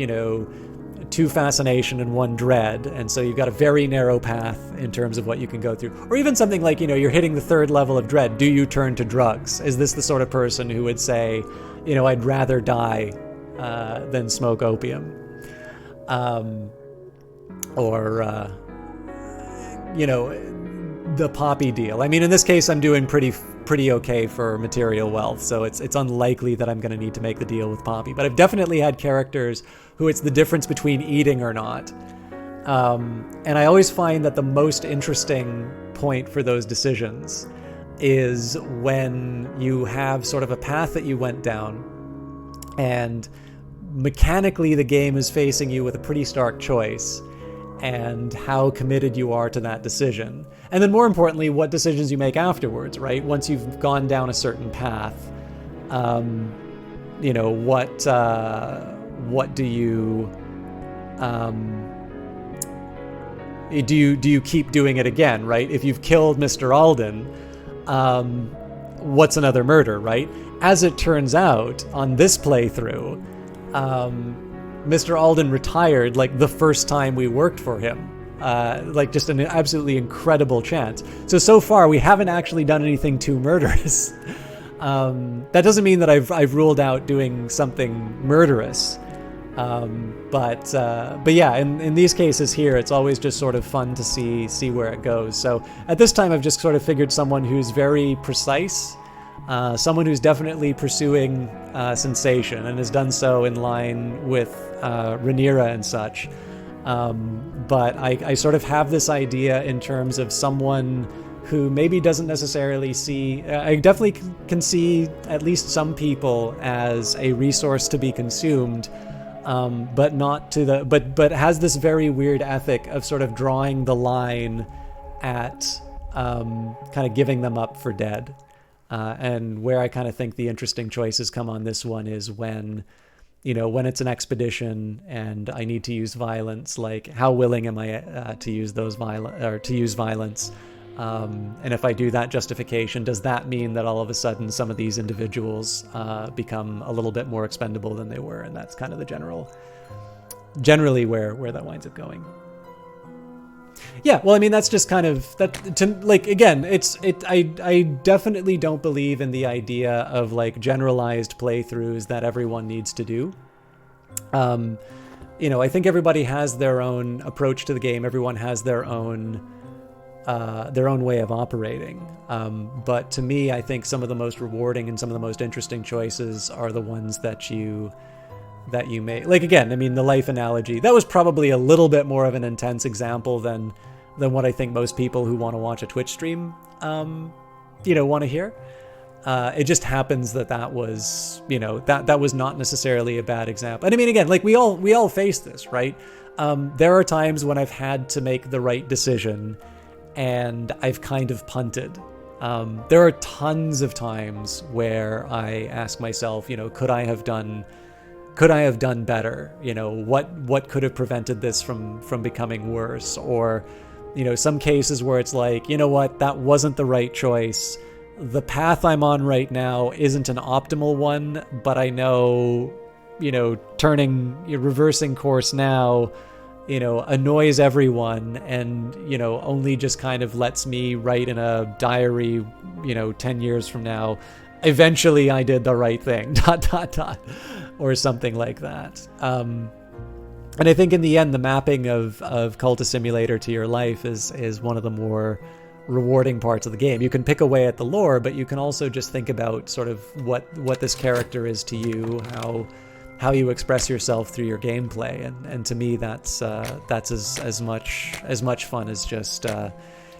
2 fascination and 1 dread, and so you've got a very narrow path in terms of what you can go through. Or even something like, you're hitting the 3rd level of dread. Do you turn to drugs? Is this the sort of person who would say, I'd rather die than smoke opium? The poppy deal. I mean, in this case, I'm doing pretty okay for material wealth, so it's unlikely that I'm going to need to make the deal with poppy. But I've definitely had characters who it's the difference between eating or not. And I always find that the most interesting point for those decisions is when you have sort of a path that you went down, and mechanically the game is facing you with a pretty stark choice, and how committed you are to that decision. And then more importantly, what decisions you make afterwards, right? Once you've gone down a certain path, what do you, do you keep doing it again, right? If you've killed Mr. Alden, what's another murder, right? As it turns out, on this playthrough, Mr. Alden retired like the first time we worked for him. Like just an absolutely incredible chance. So far we haven't actually done anything too murderous. That doesn't mean that I've ruled out doing something murderous. But yeah, in these cases here, it's always just sort of fun to see where it goes. So at this time, I've just sort of figured someone who's very precise, someone who's definitely pursuing sensation and has done so in line with Rhaenyra and such. But I sort of have this idea in terms of someone who maybe doesn't necessarily see, I definitely can see at least some people as a resource to be consumed, but not to the, but has this very weird ethic of sort of drawing the line at kind of giving them up for dead. And where I kind of think the interesting choices come on this one is when it's an expedition and I need to use violence, like how willing am I to use violence? And if I do that justification, does that mean that all of a sudden some of these individuals become a little bit more expendable than they were? And that's kind of the generally where that winds up going. Yeah, well, I mean, that's just kind of that. To, like, again, I definitely don't believe in the idea of like generalized playthroughs that everyone needs to do. I think everybody has their own approach to the game. Everyone has their own way of operating. But to me, I think some of the most rewarding and some of the most interesting choices are the ones that you make. Like, again, I mean, the life analogy, that was probably a little bit more of an intense example than what I think most people who want to watch a Twitch stream, want to hear. It just happens that was, that was not necessarily a bad example. And I mean, again, like we all face this, right? There are times when I've had to make the right decision and I've kind of punted. There are tons of times where I ask myself, could I have could I have done better? What could have prevented this from becoming worse? Or, some cases where it's like, you know what, that wasn't the right choice. The path I'm on right now isn't an optimal one, but I know, reversing course now, annoys everyone and, only just kind of lets me write in a diary, 10 years from now, eventually I did the right thing, ... or something like that. And I think in the end, the mapping of Cultist Simulator to your life is one of the more rewarding parts of the game. You can pick away at the lore, but you can also just think about sort of what this character is to you, how you express yourself through your gameplay, and to me that's as much fun as just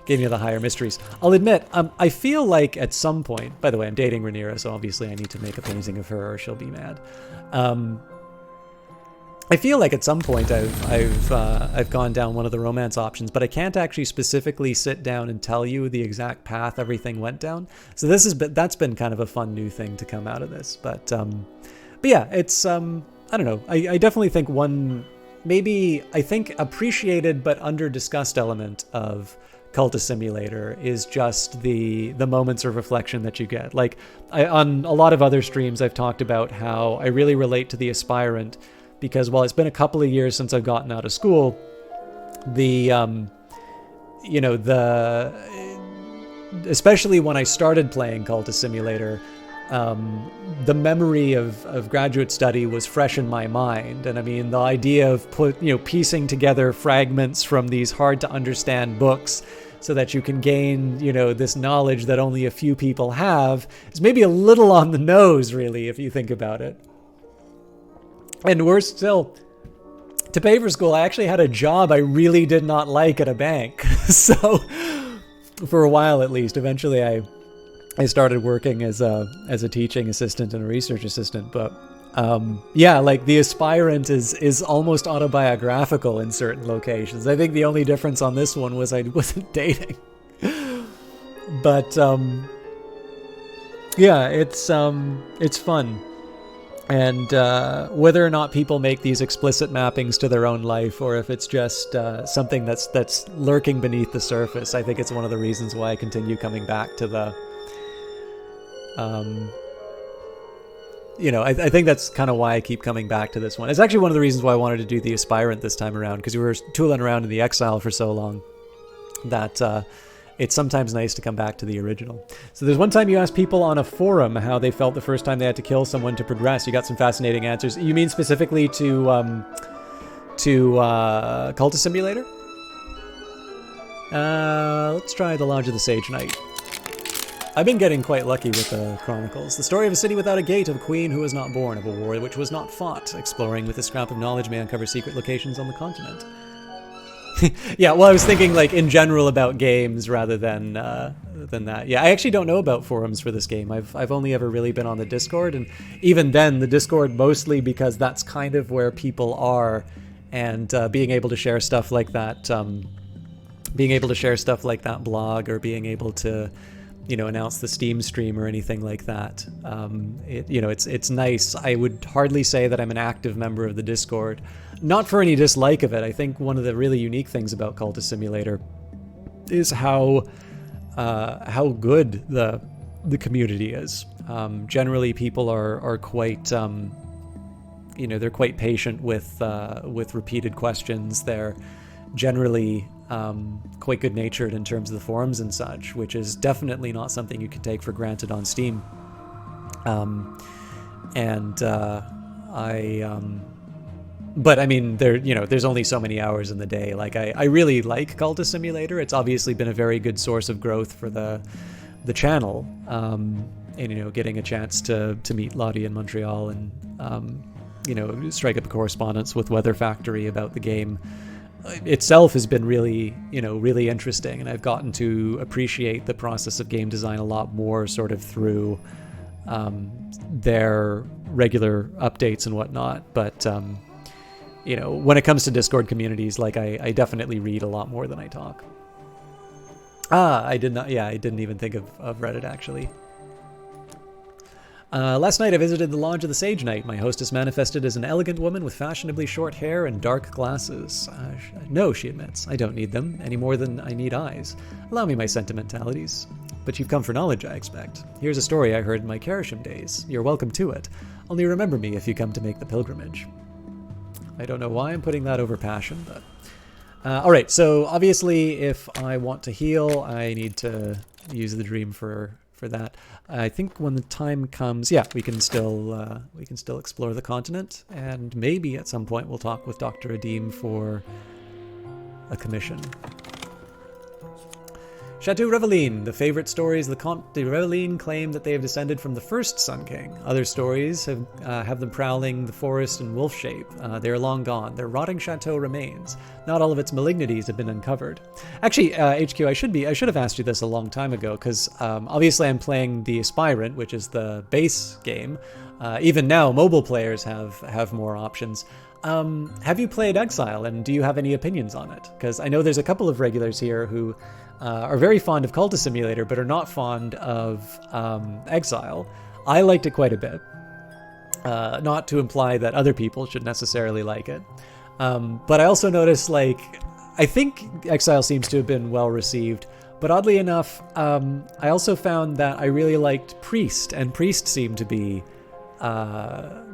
giving you the higher mysteries. I'll admit, I feel like at some point, by the way, I'm dating Rhaenyra, so obviously I need to make a painting of her or she'll be mad. I feel like at some point I've gone down one of the romance options, but I can't actually specifically sit down and tell you the exact path everything went down. So that's been kind of a fun new thing to come out of this. But yeah, it's I don't know. I definitely think I think appreciated but under discussed element of Cultist Simulator is just the moments of reflection that you get. Like on a lot of other streams, I've talked about how I really relate to the aspirant, because while it's been a couple of years since I've gotten out of school, especially when I started playing Cultist Simulator, the memory of graduate study was fresh in my mind. And I mean, the idea of piecing together fragments from these hard to understand books so that you can gain, this knowledge that only a few people have is maybe a little on the nose, really, if you think about it. And worse still, to pay for school, I actually had a job I really did not like at a bank. So for a while, at least, eventually I started working as a teaching assistant and a research assistant. But yeah, like the aspirant is almost autobiographical in certain locations. I think the only difference on this one was I wasn't dating. But yeah, it's fun. And whether or not people make these explicit mappings to their own life, or if it's just something that's lurking beneath the surface, I think it's one of the reasons why I continue coming back to the I think that's kind of why I keep coming back to this one. It's actually one of the reasons why I wanted to do the aspirant this time around, because we were tooling around in the exile for so long that it's sometimes nice to come back to the original. So there's one time you asked people on a forum how they felt the first time they had to kill someone to progress. You got some fascinating answers. You mean specifically to Cultist Simulator? Let's try the Lodge of the Sage Knight. I've been getting quite lucky with the Chronicles. The story of a city without a gate, of a queen who was not born, of a war which was not fought. Exploring with a scrap of knowledge may uncover secret locations on the continent. Yeah, well, I was thinking like in general about games rather than that. Yeah, I actually don't know about forums for this game. I've only ever really been on the Discord, and even then, the Discord mostly because that's kind of where people are, and being able to share stuff like that, blog, or being able to, announce the Steam stream or anything like that. It's nice. I would hardly say that I'm an active member of the Discord. Not for any dislike of it. I think one of the really unique things about Cultist Simulator is how good the community is. Generally, people are quite they're quite patient with repeated questions. They're generally quite good-natured in terms of the forums and such, which is definitely not something you can take for granted on Steam. But I mean, there's only so many hours in the day. Like I really like Cultist Simulator. It's obviously been a very good source of growth for the channel. And getting a chance to meet Lottie in Montreal and strike up a correspondence with Weather Factory about the game itself has been really interesting, and I've gotten to appreciate the process of game design a lot more sort of through their regular updates and whatnot. But when it comes to Discord communities, like I definitely read a lot more than I talk. I didn't even think of Reddit actually. Last night I visited the Lodge of the Sage Knight. My hostess manifested as an elegant woman with fashionably short hair and dark glasses. No, she admits, I don't need them, any more than I need eyes. Allow me my sentimentalities. But you've come for knowledge, I expect. Here's a story I heard in my Carisham days. You're welcome to it. Only remember me if you come to make the pilgrimage. I don't know why I'm putting that over passion, but... Alright, so obviously if I want to heal, I need to use the dream for that. I think when the time comes, yeah, we can still explore the continent, and maybe at some point we'll talk with Dr. Adim for a commission. Chateau Reveline. The favorite stories of the Comte de Reveline claim that they have descended from the first Sun King. Other stories have them prowling the forest in wolf shape. They are long gone. Their rotting chateau remains. Not all of its malignities have been uncovered. Actually, HQ, I should have asked you this a long time ago, because obviously I'm playing the Aspirant, which is the base game. Even now, mobile players have more options. Have you played Exile, and do you have any opinions on it? Because I know there's a couple of regulars here who are very fond of Cultist Simulator, but are not fond of Exile. I liked it quite a bit. Not to imply that other people should necessarily like it. But I also noticed, like, I think Exile seems to have been well received, but oddly enough, I also found that I really liked Priest, and Priest seemed to be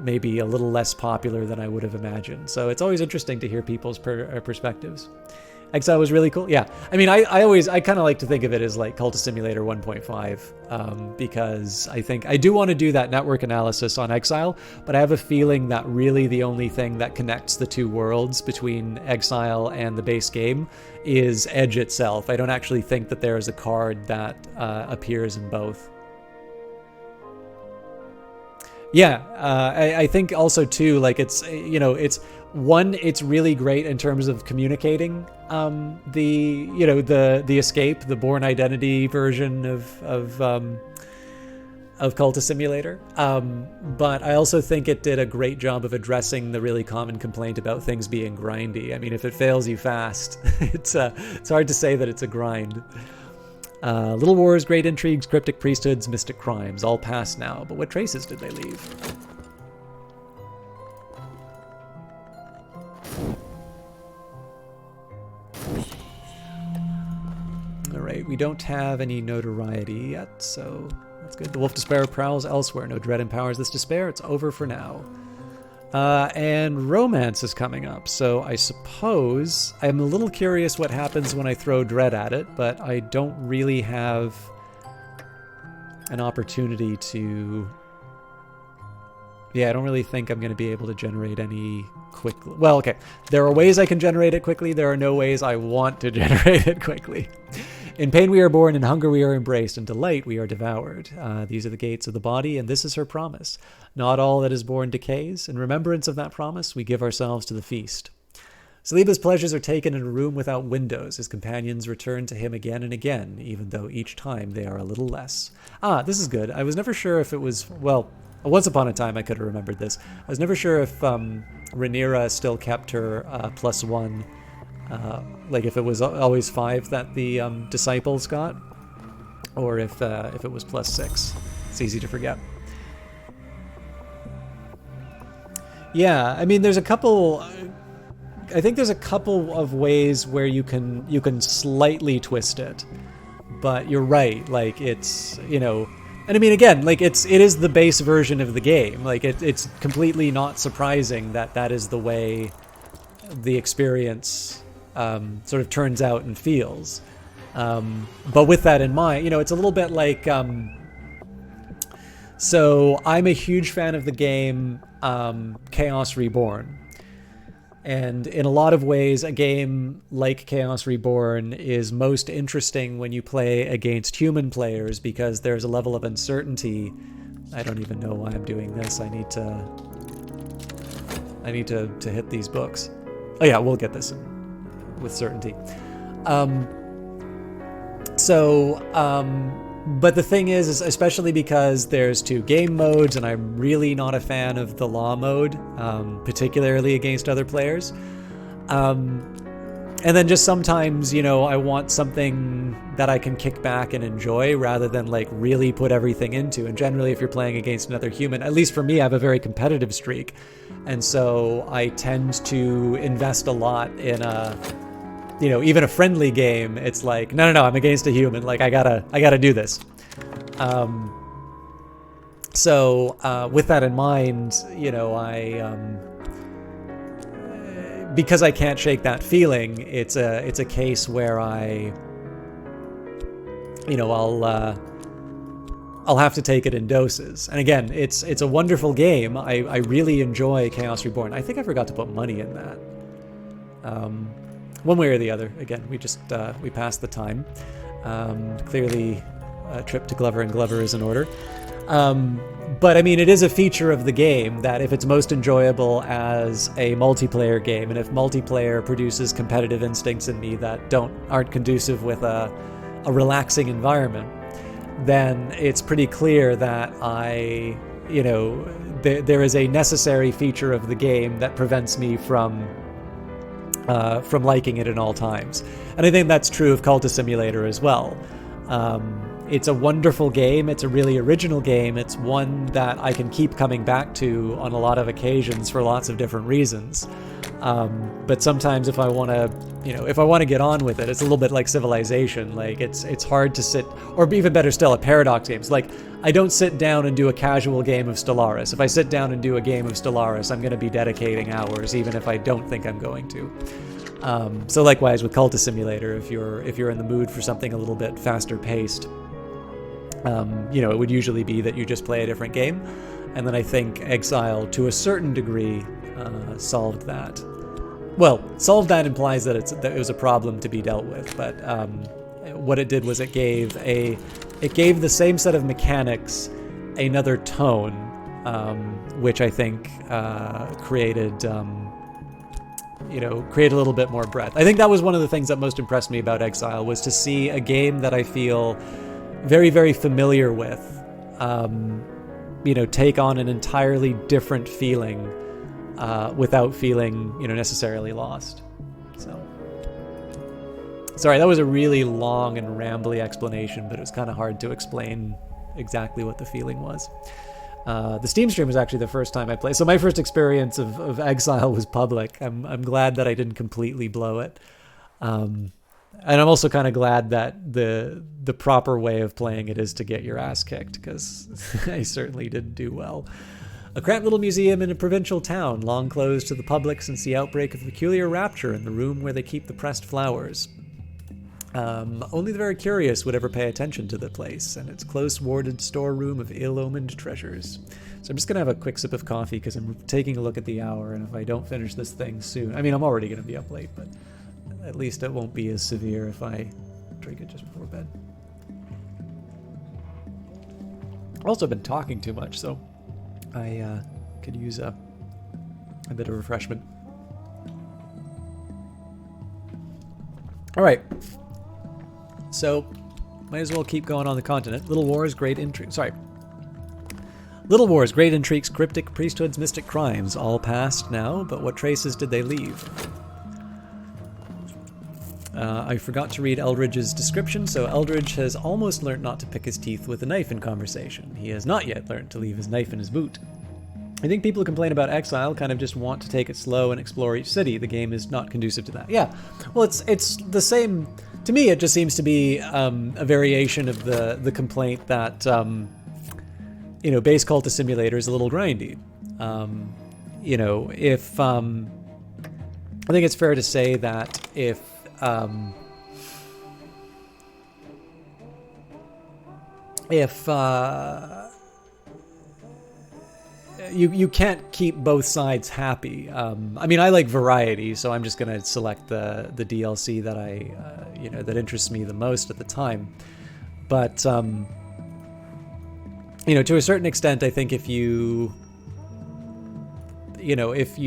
maybe a little less popular than I would have imagined. So it's always interesting to hear people's perspectives. Exile was really cool. Yeah, I mean, I kind of like to think of it as like Cultist Simulator 1.5 because I think I do want to do that network analysis on Exile, but I have a feeling that really the only thing that connects the two worlds between Exile and the base game is Edge itself. I don't actually think that there is a card that appears in both. Yeah, I think also too, like it's it's really great in terms of communicating the escape, the Born Identity version of Cultist Simulator. But I also think it did a great job of addressing the really common complaint about things being grindy. I mean, if it fails you fast, it's hard to say that it's a grind. Little wars, great intrigues, cryptic priesthoods, mystic crimes, all past now, but what traces did they leave? Alright, we don't have any notoriety yet, so that's good. The Wolf Despair prowls elsewhere. No dread empowers this despair. It's over for now. And romance is coming up, so I suppose I'm a little curious what happens when I throw dread at it, but I don't really have an opportunity to... Yeah, I don't really think I'm going to be able to generate any quickly. Well, okay, there are ways I can generate it quickly. There are no ways I want to generate it quickly. In pain we are born, in hunger we are embraced, in delight we are devoured. These are the gates of the body, and this is her promise. Not all that is born decays. In remembrance of that promise, we give ourselves to the feast. Saliba's pleasures are taken in a room without windows. His companions return to him again and again, even though each time they are a little less. Ah, this is good. I was never sure if it was... Well, once upon a time I could have remembered this. I was never sure if Rhaenyra still kept her +1... like if it was always 5 that the disciples got, or if it was +6. It's easy to forget. Yeah, I mean, there's a couple. I think there's a couple of ways where you can slightly twist it, but you're right. Like it's and I mean again, like it is the base version of the game. Like it's completely not surprising that is the way the experience sort of turns out and feels. But with that in mind, it's a little bit like, so I'm a huge fan of the game Chaos Reborn. And in a lot of ways, a game like Chaos Reborn is most interesting when you play against human players because there's a level of uncertainty. I don't even know why I'm doing this. I need to hit these books. Oh yeah, we'll get this with certainty. But the thing is especially because there's 2 game modes, and I'm really not a fan of the law mode, particularly against other players. And And then just sometimes, you know, I want something that I can kick back and enjoy rather than like really put everything into. And generally, if you're playing against another human, at least for me, I have a very competitive streak. And so I tend to invest a lot in a, you know, even a friendly game. It's like, no, I'm against a human. Like, I gotta do this. So with that in mind, you know, because I can't shake that feeling, it's a case where I, you know, I'll have to take it in doses. And again, it's a wonderful game. I really enjoy Chaos Reborn. I think I forgot to put money in that. One way or the other. Again, we passed the time. Clearly, a trip to Glover and Glover is in order. But I mean, it is a feature of the game that if it's most enjoyable as a multiplayer game, and if multiplayer produces competitive instincts in me that aren't conducive with a relaxing environment, then it's pretty clear that there is a necessary feature of the game that prevents me from liking it in all times. And I think that's true of Cultist Simulator as well. It's a wonderful game. It's a really original game. It's one that I can keep coming back to on a lot of occasions for lots of different reasons. But sometimes if I want to get on with it, it's a little bit like Civilization. Like it's hard to sit, or even better still, a Paradox games. Like I don't sit down and do a casual game of Stellaris. If I sit down and do a game of Stellaris, I'm going to be dedicating hours, even if I don't think I'm going to. So likewise with Cultist Simulator, if you're in the mood for something a little bit faster paced, it would usually be that you just play a different game. And then I think Exile, to a certain degree, solved that. Well, solved that implies that it was a problem to be dealt with, but what it did was it gave the same set of mechanics another tone, which I think created a little bit more breadth. I think that was one of the things that most impressed me about Exile, was to see a game that I feel very, very familiar with, take on an entirely different feeling without feeling, necessarily lost. So, sorry, that was a really long and rambly explanation, but it was kind of hard to explain exactly what the feeling was. The Steam stream was actually the first time I played. So my first experience of Exile was public. I'm glad that I didn't completely blow it. And I'm also kind of glad that the proper way of playing it is to get your ass kicked, because I certainly didn't do well. A cramped little museum in a provincial town, long closed to the public since the outbreak of peculiar rapture in the room where they keep the pressed flowers. Only the very curious would ever pay attention to the place, and its close warded storeroom of ill-omened treasures. So I'm just going to have a quick sip of coffee, because I'm taking a look at the hour, and if I don't finish this thing soon... I mean, I'm already going to be up late, but at least it won't be as severe if I drink it just before bed. I've also been talking too much, so I could use a bit of refreshment. All right. So, might as well keep going on the continent. Little Wars, Great Intrigues, cryptic priesthoods, mystic crimes, all past now, but what traces did they leave? I forgot to read Eldridge's description, so Eldridge has almost learnt not to pick his teeth with a knife in conversation. He has not yet learned to leave his knife in his boot. I think people who complain about Exile kind of just want to take it slow and explore each city. The game is not conducive to that. Yeah, well, it's the same... To me, it just seems to be a variation of the complaint that, base Cultist Simulator is a little grindy. I think it's fair to say that if... You can't keep both sides happy. I mean, I like variety, so I'm just going to select the DLC that that interests me the most at the time. But to a certain extent, I think if you as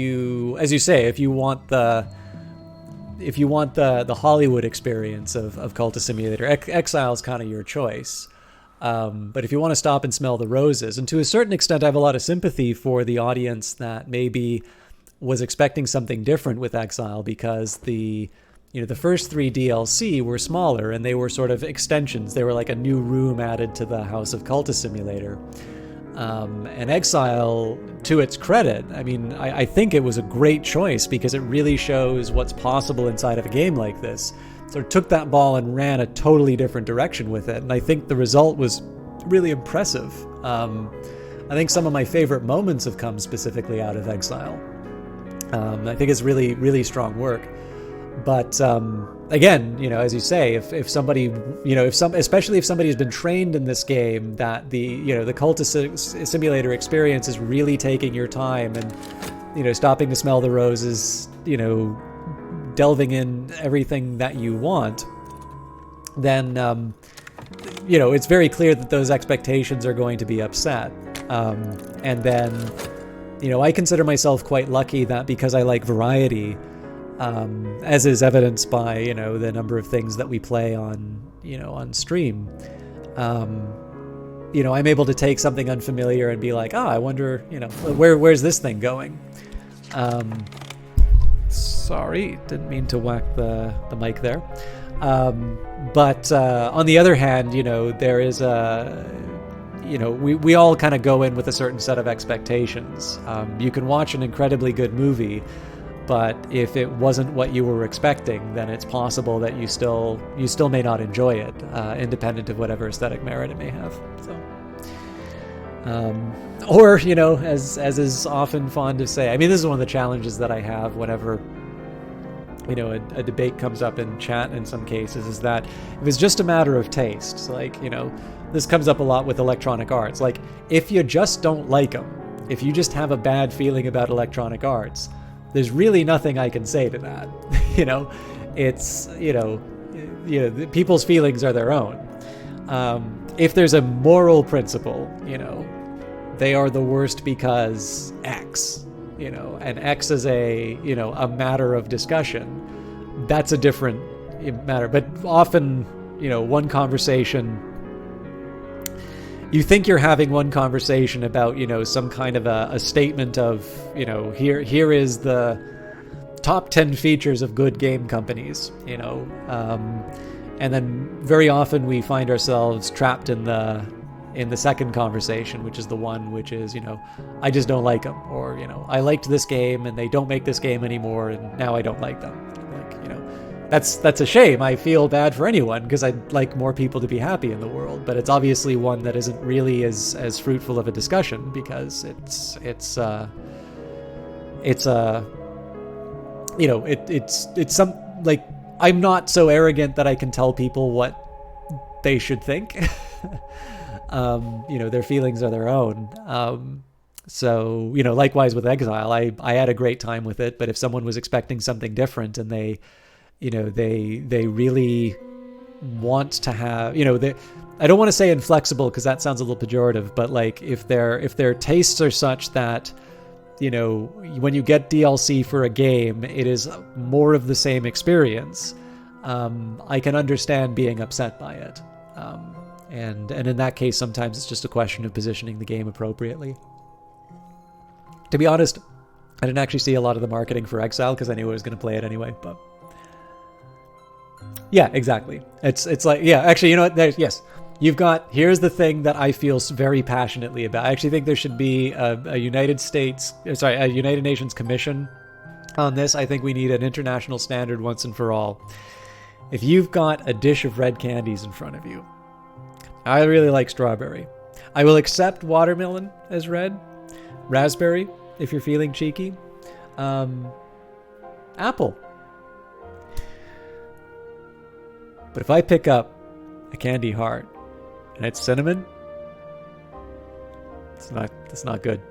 you say, if you want the Hollywood experience of Cultist Simulator, Exile is kind of your choice. But if you want to stop and smell the roses, and to a certain extent I have a lot of sympathy for the audience that maybe was expecting something different with Exile, because the the first 3 DLC were smaller, and they were sort of extensions. They were like a new room added to the House of Cultist simulator. And Exile, to its credit, I mean, I think it was a great choice because it really shows what's possible inside of a game like this. Sort of took that ball and ran a totally different direction with it, and I think the result was really impressive. I think some of my favorite moments have come specifically out of Exile. I think it's really, really strong work. But again, as you say, if somebody, especially if somebody has been trained in this game, that the Cultist simulator experience is really taking your time and, stopping to smell the roses, delving in everything that you want, then, it's very clear that those expectations are going to be upset. And then, I consider myself quite lucky that because I like variety, as is evidenced by, the number of things that we play on stream, I'm able to take something unfamiliar and be like, I wonder, where's this thing going? Sorry, didn't mean to whack the mic there. But on the other hand, there is we all kind of go in with a certain set of expectations. You can watch an incredibly good movie, but if it wasn't what you were expecting, then it's possible that you still may not enjoy it, independent of whatever aesthetic merit it may have. So, or as is often fond to say, I mean, this is one of the challenges that I have whenever a debate comes up in chat. In some cases, is that if it's just a matter of taste, so like this comes up a lot with electronic arts. Like if you just don't like them, if you just have a bad feeling about electronic arts, there's really nothing I can say to that. It's, people's feelings are their own. If there's a moral principle, they are the worst because X, and X is a matter of discussion. That's a different matter. But often, one conversation, you think you're having one conversation about, some kind of a statement of, here is the top 10 features of good game companies, and then very often we find ourselves trapped in the second conversation, which is the one which is, I just don't like them, or, I liked this game and they don't make this game anymore and now I don't like them. That's a shame. I feel bad for anyone because I'd like more people to be happy in the world, but it's obviously one that isn't really as fruitful of a discussion because it's some, like, I'm not so arrogant that I can tell people what they should think. Their feelings are their own. So, likewise with Exile, I had a great time with it, but if someone was expecting something different and they really want to have, I don't want to say inflexible because that sounds a little pejorative, but like if their tastes are such that, when you get DLC for a game, it is more of the same experience, I can understand being upset by it. And in that case, sometimes it's just a question of positioning the game appropriately. To be honest, I didn't actually see a lot of the marketing for Exile because I knew I was going to play it anyway, but yeah, exactly. It's like, yeah, actually, yes, you've got, here's the thing that I feel very passionately about. I actually think there should be a United Nations commission on this. I think we need an international standard once and for all. If you've got a dish of red candies in front of you, I really like strawberry. I will accept watermelon as red, raspberry, if you're feeling cheeky, apple. But if I pick up a candy heart and it's cinnamon, it's not good.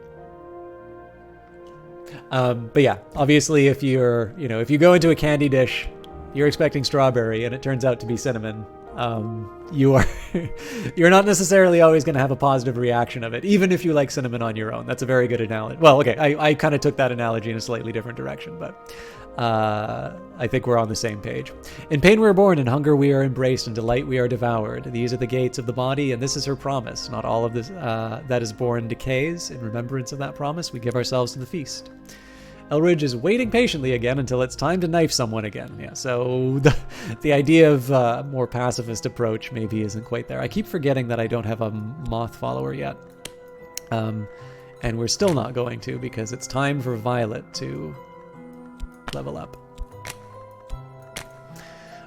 But yeah, obviously if if you go into a candy dish, you're expecting strawberry and it turns out to be cinnamon, you're not necessarily always going to have a positive reaction of it, even if you like cinnamon on your own. That's a very good analogy. Well, okay, I kind of took that analogy in a slightly different direction, but I think we're on the same page. In pain we are born, in hunger we are embraced, in delight we are devoured. These are the gates of the body, and this is her promise. Not all of this that is born decays. In remembrance of that promise, we give ourselves to the feast. Elridge is waiting patiently again until it's time to knife someone again. Yeah, so the idea of a more pacifist approach maybe isn't quite there. I keep forgetting that I don't have a moth follower yet. And we're still not going to because it's time for Violet to level up.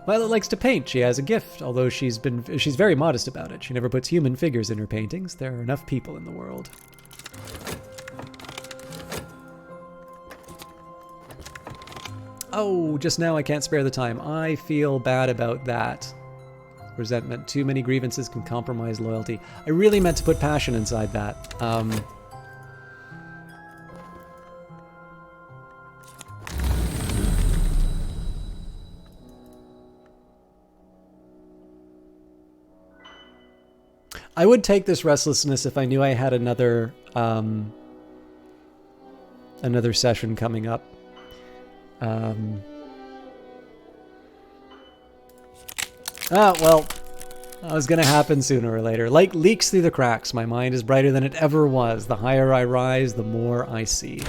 Violet likes to paint. She has a gift, although she's very modest about it. She never puts human figures in her paintings. There are enough people in the world. Oh, just now I can't spare the time. I feel bad about that. Resentment. Too many grievances can compromise loyalty. I really meant to put passion inside that. I would take this restlessness if I knew I had another session coming up. Well, that was gonna happen sooner or later. Light leaks through the cracks. My mind is brighter than it ever was. The higher I rise, the more I see.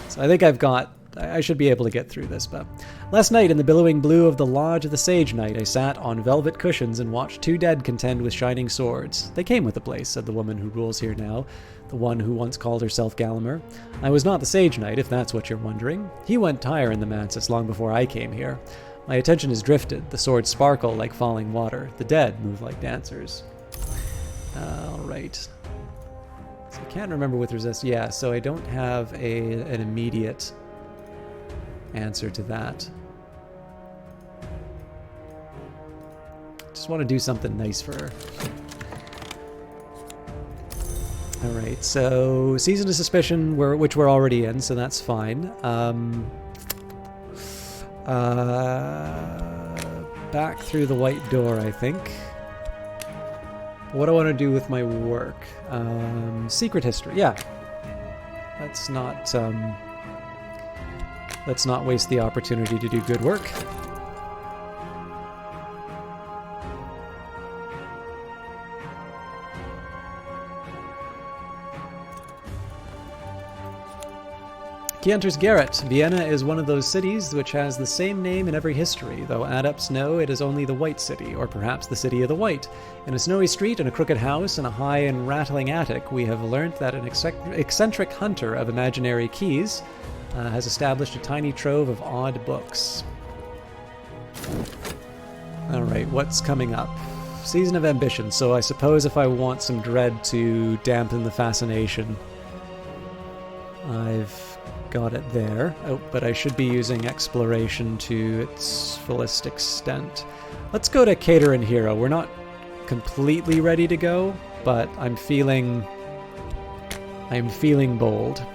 So I think I should be able to get through this, but... Last night, in the billowing blue of the Lodge of the Sage Knight, I sat on velvet cushions and watched two dead contend with shining swords. They came with the place, said the woman who rules here now, the one who once called herself Gallagher. I was not the Sage Knight, if that's what you're wondering. He went higher in the mansis long before I came here. My attention has drifted. The swords sparkle like falling water. The dead move like dancers. Alright. So I can't remember with resist. Yeah, so I don't have an immediate answer to that. Just want to do something nice for her. Alright, so Season of Suspicion, which we're already in, so that's fine. Back through the white door, I think. What do I want to do with my work? Secret history, yeah. Let's not waste the opportunity to do good work. He enters Garrett. Vienna is one of those cities which has the same name in every history, though adepts know it is only the White City, or perhaps the City of the White. In a snowy street and a crooked house and a high and rattling attic, we have learnt that an eccentric hunter of imaginary keys has established a tiny trove of odd books. Alright, what's coming up? Season of Ambition, so I suppose if I want some dread to dampen the fascination, I've got it there. Oh, but I should be using exploration to its fullest extent. Let's go to Cater and Hero. We're not completely ready to go, but I'm feeling bold.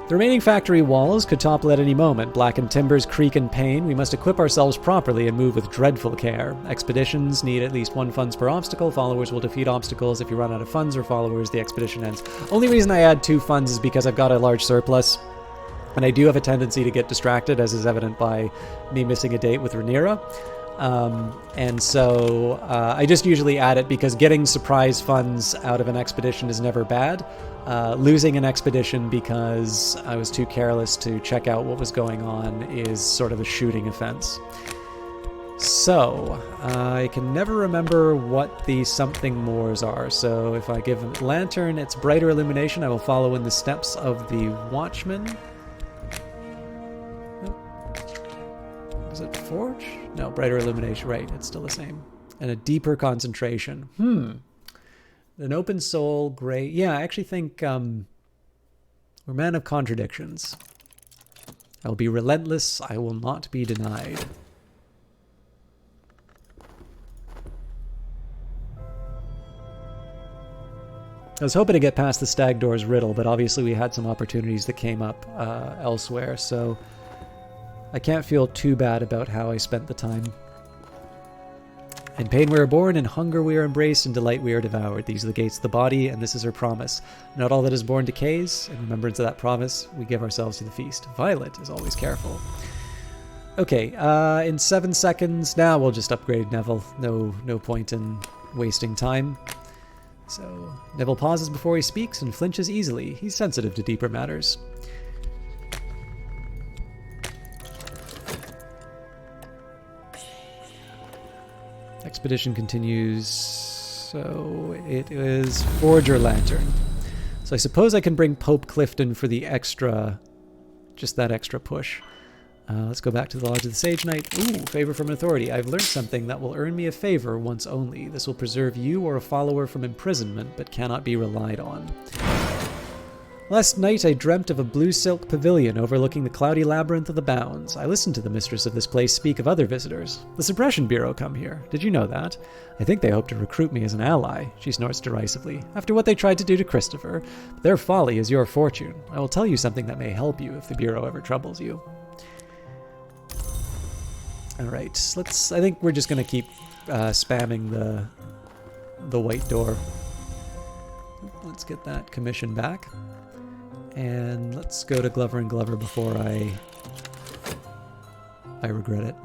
The remaining factory walls could topple at any moment. Blackened timbers creak in pain. We must equip ourselves properly and move with dreadful care. Expeditions need at least 1 funds per obstacle. Followers will defeat obstacles. If you run out of funds or followers, the expedition ends. Only reason I add 2 funds is because I've got a large surplus. And I do have a tendency to get distracted, as is evident by me missing a date with Rhaenyra. And so I just usually add it because getting surprise funds out of an expedition is never bad. Losing an expedition because I was too careless to check out what was going on is sort of a shooting offense. So, I can never remember what the something mores are. So if I give a lantern its brighter illumination, I will follow in the steps of the watchman. Is it forge? No, brighter illumination. Right, it's still the same. And a deeper concentration. An open soul, gray. Yeah, I actually think we're men of contradictions. I will be relentless. I will not be denied. I was hoping to get past the Stag Doors riddle, but obviously we had some opportunities that came up elsewhere, so I can't feel too bad about how I spent the time. In pain we are born, in hunger we are embraced, in delight we are devoured. These are the gates of the body, and this is her promise. Not all that is born decays. In remembrance of that promise, we give ourselves to the feast. Violet is always careful. Okay, in 7 seconds, now we'll just upgrade Neville. No point in wasting time. So, Neville pauses before he speaks and flinches easily. He's sensitive to deeper matters. Expedition continues. So, it is Forge or Lantern. So I suppose I can bring Pope Clifton for the extra, just that extra push. Let's go back to the Lodge of the Sage Knight. Ooh, favor from an authority. I've learned something that will earn me a favor once only. This will preserve you or a follower from imprisonment, but cannot be relied on. Last night I dreamt of a blue silk pavilion overlooking the cloudy labyrinth of the Bounds. I listened to the mistress of this place speak of other visitors. The Suppression Bureau come here. Did you know that? I think they hope to recruit me as an ally. She snorts derisively. After what they tried to do to Christopher, their folly is your fortune. I will tell you something that may help you if the Bureau ever troubles you. Alright, I think we're just going to keep spamming the white door. Let's get that commission back. And let's go to Glover and Glover before I regret it.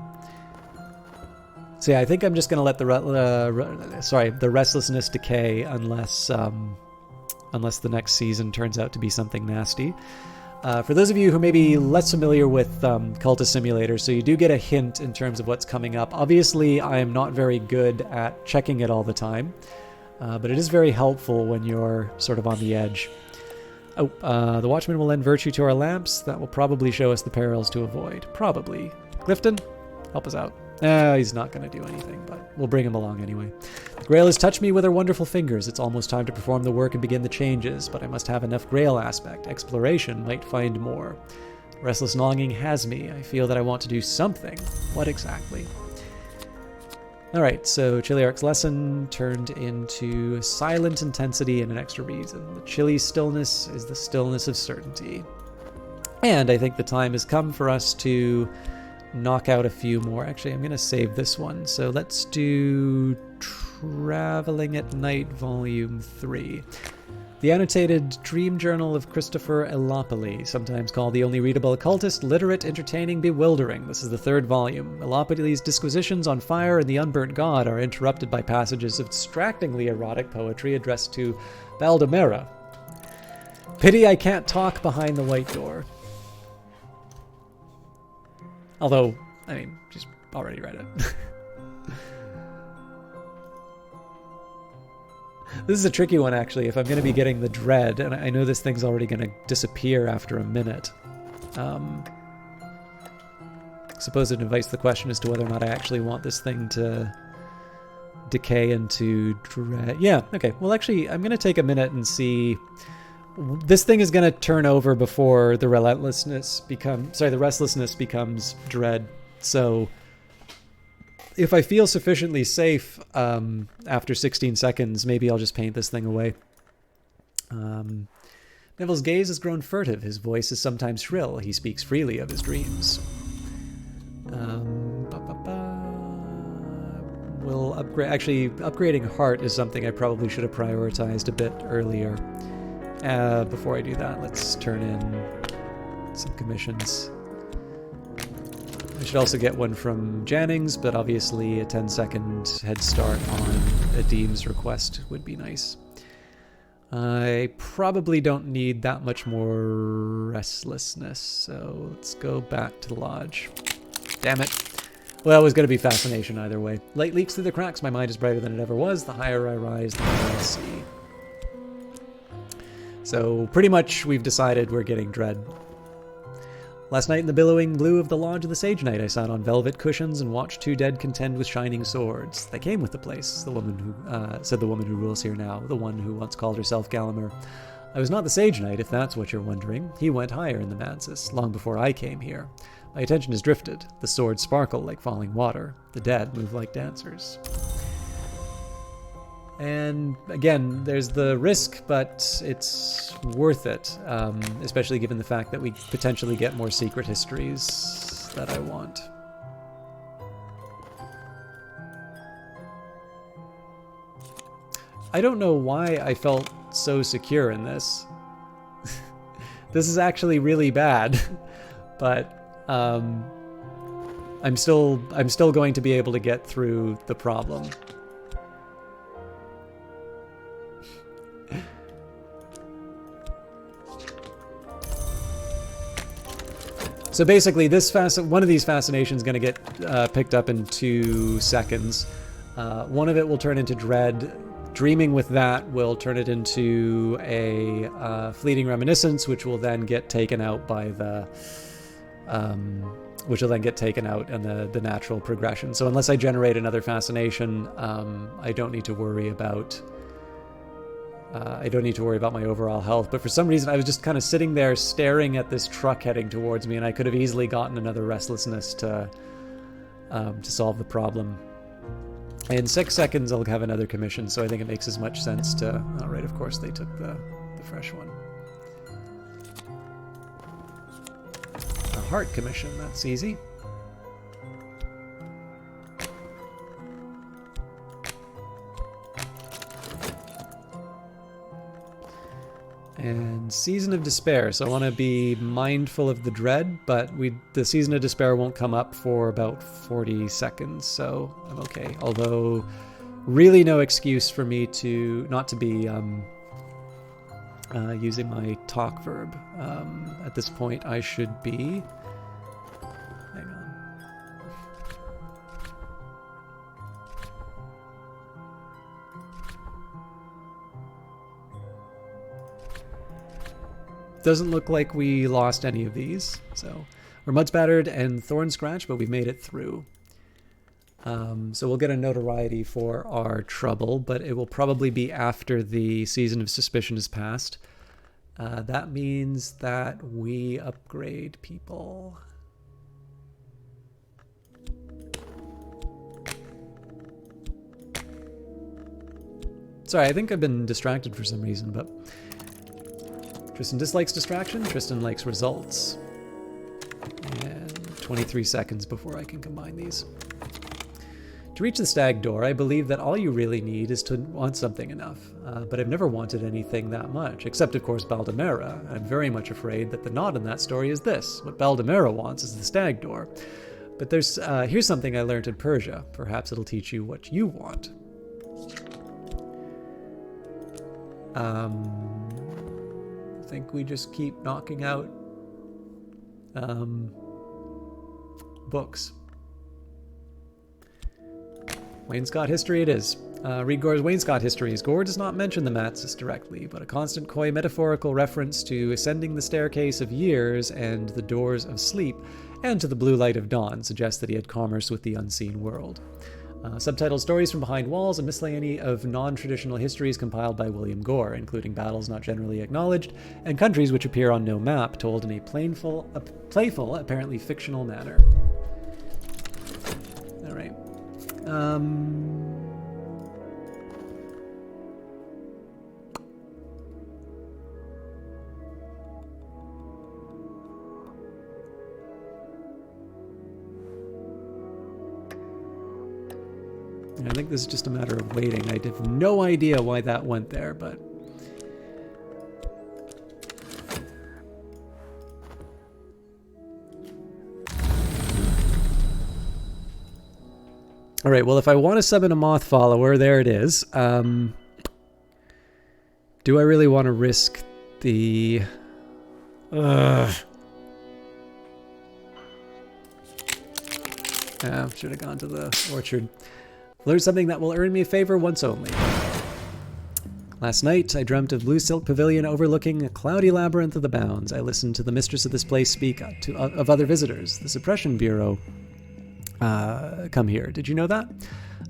So yeah, I think I'm just going to let the restlessness decay unless the next season turns out to be something nasty. For those of you who may be less familiar with Cultist Simulator, so you do get a hint in terms of what's coming up. Obviously, I am not very good at checking it all the time, but it is very helpful when you're sort of on the edge. Oh, the Watchman will lend virtue to our lamps. That will probably show us the perils to avoid. Probably. Clifton, help us out. He's not going to do anything, but we'll bring him along anyway. The Grail has touched me with her wonderful fingers. It's almost time to perform the work and begin the changes, but I must have enough Grail aspect. Exploration might find more. Restless longing has me. I feel that I want to do something. What exactly? Alright, so Chiliarch's lesson turned into silent intensity and an extra reason. The chilly stillness is the stillness of certainty. And I think the time has come for us to knock out a few more. Actually, I'm going to save this one. So let's do Traveling at Night, Volume 3. The annotated Dream Journal of Christopher Elopoli, sometimes called the only readable occultist, literate, entertaining, bewildering. This is the third volume. Elopoli's disquisitions on fire and the unburnt god are interrupted by passages of distractingly erotic poetry addressed to Baldemera. Pity I can't talk behind the white door. Although, I mean, she's already read it. This is a tricky one, actually, if I'm going to be getting the dread, and I know this thing's already going to disappear after a minute. Suppose it invites the question as to whether or not I actually want this thing to decay into dread. Yeah, okay. Well, actually, I'm going to take a minute and see. This thing is going to turn over before the restlessness becomes dread. So if I feel sufficiently safe after 16 seconds, maybe I'll just paint this thing away. Neville's gaze has grown furtive. His voice is sometimes shrill. He speaks freely of his dreams. We'll upgrade. Actually, upgrading heart is something I probably should have prioritized a bit earlier. Before I do that, let's turn in some commissions. I should also get one from Jannings, but obviously a 10-second head start on Adim's request would be nice. I probably don't need that much more restlessness, so let's go back to the lodge. Damn it. Well, it was going to be fascination either way. Light leaks through the cracks. My mind is brighter than it ever was. The higher I rise, the more I see. So pretty much we've decided we're getting dread. Last night in the billowing blue of the Lodge of the Sage Knight, I sat on velvet cushions and watched two dead contend with shining swords. They came with the place, the woman who said the woman who rules here now, the one who once called herself Gallagher. I was not the Sage Knight, if that's what you're wondering. He went higher in the Mansis, long before I came here. My attention has drifted. The swords sparkle like falling water. The dead move like dancers. And again, there's the risk, but it's worth it, especially given the fact that we potentially get more secret histories that I want. I don't know why I felt so secure in this. This is actually really bad, but I'm still going to be able to get through the problem. So basically, one of these fascinations is going to get picked up in 2 seconds. One of it will turn into dread. Dreaming with that will turn it into a fleeting reminiscence, which will then get taken out by the, in the natural progression. So unless I generate another fascination, I don't need to worry about. I don't need to worry about my overall health, but for some reason I was just kind of sitting there staring at this truck heading towards me, and I could have easily gotten another restlessness to solve the problem. In 6 seconds I'll have another commission, so I think it makes as much sense to... Oh, right, of course they took the fresh one. A heart commission, that's easy. And Season of Despair, so I want to be mindful of the dread, but the Season of Despair won't come up for about 40 seconds, so I'm okay. Although, really no excuse for me not to be using my talk verb. At this point, I should be... Hang on. Doesn't look like we lost any of these, so we're mud spattered and thorn scratch, but we've made it through. So we'll get a notoriety for our trouble, but it will probably be after the Season of Suspicion is passed. That means that we upgrade people. Sorry, I think I've been distracted for some reason, but... Tristan dislikes distraction, Tristan likes results. And 23 seconds before I can combine these. To reach the stag door, I believe that all you really need is to want something enough. But I've never wanted anything that much, except of course Baldemera. I'm very much afraid that the knot in that story is this. What Baldemera wants is the stag door. But here's something I learned in Persia. Perhaps it'll teach you what you want. I think we just keep knocking out books. Wainscot history it is. Read Gore's Wainscot histories. Gore does not mention the Matsis directly, but a constant coy metaphorical reference to ascending the staircase of years and the doors of sleep, and to the blue light of dawn suggests that he had commerce with the unseen world. Subtitled Stories from Behind Walls, a miscellany of non-traditional histories compiled by William Gore, including battles not generally acknowledged, and countries which appear on no map, told in a playful, apparently fictional manner. Alright. I think this is just a matter of waiting. I have no idea why that went there, but... Alright, well, if I want to summon a moth follower, there it is. Do I really want to risk the... should have gone to the orchard. Learn something that will earn me a favor once only. Last night, I dreamt of blue silk pavilion overlooking a cloudy labyrinth of the bounds. I listened to the mistress of this place speak of other visitors. The Suppression Bureau come here. Did you know that?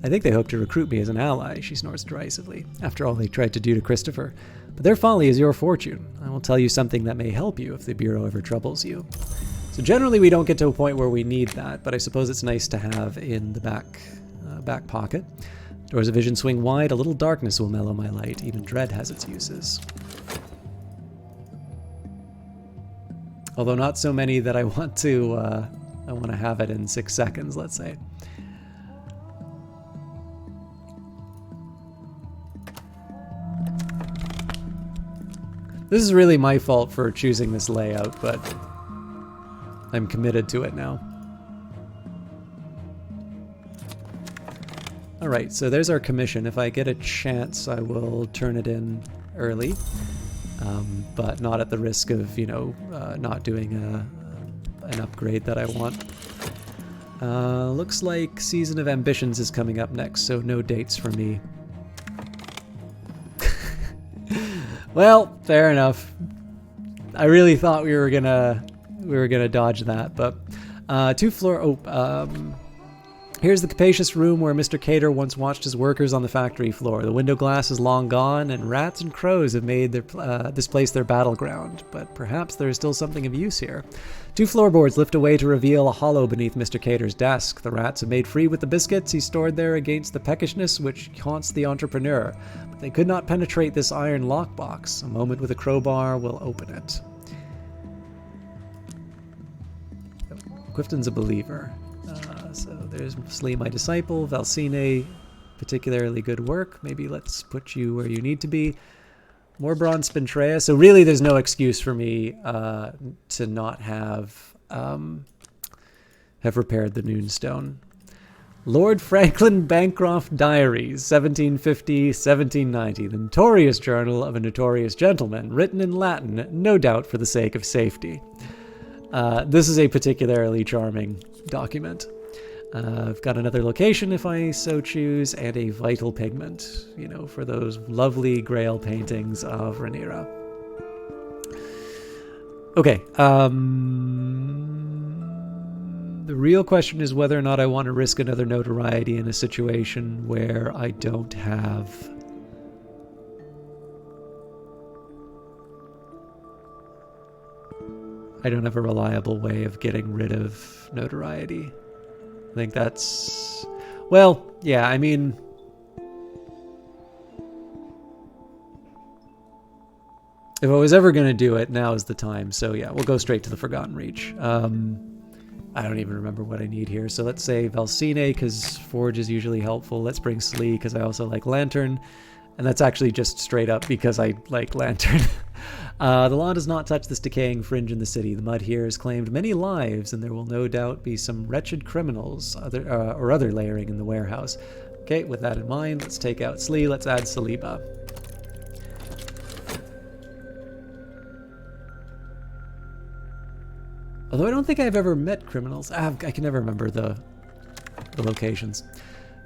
I think they hope to recruit me as an ally, she snores derisively. After all they tried to do to Christopher. But their folly is your fortune. I will tell you something that may help you if the Bureau ever troubles you. So generally we don't get to a point where we need that, but I suppose it's nice to have in the back pocket. Doors of vision swing wide, a little darkness will mellow my light. Even dread has its uses. Although not so many that I want to have it in 6 seconds, let's say. This is really my fault for choosing this layout, but I'm committed to it now. Alright, so there's our commission. If I get a chance, I will turn it in early, but not at the risk of, not doing an upgrade that I want. Looks like Season of Ambitions is coming up next, so no dates for me. Well, fair enough. I really thought we were gonna dodge that, but here's the capacious room where Mr. Cater once watched his workers on the factory floor. The window glass is long gone, and rats and crows have made this place their battleground. But perhaps there is still something of use here. 2 floorboards lift away to reveal a hollow beneath Mr. Cater's desk. The rats have made free with the biscuits he stored there against the peckishness which haunts the entrepreneur. But they could not penetrate this iron lockbox. A moment with a crowbar will open it. Clifton's a believer. So there's Slee, my disciple. Valsine, particularly good work. Maybe let's put you where you need to be. More bronze Spintrea. So really there's no excuse for me to not have repaired the Noonstone. Lord Franklin Bancroft Diaries, 1750-1790. The notorious journal of a notorious gentleman, written in Latin, no doubt for the sake of safety. This is a particularly charming document. I've got another location if I so choose, and a vital pigment, for those lovely Grail paintings of Rhaenyra. Okay, the real question is whether or not I want to risk another notoriety in a situation where I don't have a reliable way of getting rid of notoriety. I think that's... Well, yeah, I mean... If I was ever going to do it, now is the time. So yeah, we'll go straight to the Forgotten Reach. I don't even remember what I need here. So let's say Valsine, because Forge is usually helpful. Let's bring Slee, because I also like Lantern. And that's actually just straight up because I like Lantern. The law does not touch this decaying fringe in the city. The mud here has claimed many lives, and there will no doubt be some wretched criminals or other layering in the warehouse. Okay, with that in mind, let's take out Slee. Let's add Saliba. Although I don't think I've ever met criminals. I can never remember the locations.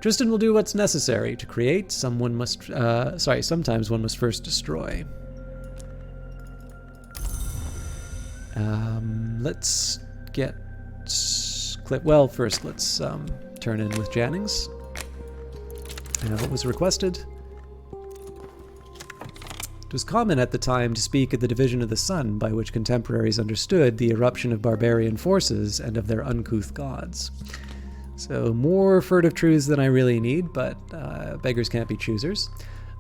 Tristan will do what's necessary to create. Sometimes one must first destroy. Let's get well, first let's turn in with Jannings. What was requested? It was common at the time to speak of the division of the sun, by which contemporaries understood the eruption of barbarian forces and of their uncouth gods. So more furtive truths than I really need, but beggars can't be choosers.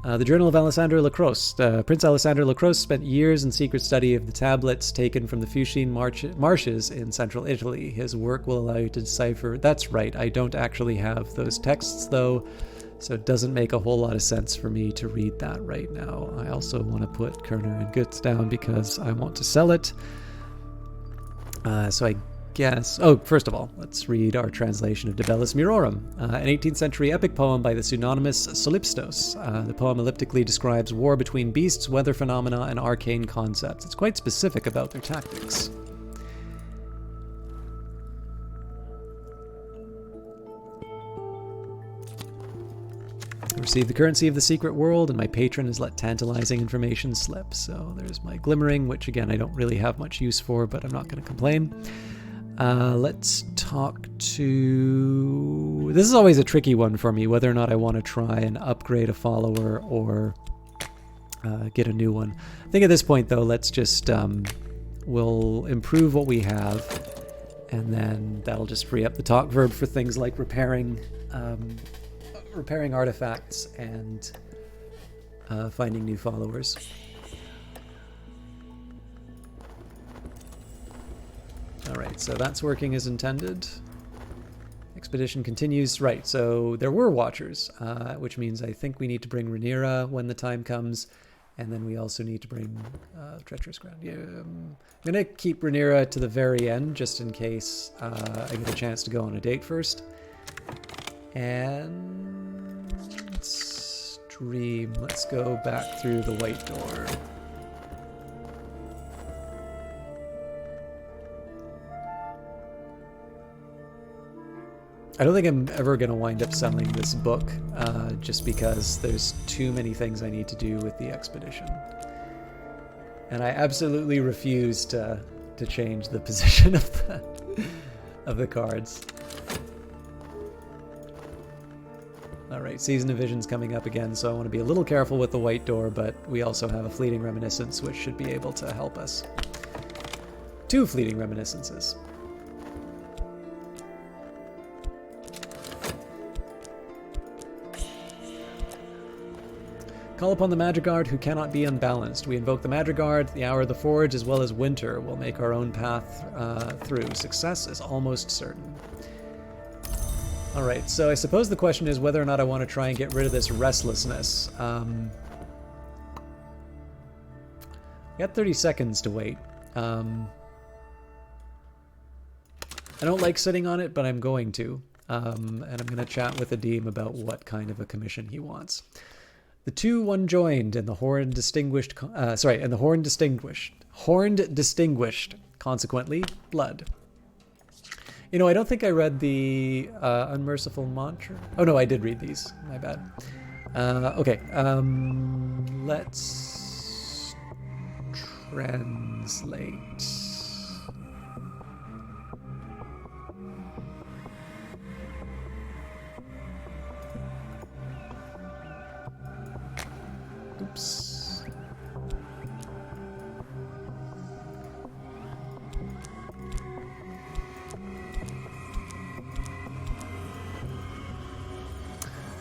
The Journal of Alessandro Lacrosse. Prince Alessandro Lacrosse spent years in secret study of the tablets taken from the Fucine marshes in central Italy. His work will allow you to decipher... That's right, I don't actually have those texts, though, so it doesn't make a whole lot of sense for me to read that right now. I also want to put Kerner and Goetz down because I want to sell it. So I guess... Oh, first of all, let's read our translation of De Bellis Murorum, an 18th century epic poem by the pseudonymous Solipstos. The poem elliptically describes war between beasts, weather phenomena, and arcane concepts. It's quite specific about their tactics. I received the currency of the secret world, and my patron has let tantalizing information slip. So there's my glimmering, which again I don't really have much use for, but I'm not going to complain. Let's talk to... This is always a tricky one for me, whether or not I want to try and upgrade a follower or get a new one. I think at this point, though, let's just... we'll improve what we have, and then that'll just free up the talk verb for things like repairing artifacts and finding new followers. Alright, so that's working as intended. Expedition continues. Right, so there were Watchers, which means I think we need to bring Rhaenyra when the time comes, and then we also need to bring Treacherous Ground. Yeah, I'm going to keep Rhaenyra to the very end, just in case I get a chance to go on a date first. And... stream. Let's go back through the White Door. I don't think I'm ever going to wind up selling this book, just because there's too many things I need to do with the expedition. And I absolutely refuse to change the position of the cards. Alright, Season of Vision's coming up again, so I want to be a little careful with the white door, but we also have a Fleeting Reminiscence, which should be able to help us. 2 Fleeting Reminiscences. Call upon the Madrigard who cannot be unbalanced. We invoke the Madrigard, the Hour of the Forge, as well as Winter. We'll make our own path through. Success is almost certain. Alright, so I suppose the question is whether or not I want to try and get rid of this restlessness. I got 30 seconds to wait. I don't like sitting on it, but I'm going to. And I'm going to chat with Adim about what kind of a commission he wants. The 2 one joined, and the horned distinguished. Horned distinguished. Consequently, blood. You know, I don't think I read the Unmerciful Mantra. Oh no, I did read these. My bad. Okay. Let's translate. Oops.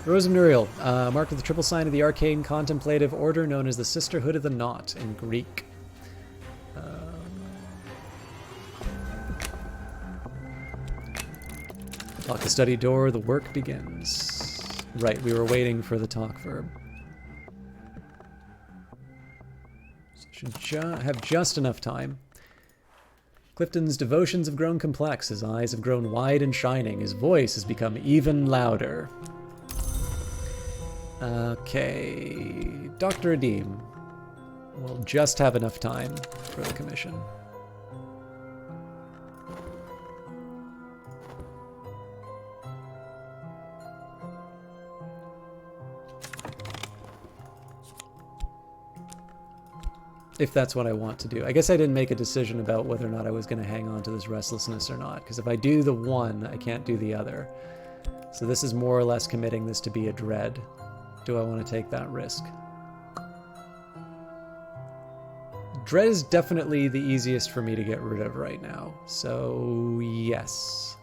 Rose of Nuriel, marked with the triple sign of the arcane contemplative order known as the Sisterhood of the Knot in Greek. Lock the study door, the work begins. Right, we were waiting for the talk verb. Should have just enough time. Clifton's devotions have grown complex, his eyes have grown wide and shining, his voice has become even louder. Okay, Dr. Adim. We'll just have enough time for the commission. If that's what I want to do. I guess I didn't make a decision about whether or not I was going to hang on to this restlessness or not, because if I do the one, I can't do the other. So this is more or less committing this to be a dread. Do I want to take that risk? Dread is definitely the easiest for me to get rid of right now. So, yes.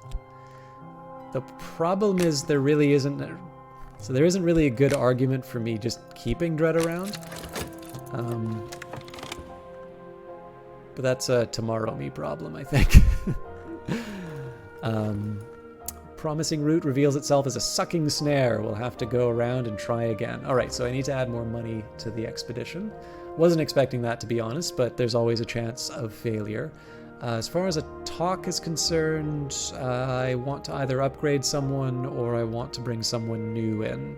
The problem is there really isn't... So there isn't really a good argument for me just keeping Dread around. But that's a tomorrow me problem, I think. Promising route reveals itself as a sucking snare. We'll have to go around and try again. Alright, so I need to add more money to the expedition. Wasn't expecting that, to be honest, but there's always a chance of failure. As far as a talk is concerned, I want to either upgrade someone or I want to bring someone new in.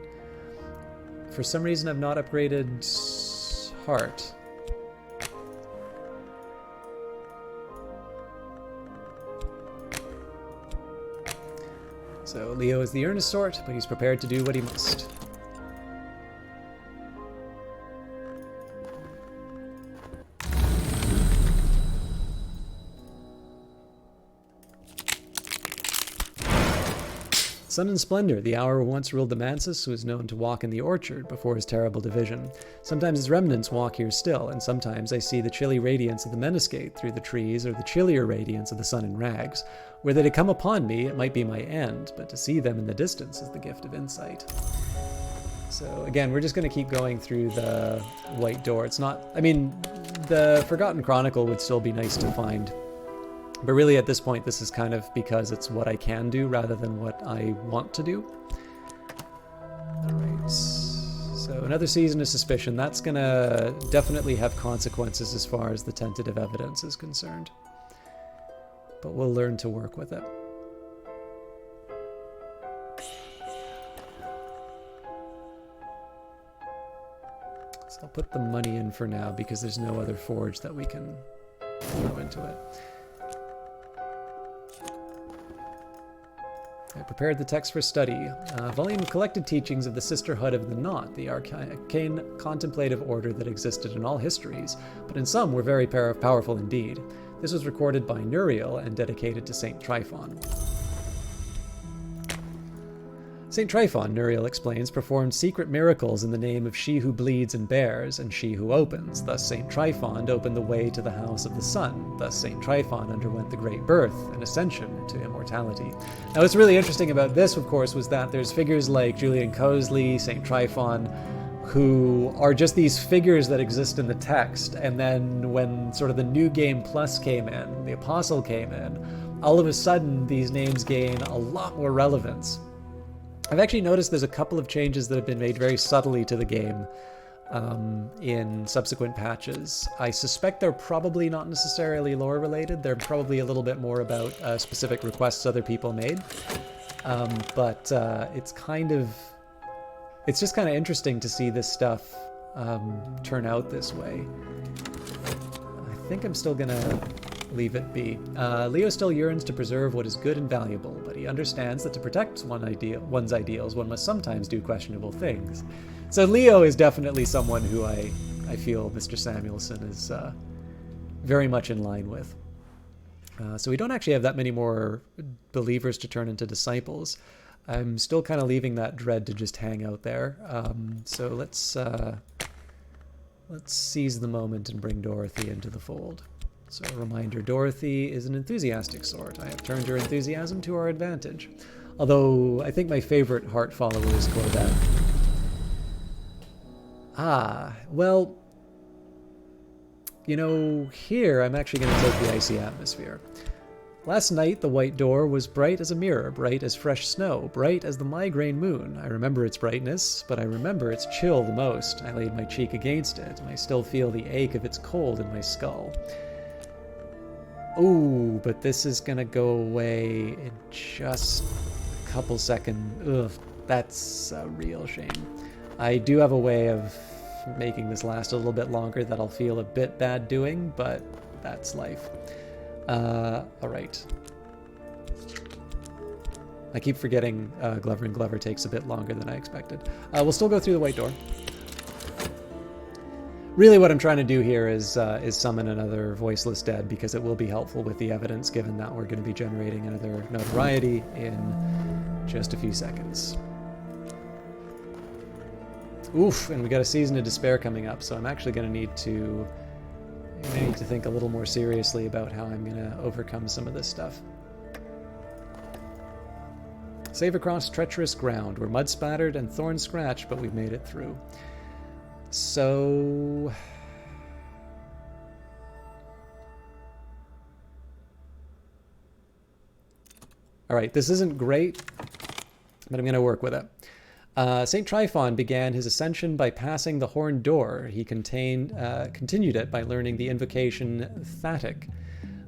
For some reason, I've not upgraded Heart. So Leo is the earnest sort, but he's prepared to do what he must. Sun and Splendor, the hour who once ruled the Mansus, was known to walk in the orchard before his terrible division. Sometimes his remnants walk here still, and sometimes I see the chilly radiance of the Meniscate through the trees, or the chillier radiance of the sun in rags. Were they to come upon me, it might be my end, but to see them in the distance is the gift of insight. So again, we're just going to keep going through the White Door. It's not... I mean, the Forgotten Chronicle would still be nice to find. But really at this point, this is kind of because it's what I can do rather than what I want to do. Alright, so another season of suspicion. That's going to definitely have consequences as far as the tentative evidence is concerned. But we'll learn to work with it. So I'll put the money in for now because there's no other forge that we can throw into it. I prepared the text for study. A volume of collected teachings of the Sisterhood of the Knot, the arcane contemplative order that existed in all histories, but in some were very powerful indeed. This was recorded by Nuriel and dedicated to Saint Tryphon. Saint Tryphon, Nuriel explains, performed secret miracles in the name of she who bleeds and bears, and she who opens. Thus Saint Tryphon opened the way to the house of the sun. Thus Saint Tryphon underwent the great birth and ascension to immortality. Now what's really interesting about this, of course, was that there's figures like Julian Cosley, Saint Tryphon, who are just these figures that exist in the text, and then when sort of the New Game Plus came in, the Apostle came in, all of a sudden these names gain a lot more relevance. I've actually noticed there's a couple of changes that have been made very subtly to the game in subsequent patches. I suspect they're probably not necessarily lore related. They're probably a little bit more about specific requests other people made. But it's just kind of interesting to see this stuff turn out this way. I think I'm still gonna leave it be. Leo still yearns to preserve what is good and valuable, but he understands that to protect one's ideals, one must sometimes do questionable things. So Leo is definitely someone who I feel Mr. Samuelson is very much in line with. So we don't actually have that many more believers to turn into disciples. I'm still kind of leaving that dread to just hang out there. So let's seize the moment and bring Dorothy into the fold. So a reminder, Dorothy is an enthusiastic sort. I have turned her enthusiasm to our advantage. Although I think my favorite heart follower is Corbett. Well, you know, here I'm actually going to take the icy atmosphere. Last night, the white door was bright as a mirror, bright as fresh snow, bright as the migraine moon. I remember its brightness, but I remember its chill the most. I laid my cheek against it, and I still feel the ache of its cold in my skull. Ooh, but this is gonna go away in just a couple seconds. Ugh, that's a real shame. I do have a way of making this last a little bit longer that I'll feel a bit bad doing, but that's life. Alright. I keep forgetting Glover and Glover takes a bit longer than I expected. We'll still go through the white door. Really what I'm trying to do here is summon another voiceless dead, because it will be helpful with the evidence, given that we're going to be generating another notoriety in just a few seconds. Oof, and we got a Season of Despair coming up, so I'm actually going to need to think a little more seriously about how I'm going to overcome some of this stuff. Save across treacherous ground. We're mud spattered and thorn scratched, but we've made it through. So all right, this isn't great, but I'm going to work with it. Saint Tryphon began his ascension by passing the horned door. He continued it by learning the invocation Thattic,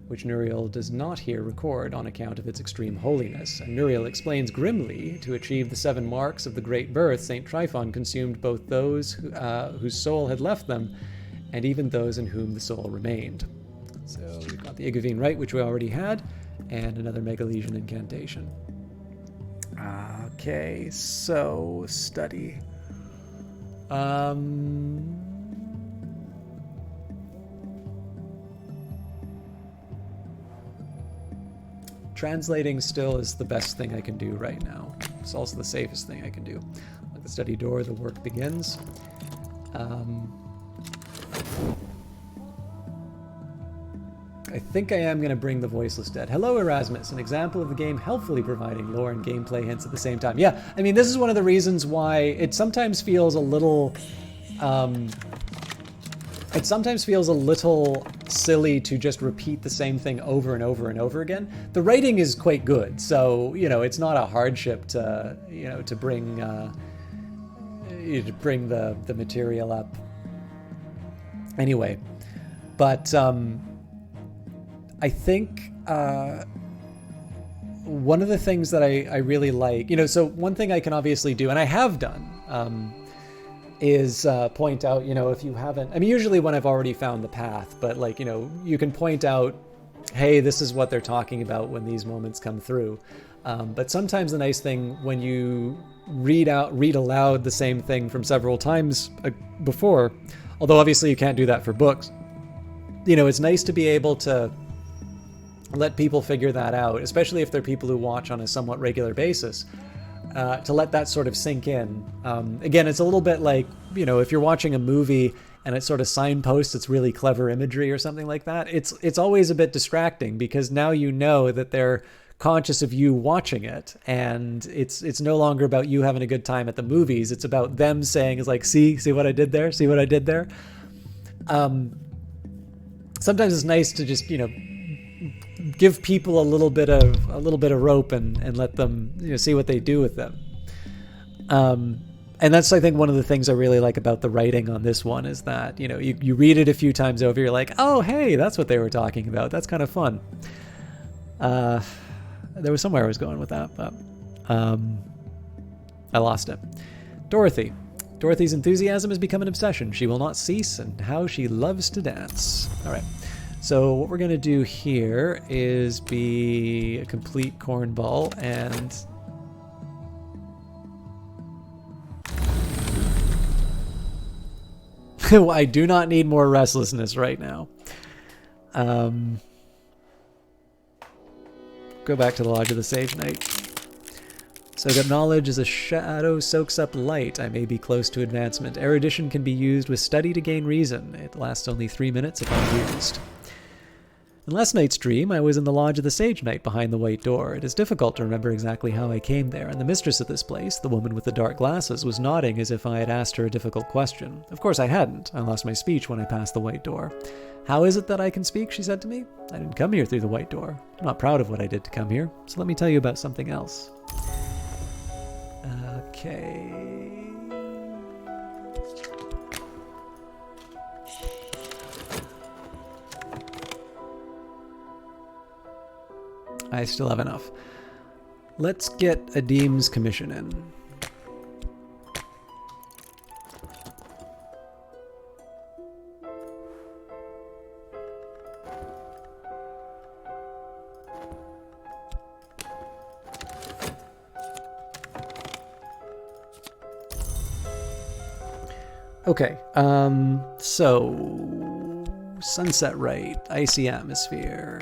which Nuriel does not here record on account of its extreme holiness. And Nuriel explains grimly, to achieve the 7 marks of the Great Birth, Saint Tryphon consumed both those whose soul had left them, and even those in whom the soul remained. So we've got the Igavine Rite, which we already had, and another Megalesian incantation. Okay, so study. Translating still is the best thing I can do right now. It's also the safest thing I can do. At the study door, the work begins. I think I am going to bring the Voiceless Dead. Hello, Erasmus, an example of the game helpfully providing lore and gameplay hints at the same time. Yeah, I mean, this is one of the reasons why it sometimes feels a little... it sometimes feels a little silly to just repeat the same thing over and over and over again. The writing is quite good, so, you know, it's not a hardship to, you know, to bring the material up. Anyway, but I think one of the things that I really like, you know, so one thing I can obviously do, and I have done, is point out, you know, if you haven't, I mean, usually when I've already found the path, but like, you know, you can point out hey, this is what they're talking about when these moments come through. But sometimes the nice thing when you read aloud the same thing from several times before, although obviously you can't do that for books, it's nice to be able to let people figure that out, especially if they're people who watch on a somewhat regular basis, to let that sort of sink in. Again, it's a little bit like, if you're watching a movie and it sort of signposts its really clever imagery or something like that, it's always a bit distracting because now you know that they're conscious of you watching it, and it's no longer about you having a good time at the movies. It's about them saying, it's like, see what I did there? See what I did there? Sometimes it's nice to just, give people a little bit of rope and let them see what they do with them. And that's, I think, one of the things I really like about the writing on this one is that, you read it a few times over, you're like, oh, hey, that's what they were talking about. That's kind of fun. There was somewhere I was going with that, but I lost it. Dorothy. Dorothy's enthusiasm has become an obsession. She will not cease, and how she loves to dance. All right. So what we're going to do here is be a complete cornball and... I do not need more restlessness right now. Go back to the Lodge of the Sage Knight. Soak up knowledge as a shadow soaks up light. I may be close to advancement. Erudition can be used with study to gain reason. It lasts only 3 minutes if unused. In last night's dream, I was in the Lodge of the Sage Knight behind the white door. It is difficult to remember exactly how I came there, and the mistress of this place, the woman with the dark glasses, was nodding as if I had asked her a difficult question. Of course I hadn't. I lost my speech when I passed the white door. How is it that I can speak, she said to me. I didn't come here through the white door. I'm not proud of what I did to come here, so let me tell you about something else. Okay... I still have enough. Let's get Adim's commission in. Okay, so Sunset Rite, Icy Atmosphere,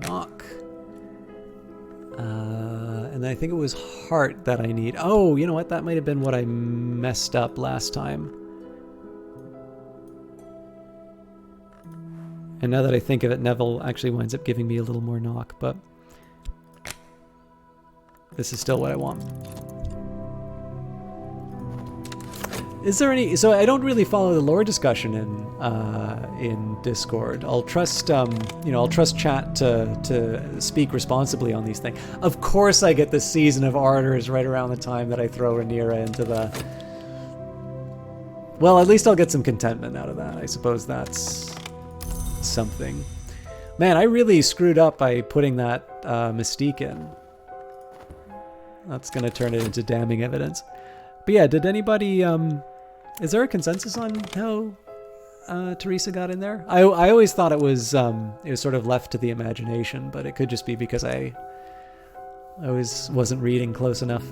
Knock. And I think it was Heart that I need. Oh, you know what? That might have been what I messed up last time. And now that I think of it, Neville actually winds up giving me a little more Knock, but this is still what I want. Is there any... So I don't really follow the lore discussion in Discord. I'll trust I'll trust chat to speak responsibly on these things. Of course I get the Season of Ardors right around the time that I throw Rhaenyra into the... Well, at least I'll get some contentment out of that. I suppose that's something. Man, I really screwed up by putting that Mystique in. That's gonna turn it into damning evidence. But yeah, did anybody... is there a consensus on how Teresa got in there? I always thought it was sort of left to the imagination, but it could just be because I wasn't reading close enough.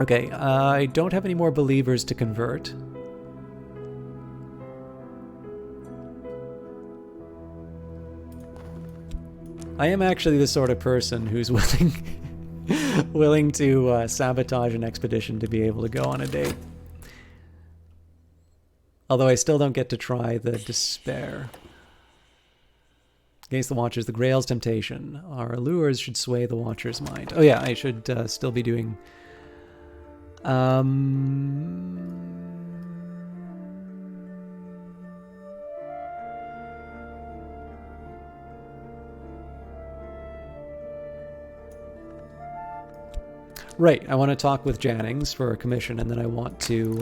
Okay, I don't have any more believers to convert. I am actually the sort of person who's willing to sabotage an expedition to be able to go on a date. Although I still don't get to try the Despair. Against the Watchers, the Grail's temptation. Our allures should sway the Watcher's mind. Oh yeah, I should still be doing... Right, I want to talk with Jannings for a commission, and then I want to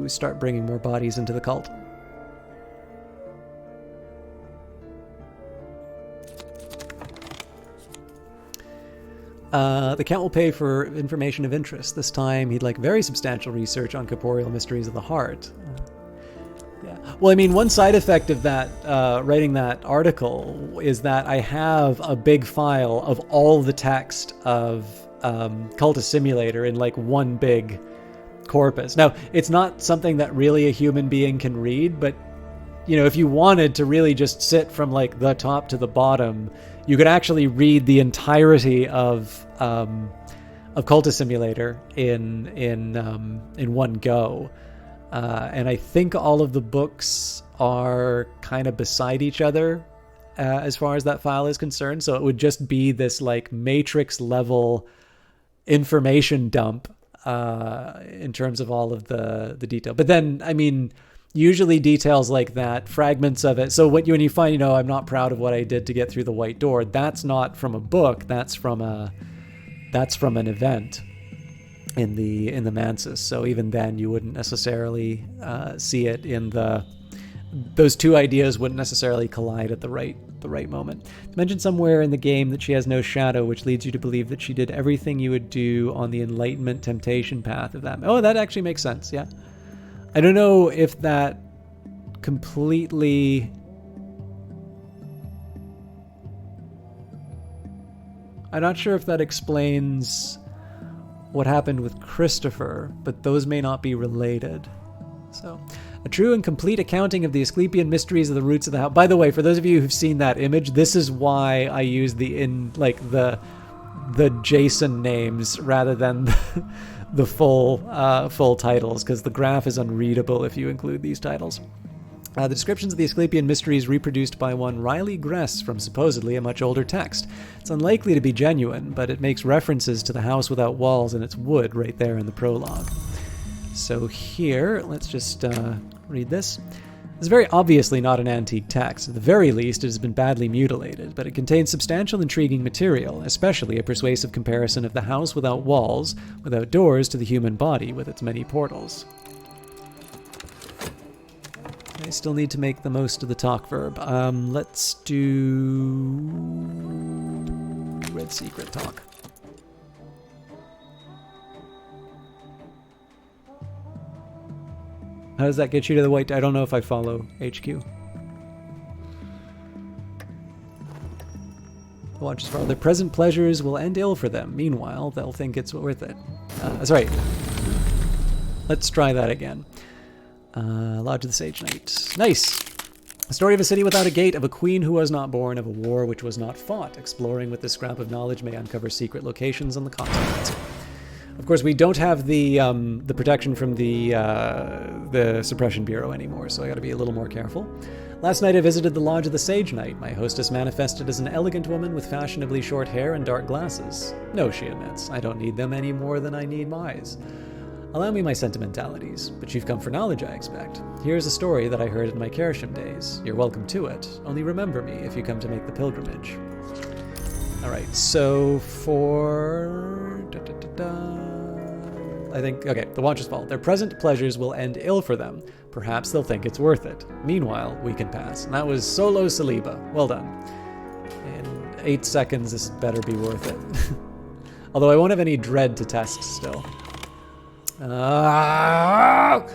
start bringing more bodies into the cult. The Count will pay for information of interest. This time he'd like very substantial research on corporeal mysteries of the heart. Yeah. Well, I mean, one side effect of that, writing that article, is that I have a big file of all the text of Cultist Simulator in like one big corpus. Now, it's not something that really a human being can read, but you know, if you wanted to really just sit from like the top to the bottom, you could actually read the entirety of Cultist Simulator in one go. And I think all of the books are kind of beside each other as far as that file is concerned. So it would just be this like matrix level information dump in terms of all of the detail. But then, I mean, usually details like that, fragments of it. So when you find, you know, I'm not proud of what I did to get through the white door, that's not from a book, that's from an event in the Mansus. So even then you wouldn't necessarily see it in those two ideas wouldn't necessarily collide at the right moment. It's mentioned somewhere in the game that she has no shadow, which leads you to believe that she did everything you would do on the enlightenment temptation path of that. Oh, that actually makes sense. Yeah. I don't know if that completely... I'm not sure if that explains what happened with Christopher, but those may not be related. So, a true and complete accounting of the Asclepian mysteries of the roots of the house. By the way, for those of you who've seen that image, this is why I use the JSON names rather than the full titles, because the graph is unreadable if you include these titles. The descriptions of the Asclepian mysteries reproduced by one Riley Gress from supposedly a much older text. It's unlikely to be genuine, but it makes references to the house without walls and its wood right there in the prologue. So here, let's just read this. This is very obviously not an antique text. At the very least, it has been badly mutilated, but it contains substantial intriguing material, especially a persuasive comparison of the house without walls, without doors, to the human body with its many portals. I still need to make the most of the talk verb. Let's do Red Secret talk. How does that get you to the white? I don't know if I follow HQ. Watch as far. Their present pleasures will end ill for them. Meanwhile, they'll think it's worth it. Sorry. Let's try that again. Lodge of the Sage Knight. Nice! A story of a city without a gate, of a queen who was not born, of a war which was not fought. Exploring with this scrap of knowledge may uncover secret locations on the continent. Of course, we don't have the protection from the Suppression Bureau anymore, so I gotta be a little more careful. Last night I visited the Lodge of the Sage Knight. My hostess manifested as an elegant woman with fashionably short hair and dark glasses. No, she admits, I don't need them any more than I need eyes. Allow me my sentimentalities, but you've come for knowledge, I expect. Here's a story that I heard in my Kersham days. You're welcome to it. Only remember me if you come to make the pilgrimage. Alright, so for... I think, okay, the Watcher's Fall. Their present pleasures will end ill for them. Perhaps they'll think it's worth it. Meanwhile, we can pass. And that was Solo Saliba. Well done. In 8 seconds, this better be worth it. Although I won't have any dread to test still. The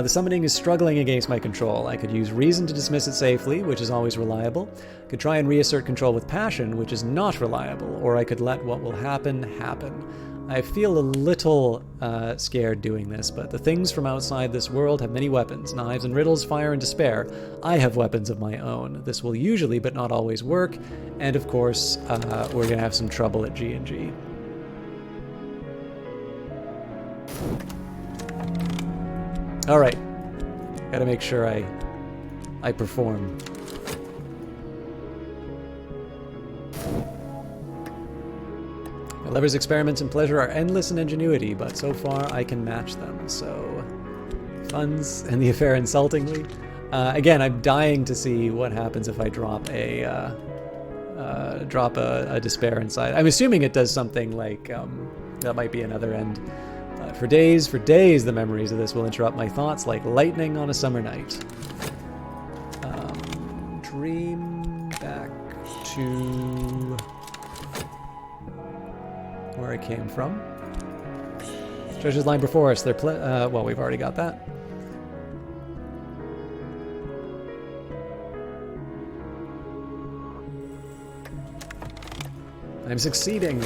summoning is struggling against my control. I could use reason to dismiss it safely, which is always reliable. I could try and reassert control with passion, which is not reliable. Or I could let what will happen, happen. I feel a little scared doing this, but the things from outside this world have many weapons. Knives and riddles, fire and despair. I have weapons of my own. This will usually, but not always, work. And of course, we're going to have some trouble at G&G. Alright. Gotta make sure I perform. My lover's experiments in pleasure are endless in ingenuity, but so far I can match them. So, funds and the affair insultingly. Again, I'm dying to see what happens if I drop a despair inside. I'm assuming it does something like that might be another end. For days, the memories of this will interrupt my thoughts like lightning on a summer night. Dream back to where I came from. Treasures lying before us. They're well, we've already got that. I'm succeeding.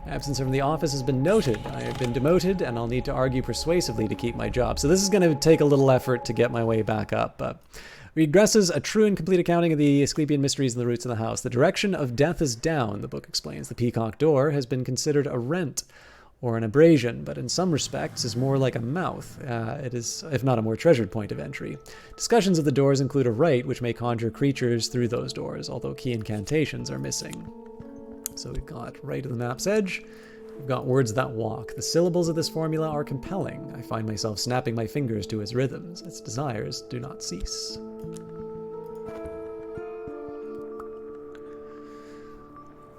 Absence from the office has been noted. I have been demoted, and I'll need to argue persuasively to keep my job. So this is going to take a little effort to get my way back up. Regresses a true and complete accounting of the Asclepian mysteries and the roots of the house. The direction of death is down, the book explains. The peacock door has been considered a rent or an abrasion, but in some respects is more like a mouth. It is, if not a more treasured point of entry. Discussions of the doors include a rite which may conjure creatures through those doors, although key incantations are missing. So we've got right of the map's edge. We've got words that walk. The syllables of this formula are compelling. I find myself snapping my fingers to its rhythms. Its desires do not cease.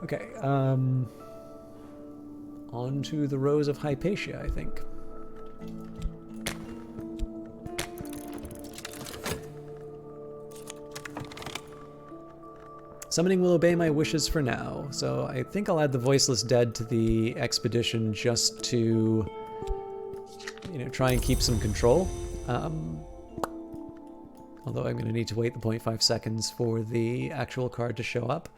Okay, on to the Rose of Hypatia, I think. Summoning will obey my wishes for now, so I think I'll add the Voiceless Dead to the expedition just to, try and keep some control. Although I'm going to need to wait the 0.5 seconds for the actual card to show up.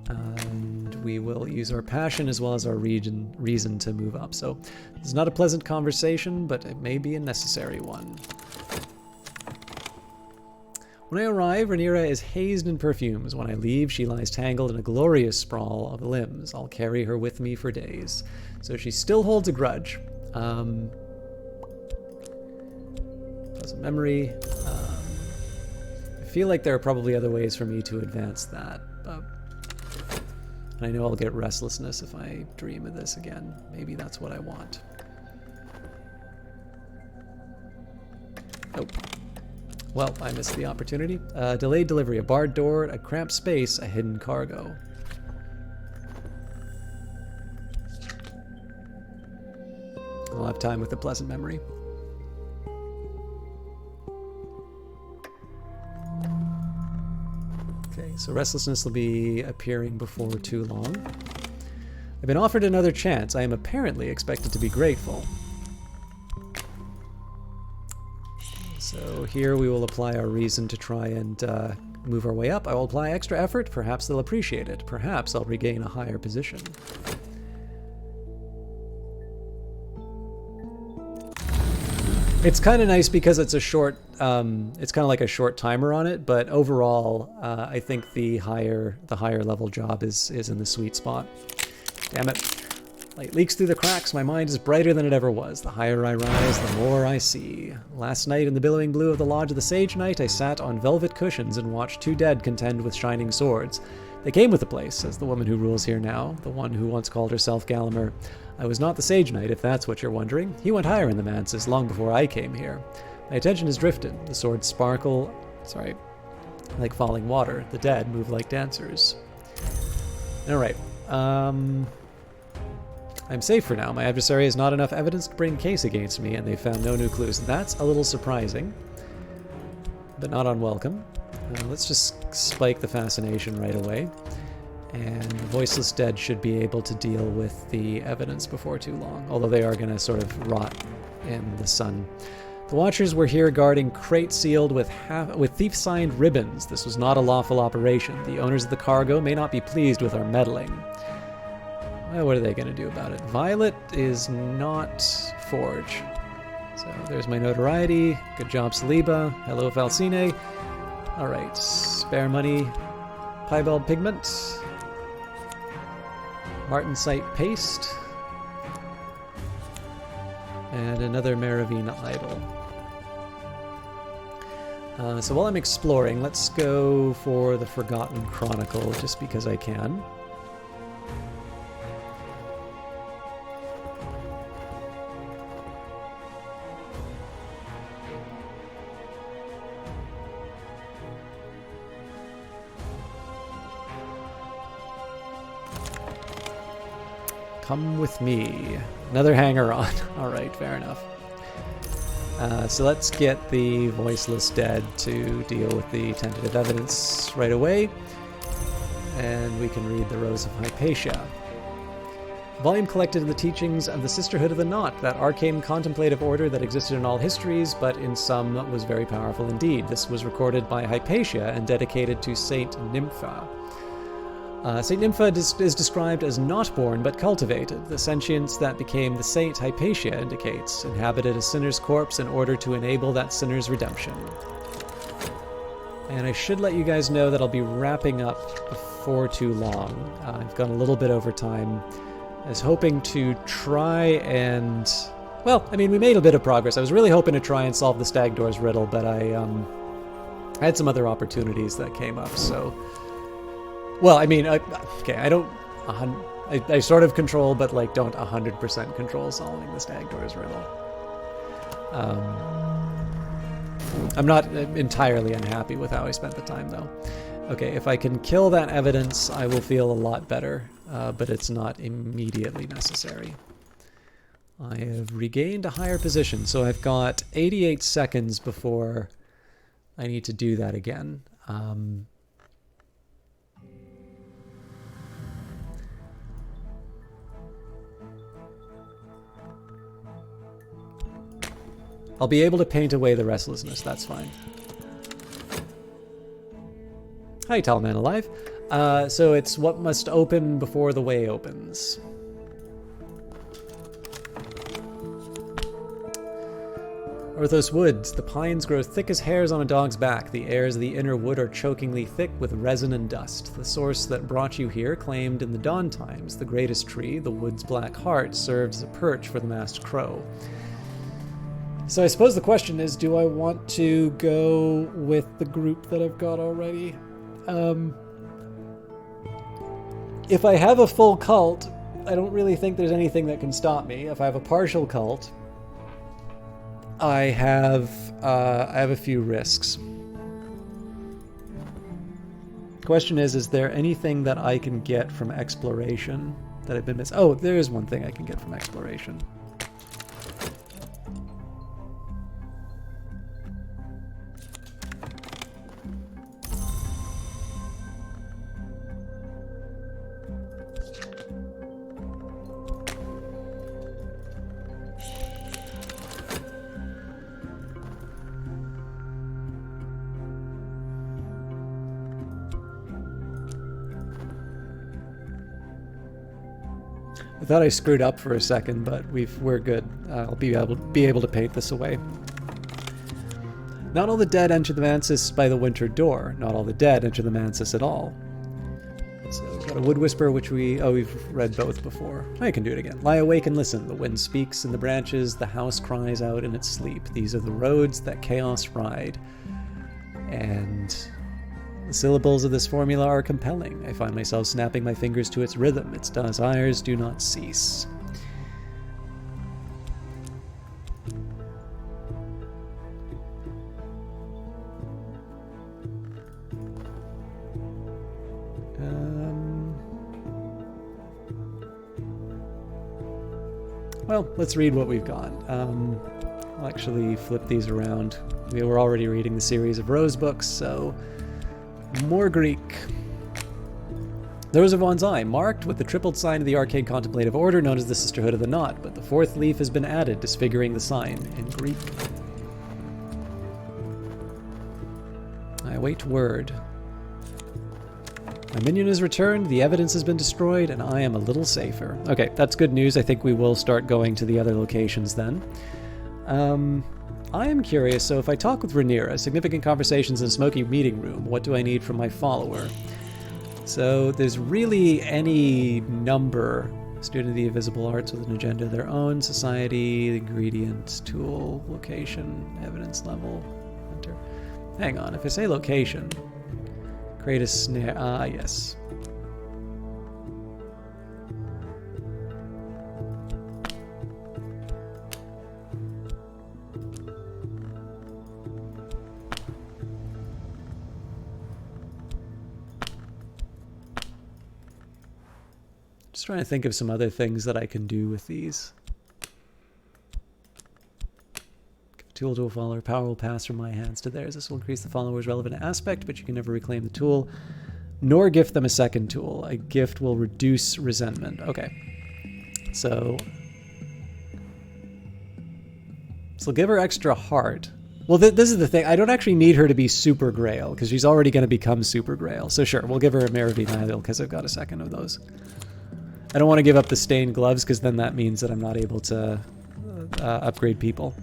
And we will use our passion as well as our reason to move up. So it's not a pleasant conversation, but it may be a necessary one. When I arrive, Rhaenyra is hazed in perfumes. When I leave, she lies tangled in a glorious sprawl of limbs. I'll carry her with me for days. So she still holds a grudge. Pleasant memory. I feel like there are probably other ways for me to advance that. And I know I'll get restlessness if I dream of this again. Maybe that's what I want. Oh. Well, I missed the opportunity. Delayed delivery, a barred door, a cramped space, a hidden cargo. I'll have time with a pleasant memory. Okay, so restlessness will be appearing before too long. I've been offered another chance. I am apparently expected to be grateful. So here we will apply our reason to try and move our way up. I will apply extra effort. Perhaps they'll appreciate it. Perhaps I'll regain a higher position. It's kind of nice because it's a short, it's kind of like a short timer on it, but overall, I think the higher level job is in the sweet spot. Damn it. Light leaks through the cracks. My mind is brighter than it ever was. The higher I rise, the more I see. Last night in the billowing blue of the Lodge of the Sage Knight, I sat on velvet cushions and watched two dead contend with shining swords. They came with the place, says the woman who rules here now, the one who once called herself Gallagher. I was not the Sage Knight, if that's what you're wondering. He went higher in the manses long before I came here. My attention has drifted. The swords sparkle, like falling water. The dead move like dancers. Alright, I'm safe for now. My adversary has not enough evidence to bring a case against me, and they found no new clues. That's a little surprising, but not unwelcome. Let's just spike the fascination right away. And the Voiceless Dead should be able to deal with the evidence before too long, although they are going to sort of rot in the sun. The Watchers were here guarding crates sealed with thief-signed ribbons. This was not a lawful operation. The owners of the cargo may not be pleased with our meddling. Well, what are they going to do about it? Violet is not Forge. So there's my notoriety. Good job, Saliba. Hello, Falcine. Alright, spare money. Piebald Pigment. Martensite Paste. And another Maravine Idol. So while I'm exploring, let's go for the Forgotten Chronicle, just because I can. Come with me. Another hanger-on. Alright, fair enough. So let's get the Voiceless Dead to deal with the tentative evidence right away. And we can read the Rose of Hypatia. Volume collected in the teachings of the Sisterhood of the Knot, that arcane contemplative order that existed in all histories, but in some was very powerful indeed. This was recorded by Hypatia and dedicated to Saint Nympha. Saint Nympha is described as not born, but cultivated. The sentience that became the saint, Hypatia indicates, inhabited a sinner's corpse in order to enable that sinner's redemption. And I should let you guys know that I'll be wrapping up before too long. I've gone a little bit over time. I was hoping to try and... Well, I mean, we made a bit of progress. I was really hoping to try and solve the Stag Doors riddle, but I had some other opportunities that came up, so... Well, I mean, okay, I don't... I sort of control, but, like, don't 100% control solving the Stag Doors riddle. I'm not entirely unhappy with how I spent the time, though. Okay, if I can kill that evidence, I will feel a lot better, but it's not immediately necessary. I have regained a higher position, so I've got 88 seconds before I need to do that again. I'll be able to paint away the restlessness, that's fine. Hi, tall man alive. So it's what must open before the way opens. Orthos Woods. The pines grow thick as hairs on a dog's back. The airs of the inner wood are chokingly thick with resin and dust. The source that brought you here claimed in the dawn times the greatest tree, the wood's black heart, served as a perch for the masked crow. So I suppose the question is, do I want to go with the group that I've got already? If I have a full cult, I don't really think there's anything that can stop me. If I have a partial cult, I have a few risks. Question is there anything that I can get from exploration that I've been missing? Oh, there is one thing I can get from exploration. I thought I screwed up for a second, but we're good. I'll be able to paint this away. Not all the dead enter the mansis by the winter door. Not all the dead enter the mansis at all. So we've got a wood whisper, which we've read both before. I can do it again. Lie awake and listen. The wind speaks in the branches. The house cries out in its sleep. These are the roads that chaos ride. And the syllables of this formula are compelling. I find myself snapping my fingers to its rhythm. Its desires do not cease. Well, let's read what we've got. I'll actually flip these around. We were already reading the series of Rose books, so more Greek. The Rose of One's Eye, marked with the tripled sign of the arcane contemplative order known as the Sisterhood of the Knot, but the fourth leaf has been added, disfiguring the sign in Greek. I await word. My minion is returned, the evidence has been destroyed, and I am a little safer. Okay, that's good news. I think we will start going to the other locations then. I am curious, so if I talk with Rhaenyra, significant conversations in a smoky meeting room, what do I need from my follower? So there's really any number. Student of the Invisible Arts with an agenda of their own, society, ingredient, tool, location, evidence level, enter. Hang on, if I say location, create a snare. Ah, yes. Just trying to think of some other things that I can do with these. Give a tool to a follower. Power will pass from my hands to theirs. This will increase the follower's relevant aspect, but you can never reclaim the tool, nor gift them a second tool. A gift will reduce resentment. Okay. So we'll give her extra heart. Well, this is the thing. I don't actually need her to be Super Grail, because she's already going to become Super Grail. So sure, we'll give her a Meravine Idol, because I've got a second of those. I don't want to give up the stained gloves, because then that means that I'm not able to upgrade people.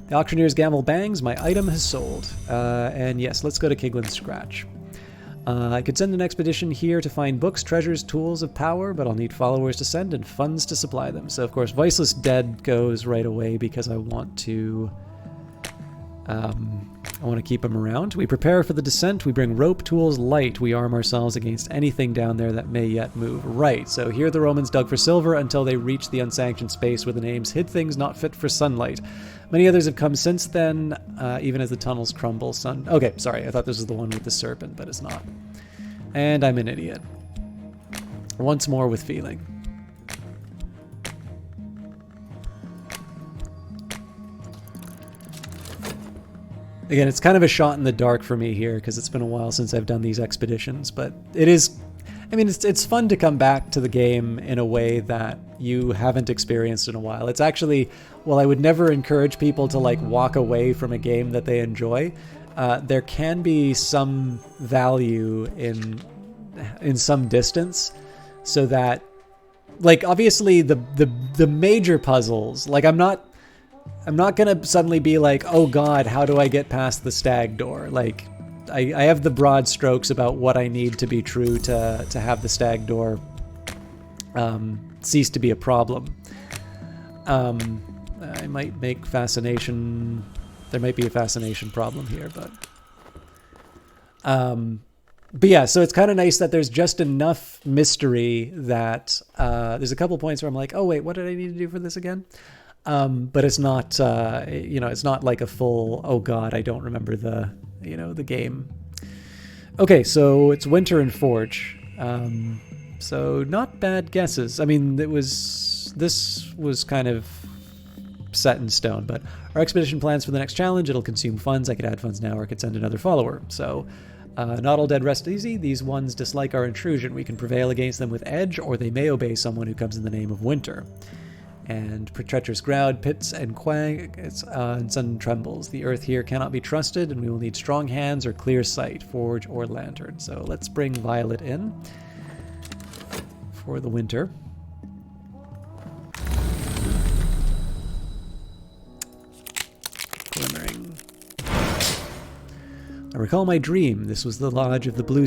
The Auctioneer's Gamble Bangs, my item has sold. And yes, let's go to Kiglin's Scratch. I could send an expedition here to find books, treasures, tools of power, but I'll need followers to send and funds to supply them. So, of course, Voiceless Dead goes right away because I want to... keep him around. We prepare for the descent. We bring rope, tools, light. We arm ourselves against anything down there that may yet move. Right, so here the Romans dug for silver until they reached the unsanctioned space where the names hid things not fit for sunlight. Many others have come since then, even as the tunnels crumble. Okay, sorry, I thought this was the one with the serpent, but it's not. And I'm an idiot. Once more with feeling. Again, it's kind of a shot in the dark for me here because it's been a while since I've done these expeditions, but it is, I mean, it's fun to come back to the game in a way that you haven't experienced in a while. It's actually, while I would never encourage people to like walk away from a game that they enjoy, there can be some value in some distance, so that, like, obviously the major puzzles, like I'm not gonna suddenly be like, oh god, how do I get past the stag door? Like, I have the broad strokes about what I need to be true to have the stag door cease to be a problem. I might make fascination... There might be a fascination problem here, but yeah, so it's kind of nice that there's just enough mystery that there's a couple points where I'm like, oh wait, what did I need to do for this again? But it's not, it's not like a full, oh god, I don't remember the game. Okay, so it's Winter and Forge. So not bad guesses. I mean, this was kind of set in stone, but our expedition plans for the next challenge, it'll consume funds. I could add funds now, or I could send another follower. So, not all dead rest easy. These ones dislike our intrusion. We can prevail against them with edge, or they may obey someone who comes in the name of Winter. And treacherous ground, pits and quang, and sun trembles. The earth here cannot be trusted, and we will need strong hands or clear sight, forge or lantern. So let's bring Violet in for the winter. Glimmering. I recall my dream. This was the lodge of the blue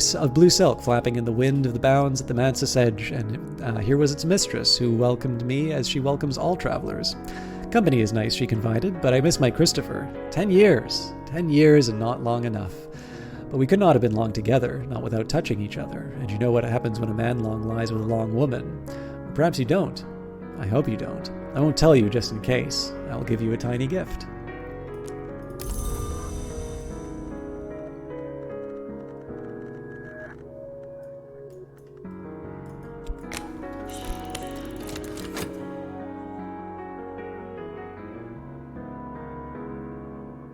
silk flapping in the wind of the bounds at the Mansus edge, and here was its mistress, who welcomed me as she welcomes all travelers. Company is nice, she confided, but I miss my Christopher. 10 years. 10 years and not long enough. But we could not have been long together, not without touching each other, and you know what happens when a man long lies with a long woman. Or perhaps you don't. I hope you don't. I won't tell you just in case. I'll give you a tiny gift.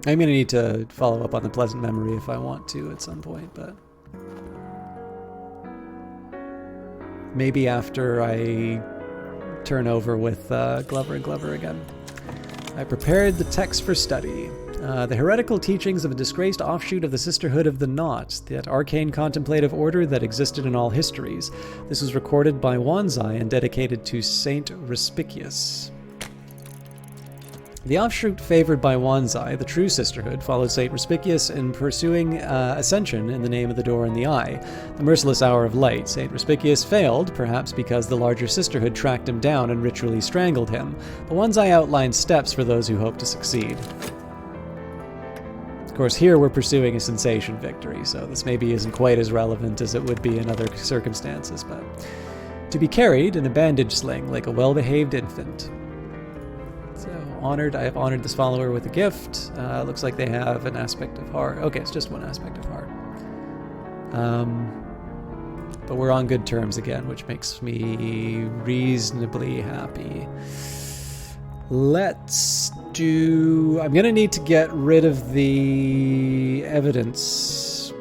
I'm going to need to follow up on the pleasant memory if I want to at some point, but maybe after I turn over with Glover and Glover again. I prepared the text for study. The heretical teachings of a disgraced offshoot of the Sisterhood of the Knot, that arcane contemplative order that existed in all histories. This was recorded by Wanzai and dedicated to Saint Respicius. The offshoot favored by Wanzai, the true sisterhood, followed Saint Respicius in pursuing ascension in the name of the door in the eye, the merciless hour of light. Saint Respicius failed, perhaps because the larger sisterhood tracked him down and ritually strangled him, but Wanzai outlined steps for those who hope to succeed. Of course, here we're pursuing a sensation victory, so this maybe isn't quite as relevant as it would be in other circumstances, but to be carried in a bandage sling like a well-behaved infant. So, honored. I have honored this follower with a gift. Looks like they have an aspect of heart. Okay, it's just one aspect of heart. But we're on good terms again, which makes me reasonably happy. Let's do... I'm going to need to get rid of the evidence,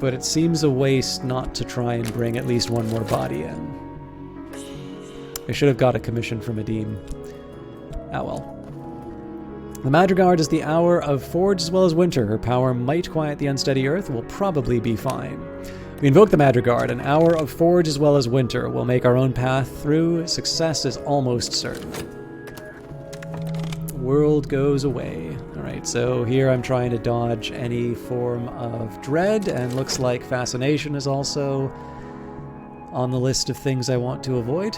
but it seems a waste not to try and bring at least one more body in. I should have got a commission from Adim. Ah well. The Madrigard is the hour of forge as well as winter. Her power might quiet the unsteady earth, will probably be fine. We invoke the Madrigard. An hour of forge as well as winter. We'll make our own path through. Success is almost certain. World goes away. Alright, so here I'm trying to dodge any form of dread, and looks like fascination is also on the list of things I want to avoid.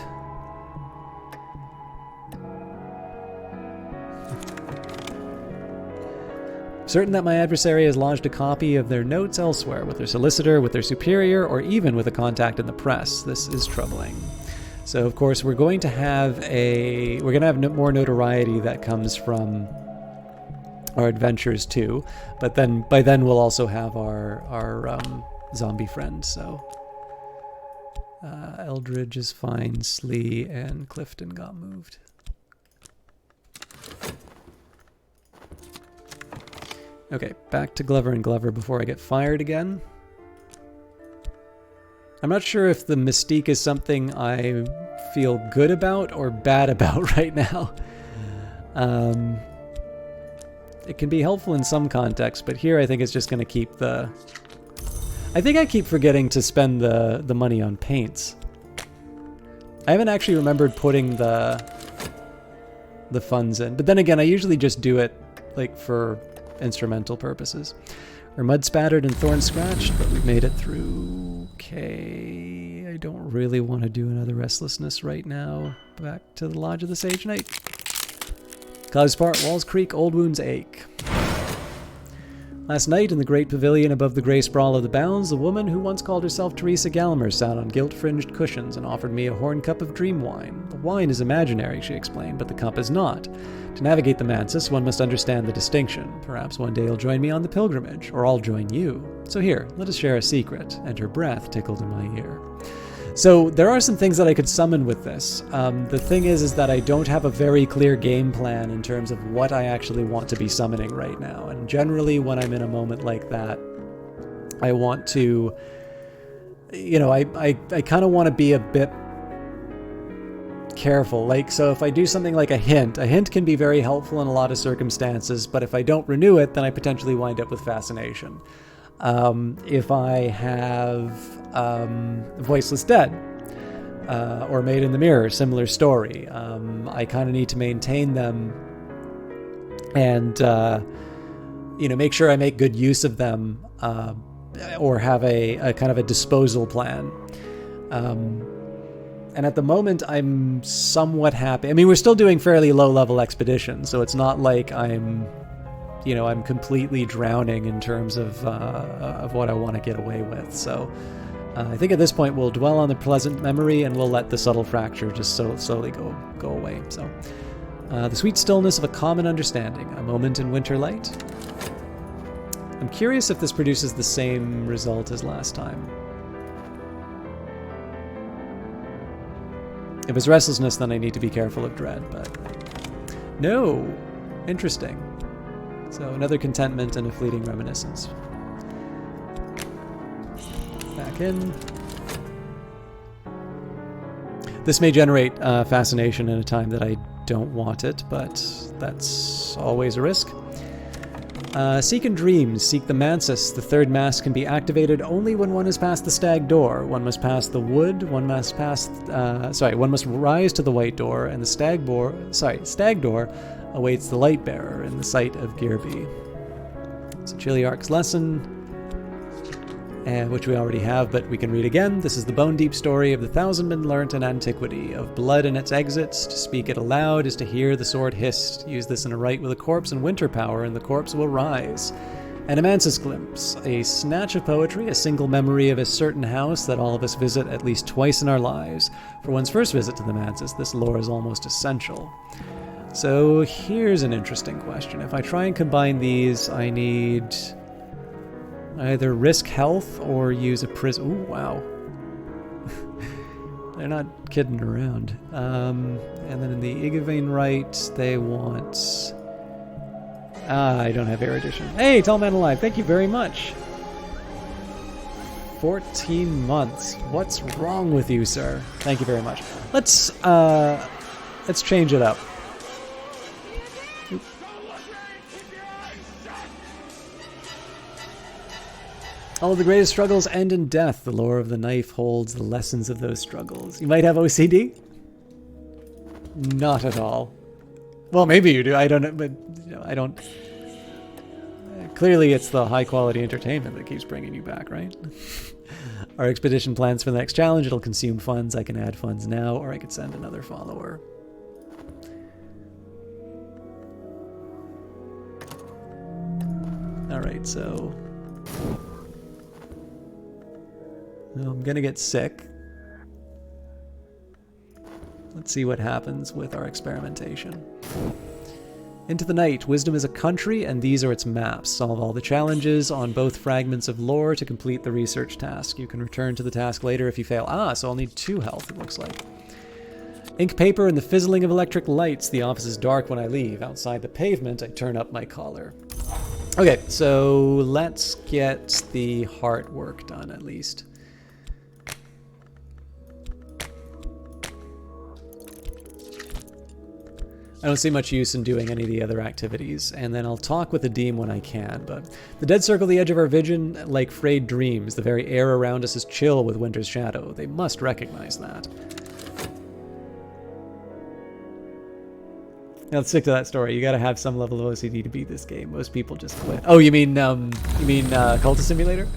Certain that my adversary has lodged a copy of their notes elsewhere, with their solicitor, with their superior, or even with a contact in the press. This is troubling. So, of course, we're going to have more notoriety that comes from our adventures too, but then by then we'll also have our zombie friend. So, Eldridge is fine. Slee and Clifton got moved. Okay, back to Glover and Glover before I get fired again. I'm not sure if the mystique is something I feel good about or bad about right now. It can be helpful in some contexts, but here I think it's just going to keep the... I think I keep forgetting to spend the money on paints. I haven't actually remembered putting the funds in, but then again, I usually just do it like for instrumental purposes. We're mud spattered and thorn scratched, but we've made it through. Okay, I don't really want to do another restlessness right now. Back to the Lodge of the Sage Knight. Clouds part, walls creak, old wounds ache. Last night, in the great pavilion above the grey sprawl of the Bounds, a woman who once called herself Teresa Gallmer sat on gilt-fringed cushions and offered me a horn cup of dream wine. The wine is imaginary, she explained, but the cup is not. To navigate the Mansis, one must understand the distinction. Perhaps one day you'll join me on the pilgrimage, or I'll join you. So here, let us share a secret. And her breath tickled in my ear. So there are some things that I could summon with this. The thing is that I don't have a very clear game plan in terms of what I actually want to be summoning right now. And generally when I'm in a moment like that, I want to, you know, I kind of want to be a bit careful. Like, so if I do something like a hint can be very helpful in a lot of circumstances, but if I don't renew it, then I potentially wind up with fascination. If I have Voiceless Dead or Made in the Mirror, similar story, I kind of need to maintain them and you know, make sure I make good use of them, or have a kind of a disposal plan. And at the moment, I'm somewhat happy. I mean, we're still doing fairly low-level expeditions, so it's not like I'm completely drowning in terms of what I want to get away with. So I think at this point we'll dwell on the pleasant memory and we'll let the subtle fracture just slowly go away. So the sweet stillness of a common understanding, a moment in winter light. I'm curious if this produces the same result as last time. If it's restlessness, then I need to be careful of dread, but no, interesting. So another contentment and a fleeting reminiscence. Back in. This may generate fascination in a time that I don't want it, but that's always a risk. Seek in dreams, seek the Mansis. The third mask can be activated only when one has passed the stag door. One must pass the wood, one must rise to the white door, and the stag door awaits the light bearer in the sight of Gearby. It's a Chiliarch's lesson, which we already have, but we can read again. This is the bone-deep story of the thousand men learnt in antiquity, of blood and its exits. To speak it aloud is to hear the sword hissed. Use this in a rite with a corpse and winter power, and the corpse will rise. An Amansis glimpse, a snatch of poetry, a single memory of a certain house that all of us visit at least twice in our lives. For one's first visit to the Mansis, this lore is almost essential. So here's an interesting question. If I try and combine these, I need either risk health or use a prism. Ooh, wow. They're not kidding around. And then in the Igavain rite, they want... I don't have erudition. Hey, Tall Man Alive, thank you very much. 14 months. What's wrong with you, sir? Thank you very much. Let's change it up. Oop. All of the greatest struggles end in death. The lore of the knife holds the lessons of those struggles. You might have OCD? Not at all. Well, maybe you do. I don't know, but you know, I don't. Clearly, it's the high-quality entertainment that keeps bringing you back, right? Our expedition plans for the next challenge. It'll consume funds. I can add funds now, or I could send another follower. All right, so I'm gonna get sick. Let's see what happens with our experimentation. Into the night. Wisdom is a country, and these are its maps. Solve all the challenges on both fragments of lore to complete the research task. You can return to the task later if you fail. Ah, so I'll need 2 health, it looks like. Ink, paper, and the fizzling of electric lights. The office is dark when I leave. Outside the pavement, I turn up my collar. Okay, so let's get the heart work done at least. I don't see much use in doing any of the other activities, and then I'll talk with the Deem when I can, but the dead circle the edge of our vision like frayed dreams. The very air around us is chill with winter's shadow. They must recognize that. Now, let's stick to that story. You gotta have some level of OCD to beat this game. Most people just quit. Oh, you mean Cultist Simulator?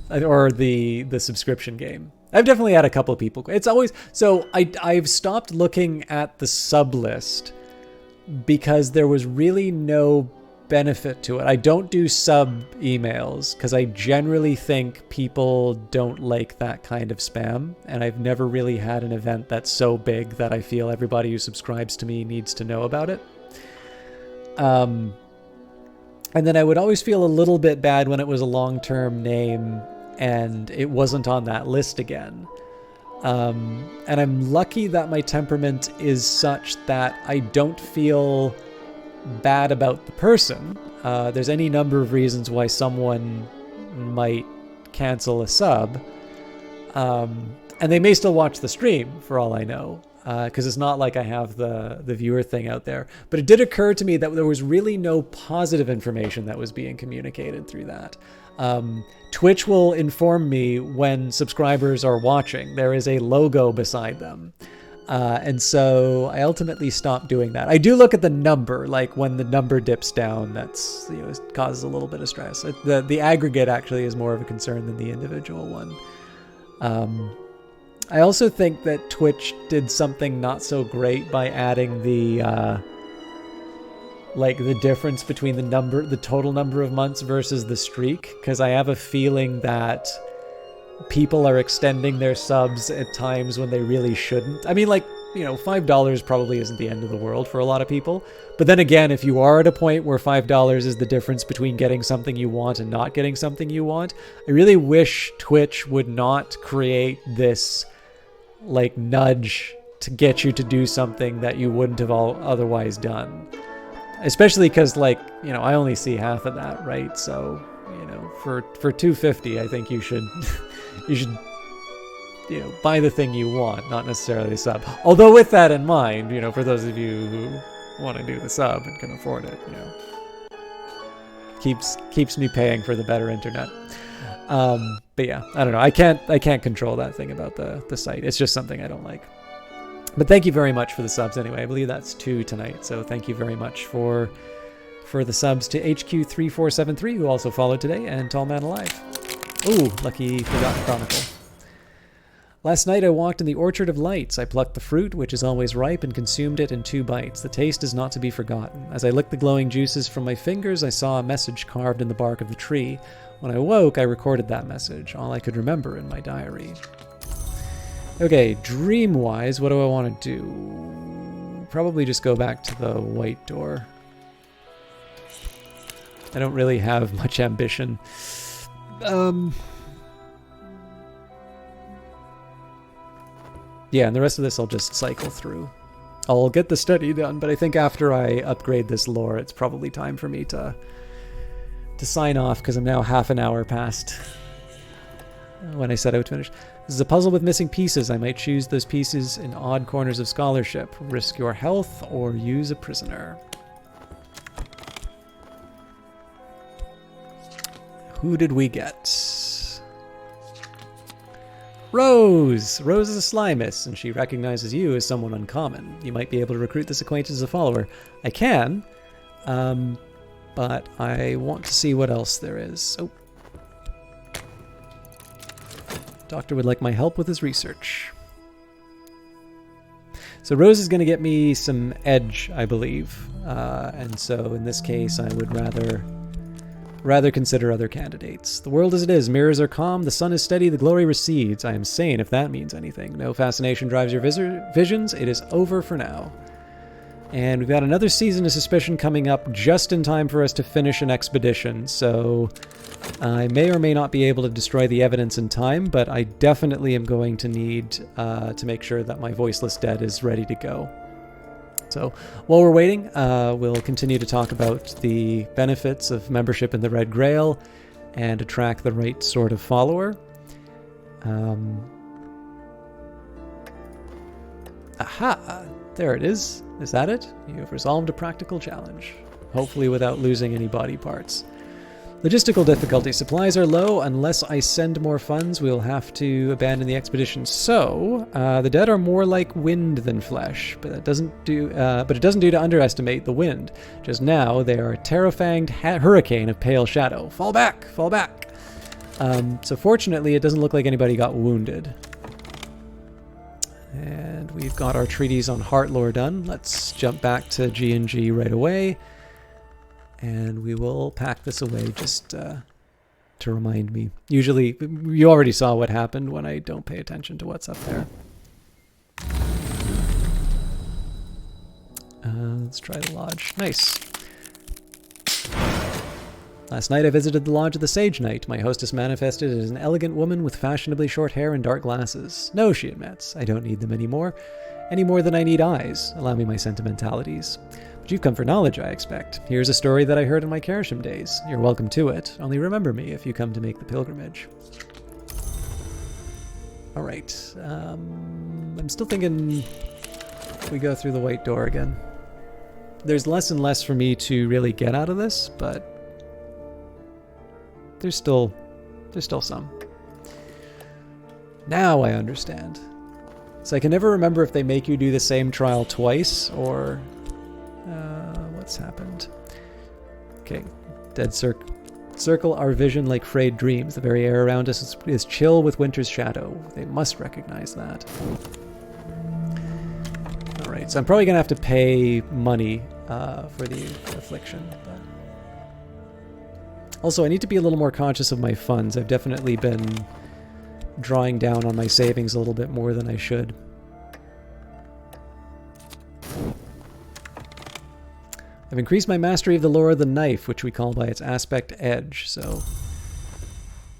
Or the subscription game? I've definitely had a couple of people quit. It's always... So, I've stopped looking at the sub list because there was really no benefit to it. I don't do sub emails because I generally think people don't like that kind of spam, and I've never really had an event that's so big that I feel everybody who subscribes to me needs to know about it. And then I would always feel a little bit bad when it was a long-term name and it wasn't on that list again. And I'm lucky that my temperament is such that I don't feel bad about the person. There's any number of reasons why someone might cancel a sub. And they may still watch the stream, for all I know, because it's not like I have the viewer thing out there. But it did occur to me that there was really no positive information that was being communicated through that. Twitch will inform me when subscribers are watching. There is a logo beside them. And so I ultimately stopped doing that. I do look at the number, like when the number dips down, that's, you know, it causes a little bit of stress. The aggregate actually is more of a concern than the individual one. I also think that Twitch did something not so great by adding the difference between the total number of months versus the streak, because I have a feeling that people are extending their subs at times when they really shouldn't. I mean, like, you know, $5 probably isn't the end of the world for a lot of people. But then again, if you are at a point where $5 is the difference between getting something you want and not getting something you want, I really wish Twitch would not create this, like, nudge to get you to do something that you wouldn't have otherwise done. Especially because, like, you know, I only see half of that, right? So, you know, for $2.50, I think you should you know, buy the thing you want, not necessarily a sub. Although with that in mind, you know, for those of you who want to do the sub and can afford it, you know, keeps me paying for the better internet. But yeah, I don't know. I can't control that thing about the site. It's just something I don't like. But thank you very much for the subs anyway. I believe that's 2 tonight. So thank you very much for the subs to HQ3473, who also followed today, and Tall Man Alive. Ooh, lucky Forgotten Chronicle. Last night I walked in the Orchard of Lights. I plucked the fruit, which is always ripe, and consumed it in 2 bites. The taste is not to be forgotten. As I licked the glowing juices from my fingers, I saw a message carved in the bark of the tree. When I woke, I recorded that message, all I could remember in my diary. Okay, dream-wise, what do I want to do? Probably just go back to the white door. I don't really have much ambition. Yeah, and the rest of this I'll just cycle through. I'll get the study done, but I think after I upgrade this lore, it's probably time for me to sign off, because I'm now half an hour past when I set out to finish. This is a puzzle with missing pieces. I might choose those pieces in odd corners of scholarship. Risk your health or use a prisoner. Who did we get? Rose! Rose is a Slimus, and she recognizes you as someone uncommon. You might be able to recruit this acquaintance as a follower. I can, but I want to see what else there is. Oh. Doctor would like my help with his research. So Rose is going to get me some edge, I believe. And so in this case, I would rather consider other candidates. The world as it is. Mirrors are calm. The sun is steady. The glory recedes. I am sane, if that means anything. No fascination drives your visions. It is over for now. And we've got another season of suspicion coming up just in time for us to finish an expedition. So I may or may not be able to destroy the evidence in time, but I definitely am going to need to make sure that my voiceless dead is ready to go. So while we're waiting, we'll continue to talk about the benefits of membership in the Red Grail and attract the right sort of follower. Aha! There it is. Is that it? You have resolved a practical challenge. Hopefully without losing any body parts. Logistical difficulty. Supplies are low. Unless I send more funds, we'll have to abandon the expedition. So, the dead are more like wind than flesh, but it doesn't do to underestimate the wind. Just now, they are a terrafanged hurricane of pale shadow. Fall back! Fall back! So fortunately, it doesn't look like anybody got wounded. And we've got our treaties on Heartlore done. Let's jump back to G&G right away. And we will pack this away just to remind me. Usually, you already saw what happened when I don't pay attention to what's up there. Let's try the lodge. Nice. Last night I visited the lodge of the Sage Knight. My hostess manifested as an elegant woman with fashionably short hair and dark glasses. No, she admits, I don't need them anymore. Any more than I need eyes. Allow me my sentimentalities. But you've come for knowledge, I expect. Here's a story that I heard in my Carisham days. You're welcome to it. Only remember me if you come to make the pilgrimage. Alright. I'm still thinking we go through the white door again. There's less and less for me to really get out of this, but there's still some. Now I understand. So I can never remember if they make you do the same trial twice, or what's happened. Okay, dead circle our vision like frayed dreams. The very air around us is chill with winter's shadow. They must recognize that. Alright, so I'm probably going to have to pay money for the affliction. But also, I need to be a little more conscious of my funds. I've definitely been drawing down on my savings a little bit more than I should. I've increased my mastery of the lore of the knife, which we call by its aspect edge. So,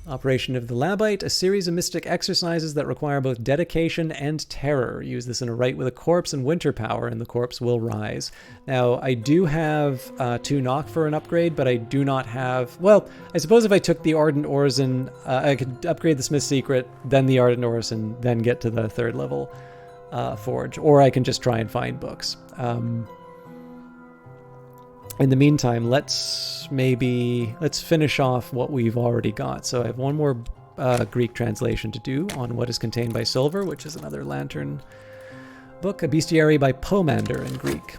Operation of the Labite, a series of mystic exercises that require both dedication and terror. Use this in a rite with a corpse and winter power, and the corpse will rise. Now, I do have 2 knock for an upgrade, but I do not have... Well, I suppose if I took the Ardent Orison, I could upgrade the Smith's Secret, then the Ardent Orison, then get to the 3rd level forge. Or I can just try and find books. In the meantime, let's finish off what we've already got. So I have one more Greek translation to do on What is Contained by Silver, which is another Lantern book, a bestiary by Pomander in Greek.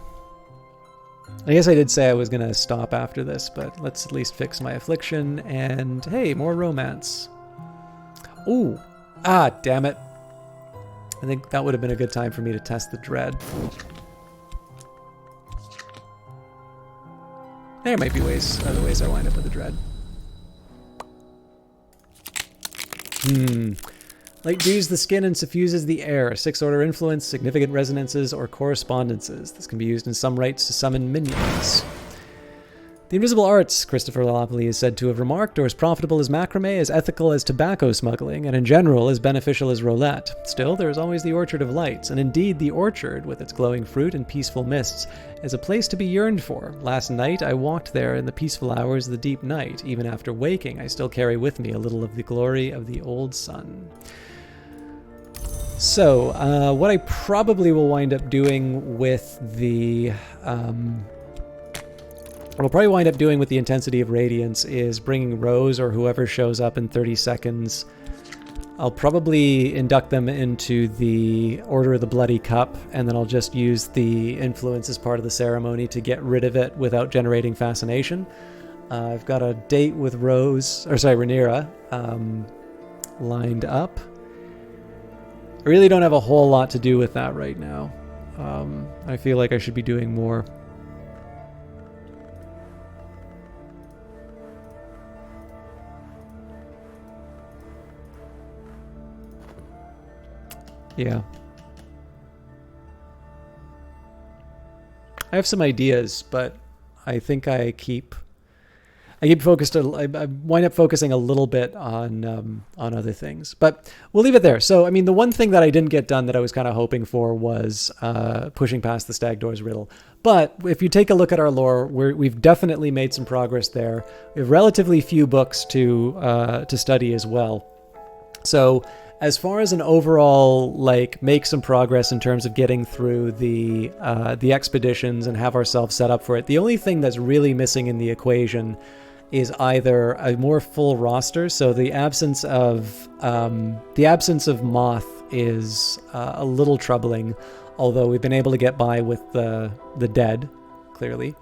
I guess I did say I was going to stop after this, but let's at least fix my affliction, and hey, more romance. Ooh, damn it. I think that would have been a good time for me to test the dread. There might be other ways I wind up with a dread. Light dews the skin and suffuses the air. 6th order influence, significant resonances, or correspondences. This can be used in some rites to summon minions. The invisible arts, Christopher Lalopoli is said to have remarked, are as profitable as macrame, as ethical as tobacco smuggling, and in general as beneficial as roulette. Still, there is always the Orchard of Lights, and indeed the orchard, with its glowing fruit and peaceful mists, is a place to be yearned for. Last night I walked there in the peaceful hours of the deep night. Even after waking, I still carry with me a little of the glory of the old sun. So, what I probably will wind up doing with the... what I'll probably wind up doing with the intensity of radiance is bringing Rose or whoever shows up in 30 seconds. I'll probably induct them into the Order of the Bloody Cup, and then I'll just use the influence as part of the ceremony to get rid of it without generating fascination. I've got a date with Rhaenyra, lined up. I really don't have a whole lot to do with that right now. I feel like I should be doing more. Yeah. I have some ideas, but I think I keep focused. I wind up focusing a little bit on other things, but we'll leave it there. So, I mean, the one thing that I didn't get done that I was kind of hoping for was pushing past the Stag Doors riddle. But if you take a look at our lore, we've definitely made some progress there. We have relatively few books to study as well. So, as far as an overall, like, make some progress in terms of getting through the expeditions and have ourselves set up for it, the only thing that's really missing in the equation is either a more full roster. So the absence of Moth is a little troubling, although we've been able to get by with the dead, clearly.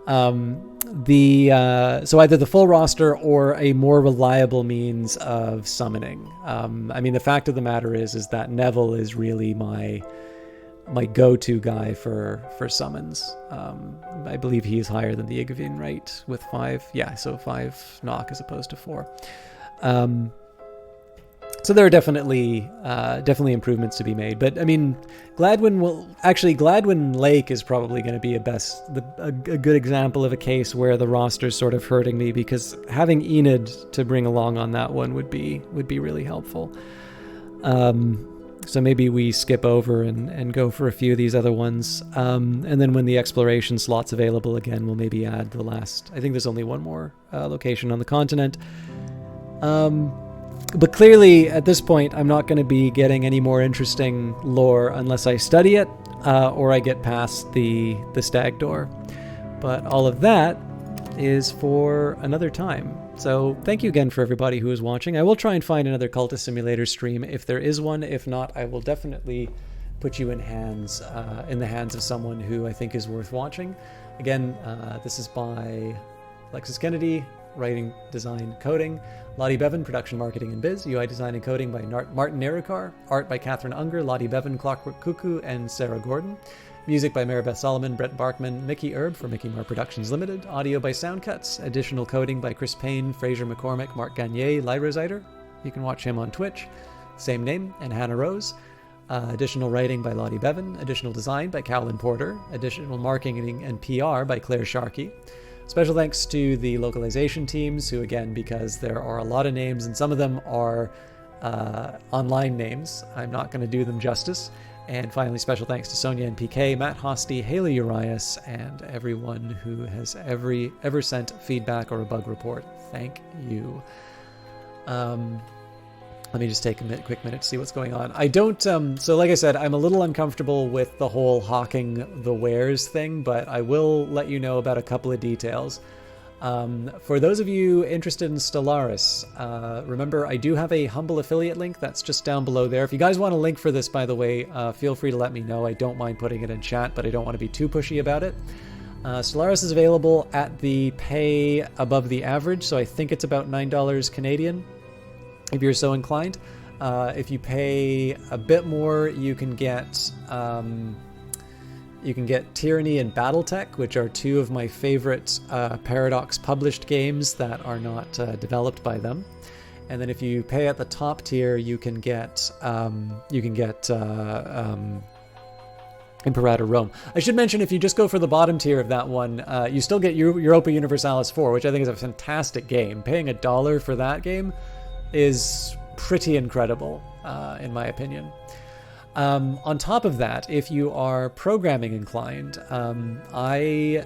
So either the full roster or a more reliable means of summoning. I mean, the fact of the matter is that Neville is really my go-to guy for summons. I believe he is higher than the Igavine, right? With 5, yeah, so 5 knock as opposed to 4. So there are definitely improvements to be made. But I mean, Gladwin Lake is probably going to be a good example of a case where the roster's sort of hurting me, because having Enid to bring along on that one would be really helpful. So maybe we skip over and go for a few of these other ones. And then when the exploration slot's available again, we'll maybe add the last. I think there's only one more location on the continent. But clearly, at this point, I'm not going to be getting any more interesting lore unless I study it, or I get past the Stag Door. But all of that is for another time. So thank you again for everybody who is watching. I will try and find another Cultist Simulator stream if there is one. If not, I will definitely put you in the hands of someone who I think is worth watching. Again, this is by Alexis Kennedy, writing, design, coding. Lottie Bevan, production, marketing, and biz. UI design and coding by Martin Nerukar. Art by Catherine Unger, Lottie Bevan, Clockwork Cuckoo, and Sarah Gordon. Music by Maribeth Solomon, Brett Barkman, Mickey Erb for Mickey Moore Productions Limited. Audio by Soundcuts. Additional coding by Chris Payne, Fraser McCormick, Mark Gagne, Lyra Zyder. You can watch him on Twitch. Same name, and Hannah Rose. Additional writing by Lottie Bevan. Additional design by Cowlin Porter. Additional marketing and PR by Claire Sharkey. Special thanks to the localization teams, who, again, because there are a lot of names and some of them are online names, I'm not going to do them justice. And finally, special thanks to Sonia and PK, Matt Hosty, Haley Urias, and everyone who has ever sent feedback or a bug report. Thank you. Let me just take a quick minute to see what's going on. I don't, so like I said, I'm a little uncomfortable with the whole hawking the wares thing, but I will let you know about a couple of details. For those of you interested in Stellaris, remember I do have a Humble affiliate link that's just down below there. If you guys want a link for this, by the way, feel free to let me know. I don't mind putting it in chat, but I don't want to be too pushy about it. Stellaris is available at the pay above the average, so I think it's about $9 Canadian. If you're so inclined. If you pay a bit more, you can get Tyranny and Battletech, which are two of my favorite Paradox published games that are not developed by them. And then if you pay at the top tier, you can get Imperator Rome. I should mention, if you just go for the bottom tier of that one, you still get Europa Universalis 4, which I think is a fantastic game. Paying $1 for that game is pretty incredible, in my opinion. On top of that, if you are programming inclined, I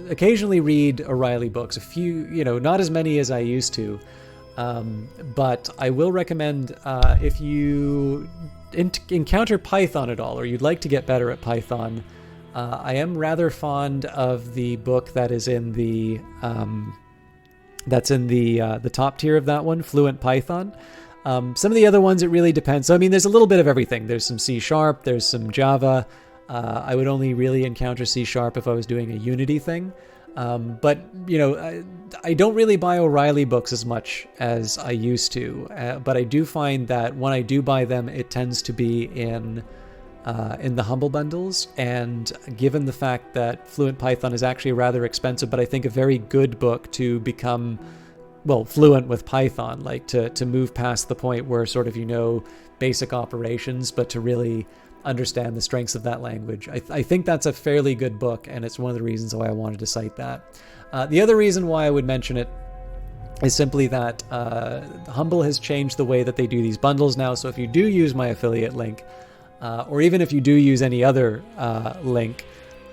occasionally read O'Reilly books. A few, not as many as I used to, but I will recommend if you encounter Python at all, or you'd like to get better at Python, I am rather fond of the book that is in the the top tier of that one, Fluent Python. Some of the other ones, it really depends. So, I mean, there's a little bit of everything. There's some C#, there's some Java. I would only really encounter C# if I was doing a Unity thing. But, I don't really buy O'Reilly books as much as I used to. But I do find that when I do buy them, it tends to be in the Humble bundles. And given the fact that Fluent Python is actually rather expensive, but I think a very good book to become, fluent with Python, like to move past the point where sort of, basic operations, but to really understand the strengths of that language. I think that's a fairly good book, and it's one of the reasons why I wanted to cite that. The other reason why I would mention it is simply that Humble has changed the way that they do these bundles now. So if you do use my affiliate link, or even if you do use any other link,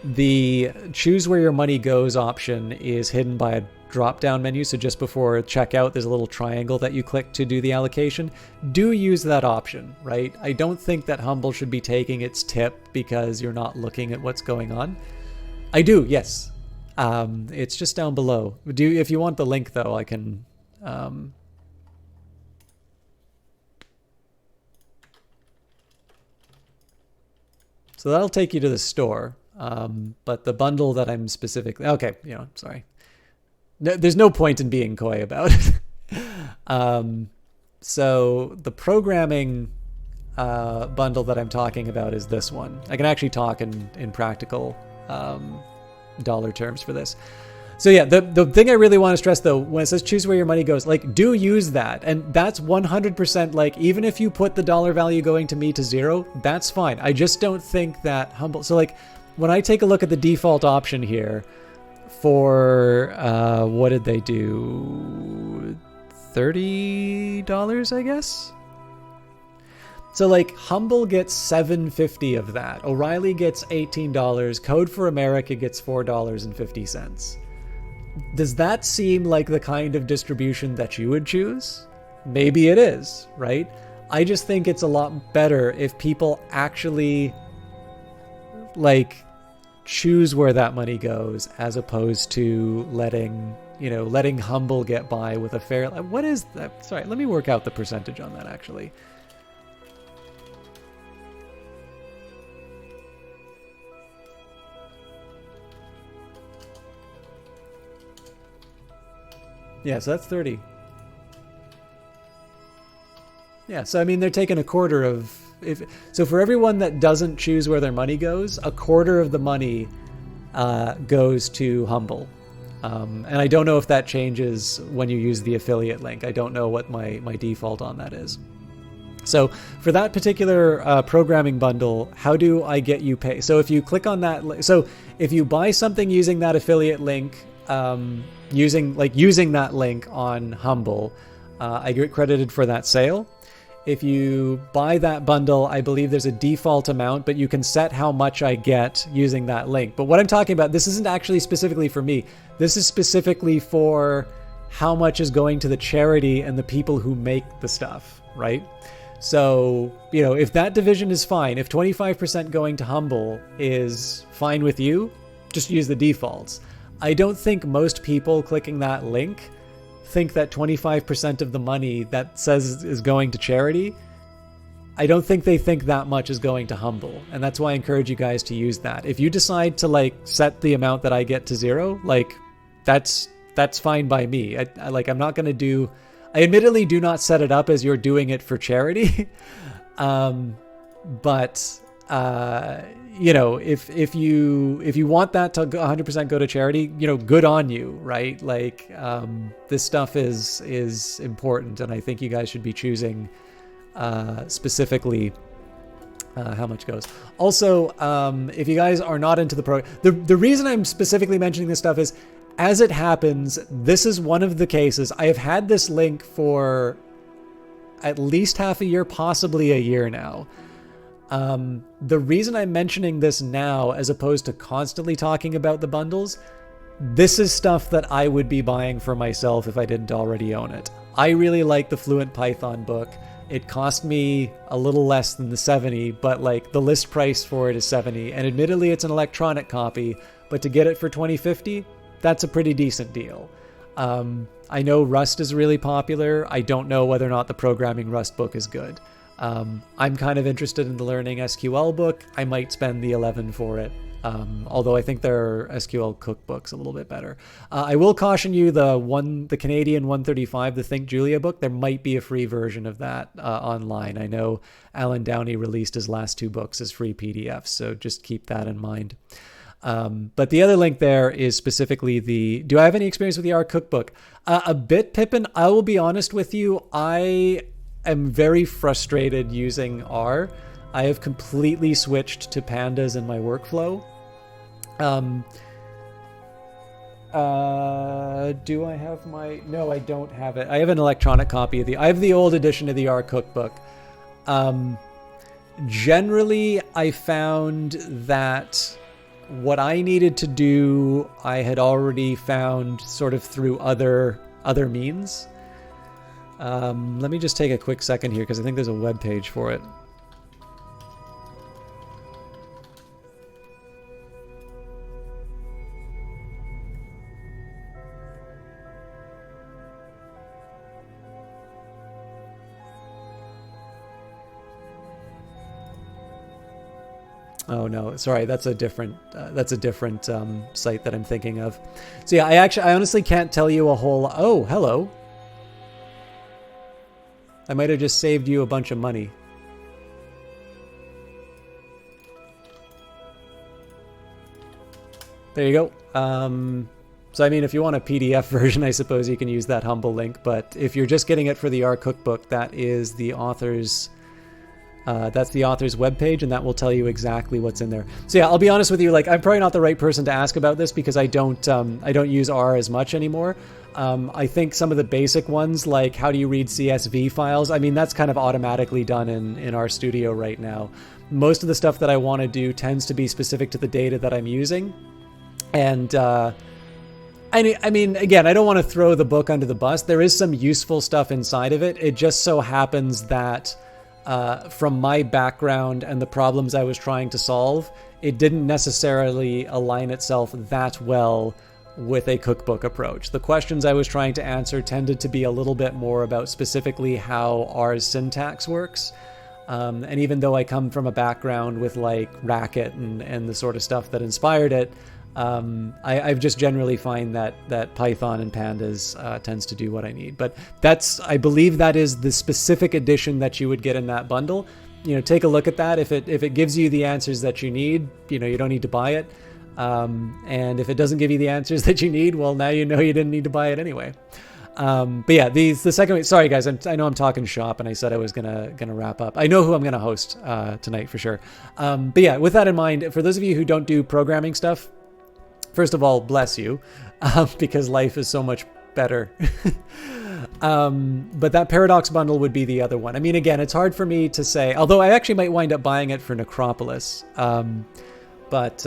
the choose where your money goes option is hidden by a drop-down menu. So just before checkout, there's a little triangle that you click to do the allocation. Do use that option, right? I don't think that Humble should be taking its tip because you're not looking at what's going on. I do, yes. It's just down below. If you want the link, though, I can... So that'll take you to the store. But the bundle that I'm specifically... Okay, sorry. There's no point in being coy about it. So the programming bundle that I'm talking about is this one. I can actually talk in practical dollar terms for this. So yeah, the thing I really want to stress, though, when it says choose where your money goes, do use that. And that's 100%, even if you put the dollar value going to me to 0, that's fine. I just don't think that Humble... So when I take a look at the default option here, for what did they do? $30, I guess. So Humble gets $7.50 of that. O'Reilly gets $18. Code for America gets $4.50. Does that seem like the kind of distribution that you would choose? Maybe it is, right? I just think it's a lot better if people actually choose where that money goes, as opposed to letting Humble get by with a fair... What is that? Sorry, let me work out the percentage on that, actually. Yeah, so that's 30. Yeah, so I mean, they're taking a quarter of... So for everyone that doesn't choose where their money goes, a quarter of the money goes to Humble. And I don't know if that changes when you use the affiliate link. I don't know what my default on that is. So for that particular programming bundle, how do I get you pay? So if you click on that, so if you buy something using that affiliate link, using that link on Humble, I get credited for that sale. If you buy that bundle, I believe there's a default amount, but you can set how much I get using that link. But what I'm talking about, this isn't actually specifically for me. This is specifically for how much is going to the charity and the people who make the stuff, right? So, if that division is fine, if 25% going to Humble is fine with you, just use the defaults. I don't think most people clicking that link think that 25% of the money that says is going to charity, I don't think they think that much is going to Humble. And that's why I encourage you guys to use that. If you decide to set the amount that I get to 0, that's fine by me. I'm not going to do... I admittedly do not set it up as you're doing it for charity. But if you want that to 100% go to charity, good on you, right? This stuff is important, and I think you guys should be choosing specifically how much goes. Also, if you guys are not into the program, the reason I'm specifically mentioning this stuff is, as it happens, this is one of the cases. I have had this link for at least half a year, possibly a year now. The reason I'm mentioning this now, as opposed to constantly talking about the bundles, this is stuff that I would be buying for myself if I didn't already own it. I really like the Fluent Python book. It cost me a little less than the 70, but like the list price for it is 70. And admittedly, it's an electronic copy, but to get it for 2050, that's a pretty decent deal. I know Rust is really popular. I don't know whether or not the programming Rust book is good. I'm kind of interested in the learning SQL book. I might spend the 11 for it. Although I think their SQL cookbook's a little bit better. I will caution you, the Canadian 135, the Think Julia book, there might be a free version of that online. I know Alan Downey released his last 2 books as free PDFs, so just keep that in mind. But the other link there is specifically do I have any experience with the R cookbook? A bit, Pippin. I will be honest with you. I am very frustrated using R. I have completely switched to pandas in my workflow. Do I have no, I don't have it. I have an electronic copy I have the old edition of the R cookbook. Generally, I found that what I needed to do, I had already found sort of through other means. Let me just take a quick second here, because I think there's a web page for it. Oh no, sorry, that's a different site that I'm thinking of. So yeah, I honestly can't tell you a whole. Oh, hello. I might have just saved you a bunch of money. There you go. So I mean, if you want a PDF version, I suppose you can use that humble link. But if you're just getting it for the R cookbook, that is the author's. That's the author's webpage, and that will tell you exactly what's in there. So yeah, I'll be honest with you. Like, I'm probably not the right person to ask about this, because I don't use R as much anymore. I think some of the basic ones, like how do you read CSV files, I mean, that's kind of automatically done in RStudio right now. Most of the stuff that I want to do tends to be specific to the data that I'm using. And I mean, again, I don't want to throw the book under the bus. There is some useful stuff inside of it. It just so happens that from my background and the problems I was trying to solve, it didn't necessarily align itself that well with a cookbook approach. The questions I was trying to answer tended to be a little bit more about specifically how R's syntax works. And even though I come from a background with like Racket and the sort of stuff that inspired it, I've just generally find that Python and Pandas tends to do what I need. But I believe that is the specific edition that you would get in that bundle. You know, take a look at that. If it gives you the answers that you need, you know, you don't need to buy it. And if it doesn't give you the answers that you need, well, now you know you didn't need to buy it anyway. But yeah, the second week, sorry guys, I know I'm talking shop, and I said I was gonna wrap up. I know who I'm gonna host tonight for sure. But yeah, with that in mind, for those of you who don't do programming stuff, first of all, bless you, because life is so much better. But that Paradox bundle would be the other one. I mean, again, it's hard for me to say, although I actually might wind up buying it for Necropolis. But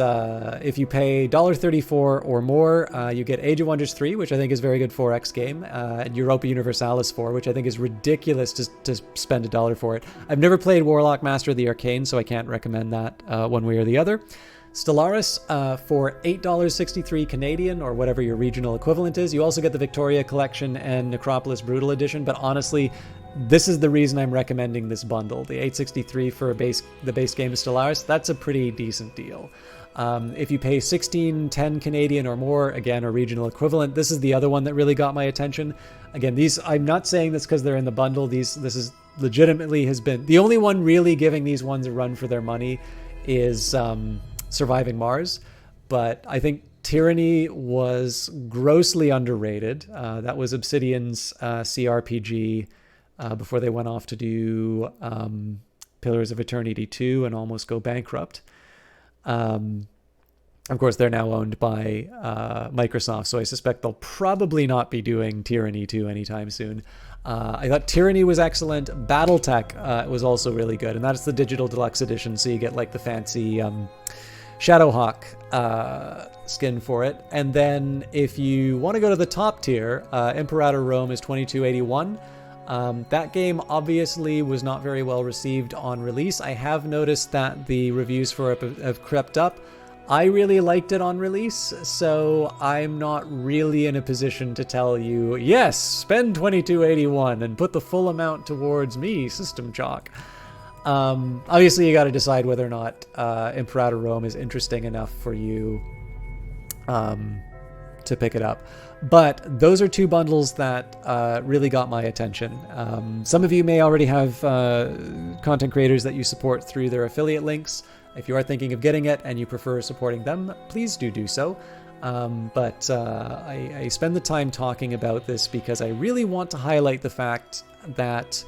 if you pay $1.34 or more, you get Age of Wonders 3, which I think is a very good 4X game, and Europa Universalis 4, which I think is ridiculous to spend $1 for it. I've never played Warlock Master of the Arcane, so I can't recommend that one way or the other. Stellaris for $8.63 Canadian, or whatever your regional equivalent is. You also get the Victoria Collection and Necropolis Brutal Edition, but honestly, this is the reason I'm recommending this bundle. The $8.63 for the base game of Stellaris, that's a pretty decent deal. If you pay $16.10 Canadian or more, again, a regional equivalent, this is the other one that really got my attention. Again, I'm not saying this because they're in the bundle. This is legitimately has been the only one really giving these ones a run for their money is Surviving Mars, but I think Tyranny was grossly underrated. That was Obsidian's CRPG before they went off to do Pillars of Eternity 2 and almost go bankrupt. Of course, they're now owned by Microsoft, so I suspect they'll probably not be doing Tyranny 2 anytime soon. I thought Tyranny was excellent. Battletech was also really good, and that's the digital deluxe edition, so you get like the fancy Shadowhawk skin for it. And then if you want to go to the top tier, Imperator Rome is 2281. That game obviously was not very well received on release. I have noticed that the reviews for it have crept up. I really liked it on release, so I'm not really in a position to tell you, yes, spend 2281 and put the full amount towards me, System Chalk. Obviously, you got to decide whether or not Imperator Rome is interesting enough for you to pick it up. But those are two bundles that really got my attention. Some of you may already have content creators that you support through their affiliate links. If you are thinking of getting it and you prefer supporting them, please do so. But I spend the time talking about this because I really want to highlight the fact that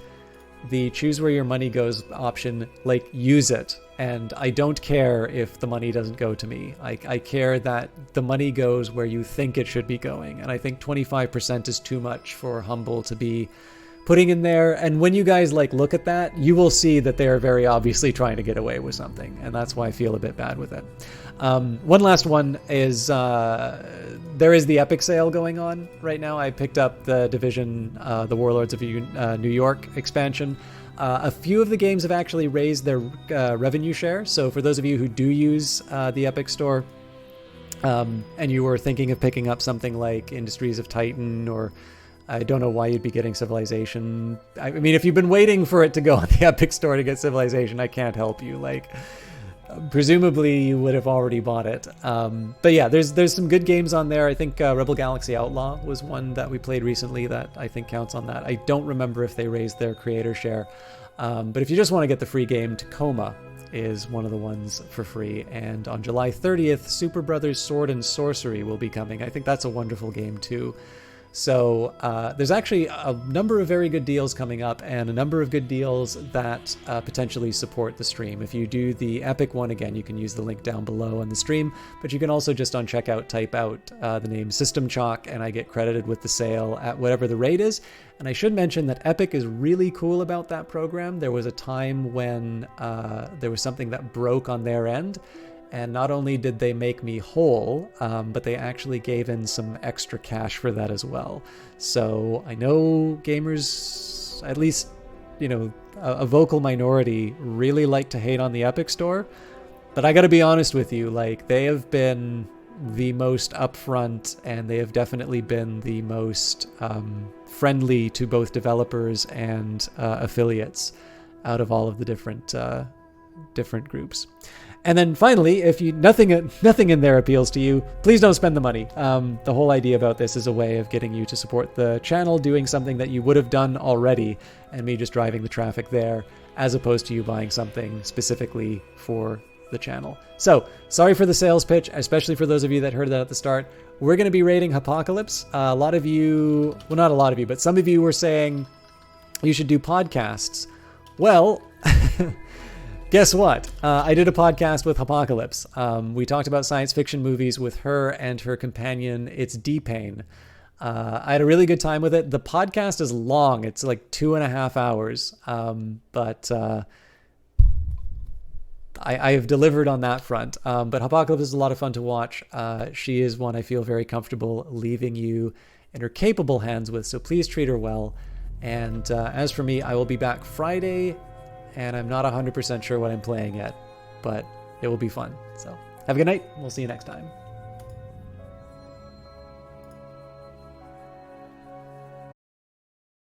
the choose where your money goes option, like, use it. And I don't care if the money doesn't go to me. I care that the money goes where you think it should be going. And I think 25% is too much for Humble to be putting in there. And when you guys look at that, you will see that they are very obviously trying to get away with something. And that's why I feel a bit bad with it. One last one is there is the Epic sale going on right now. I picked up the Division, the Warlords of New York expansion. A few of the games have actually raised their revenue share. So for those of you who do use the Epic Store, and you were thinking of picking up something like Industries of Titan, or I don't know why you'd be getting Civilization. I mean, if you've been waiting for it to go on the Epic Store to get Civilization, I can't help you. Presumably you would have already bought it. But yeah, there's some good games on there. I think Rebel Galaxy Outlaw was one that we played recently that I think counts on that. I don't remember if they raised their creator share. But if you just want to get the free game, Tacoma is one of the ones for free. And on July 30th, Super Brothers Sword and Sorcery will be coming. I think that's a wonderful game too. So there's actually a number of very good deals coming up, and a number of good deals that potentially support the stream. If you do the Epic one, again, you can use the link down below on the stream, but you can also just on checkout type out the name System Chalk, and I get credited with the sale at whatever the rate is. And I should mention that Epic is really cool about that program. There was a time when there was something that broke on their end, and not only did they make me whole, but they actually gave in some extra cash for that as well. So I know gamers, at least, a vocal minority, really like to hate on the Epic Store. But I gotta be honest with you, they have been the most upfront, and they have definitely been the most friendly to both developers and affiliates out of all of the different groups. And then finally, if nothing in there appeals to you, please don't spend the money. The whole idea about this is a way of getting you to support the channel, doing something that you would have done already, and me just driving the traffic there, as opposed to you buying something specifically for the channel. So, sorry for the sales pitch, especially for those of you that heard that at the start. We're going to be rating Apocalypse. A lot of you, well, not a lot of you, but some of you were saying you should do podcasts. Well... Guess what? I did a podcast with Apocalypse. We talked about science fiction movies with her and her companion, It's D-Pain. I had a really good time with it. The podcast is long. It's 2.5 hours. But I have delivered on that front. But Apocalypse is a lot of fun to watch. She is one I feel very comfortable leaving you in her capable hands with, so please treat her well. And as for me, I will be back Friday, and I'm not 100% sure what I'm playing yet, but it will be fun. So have a good night. We'll see you next time.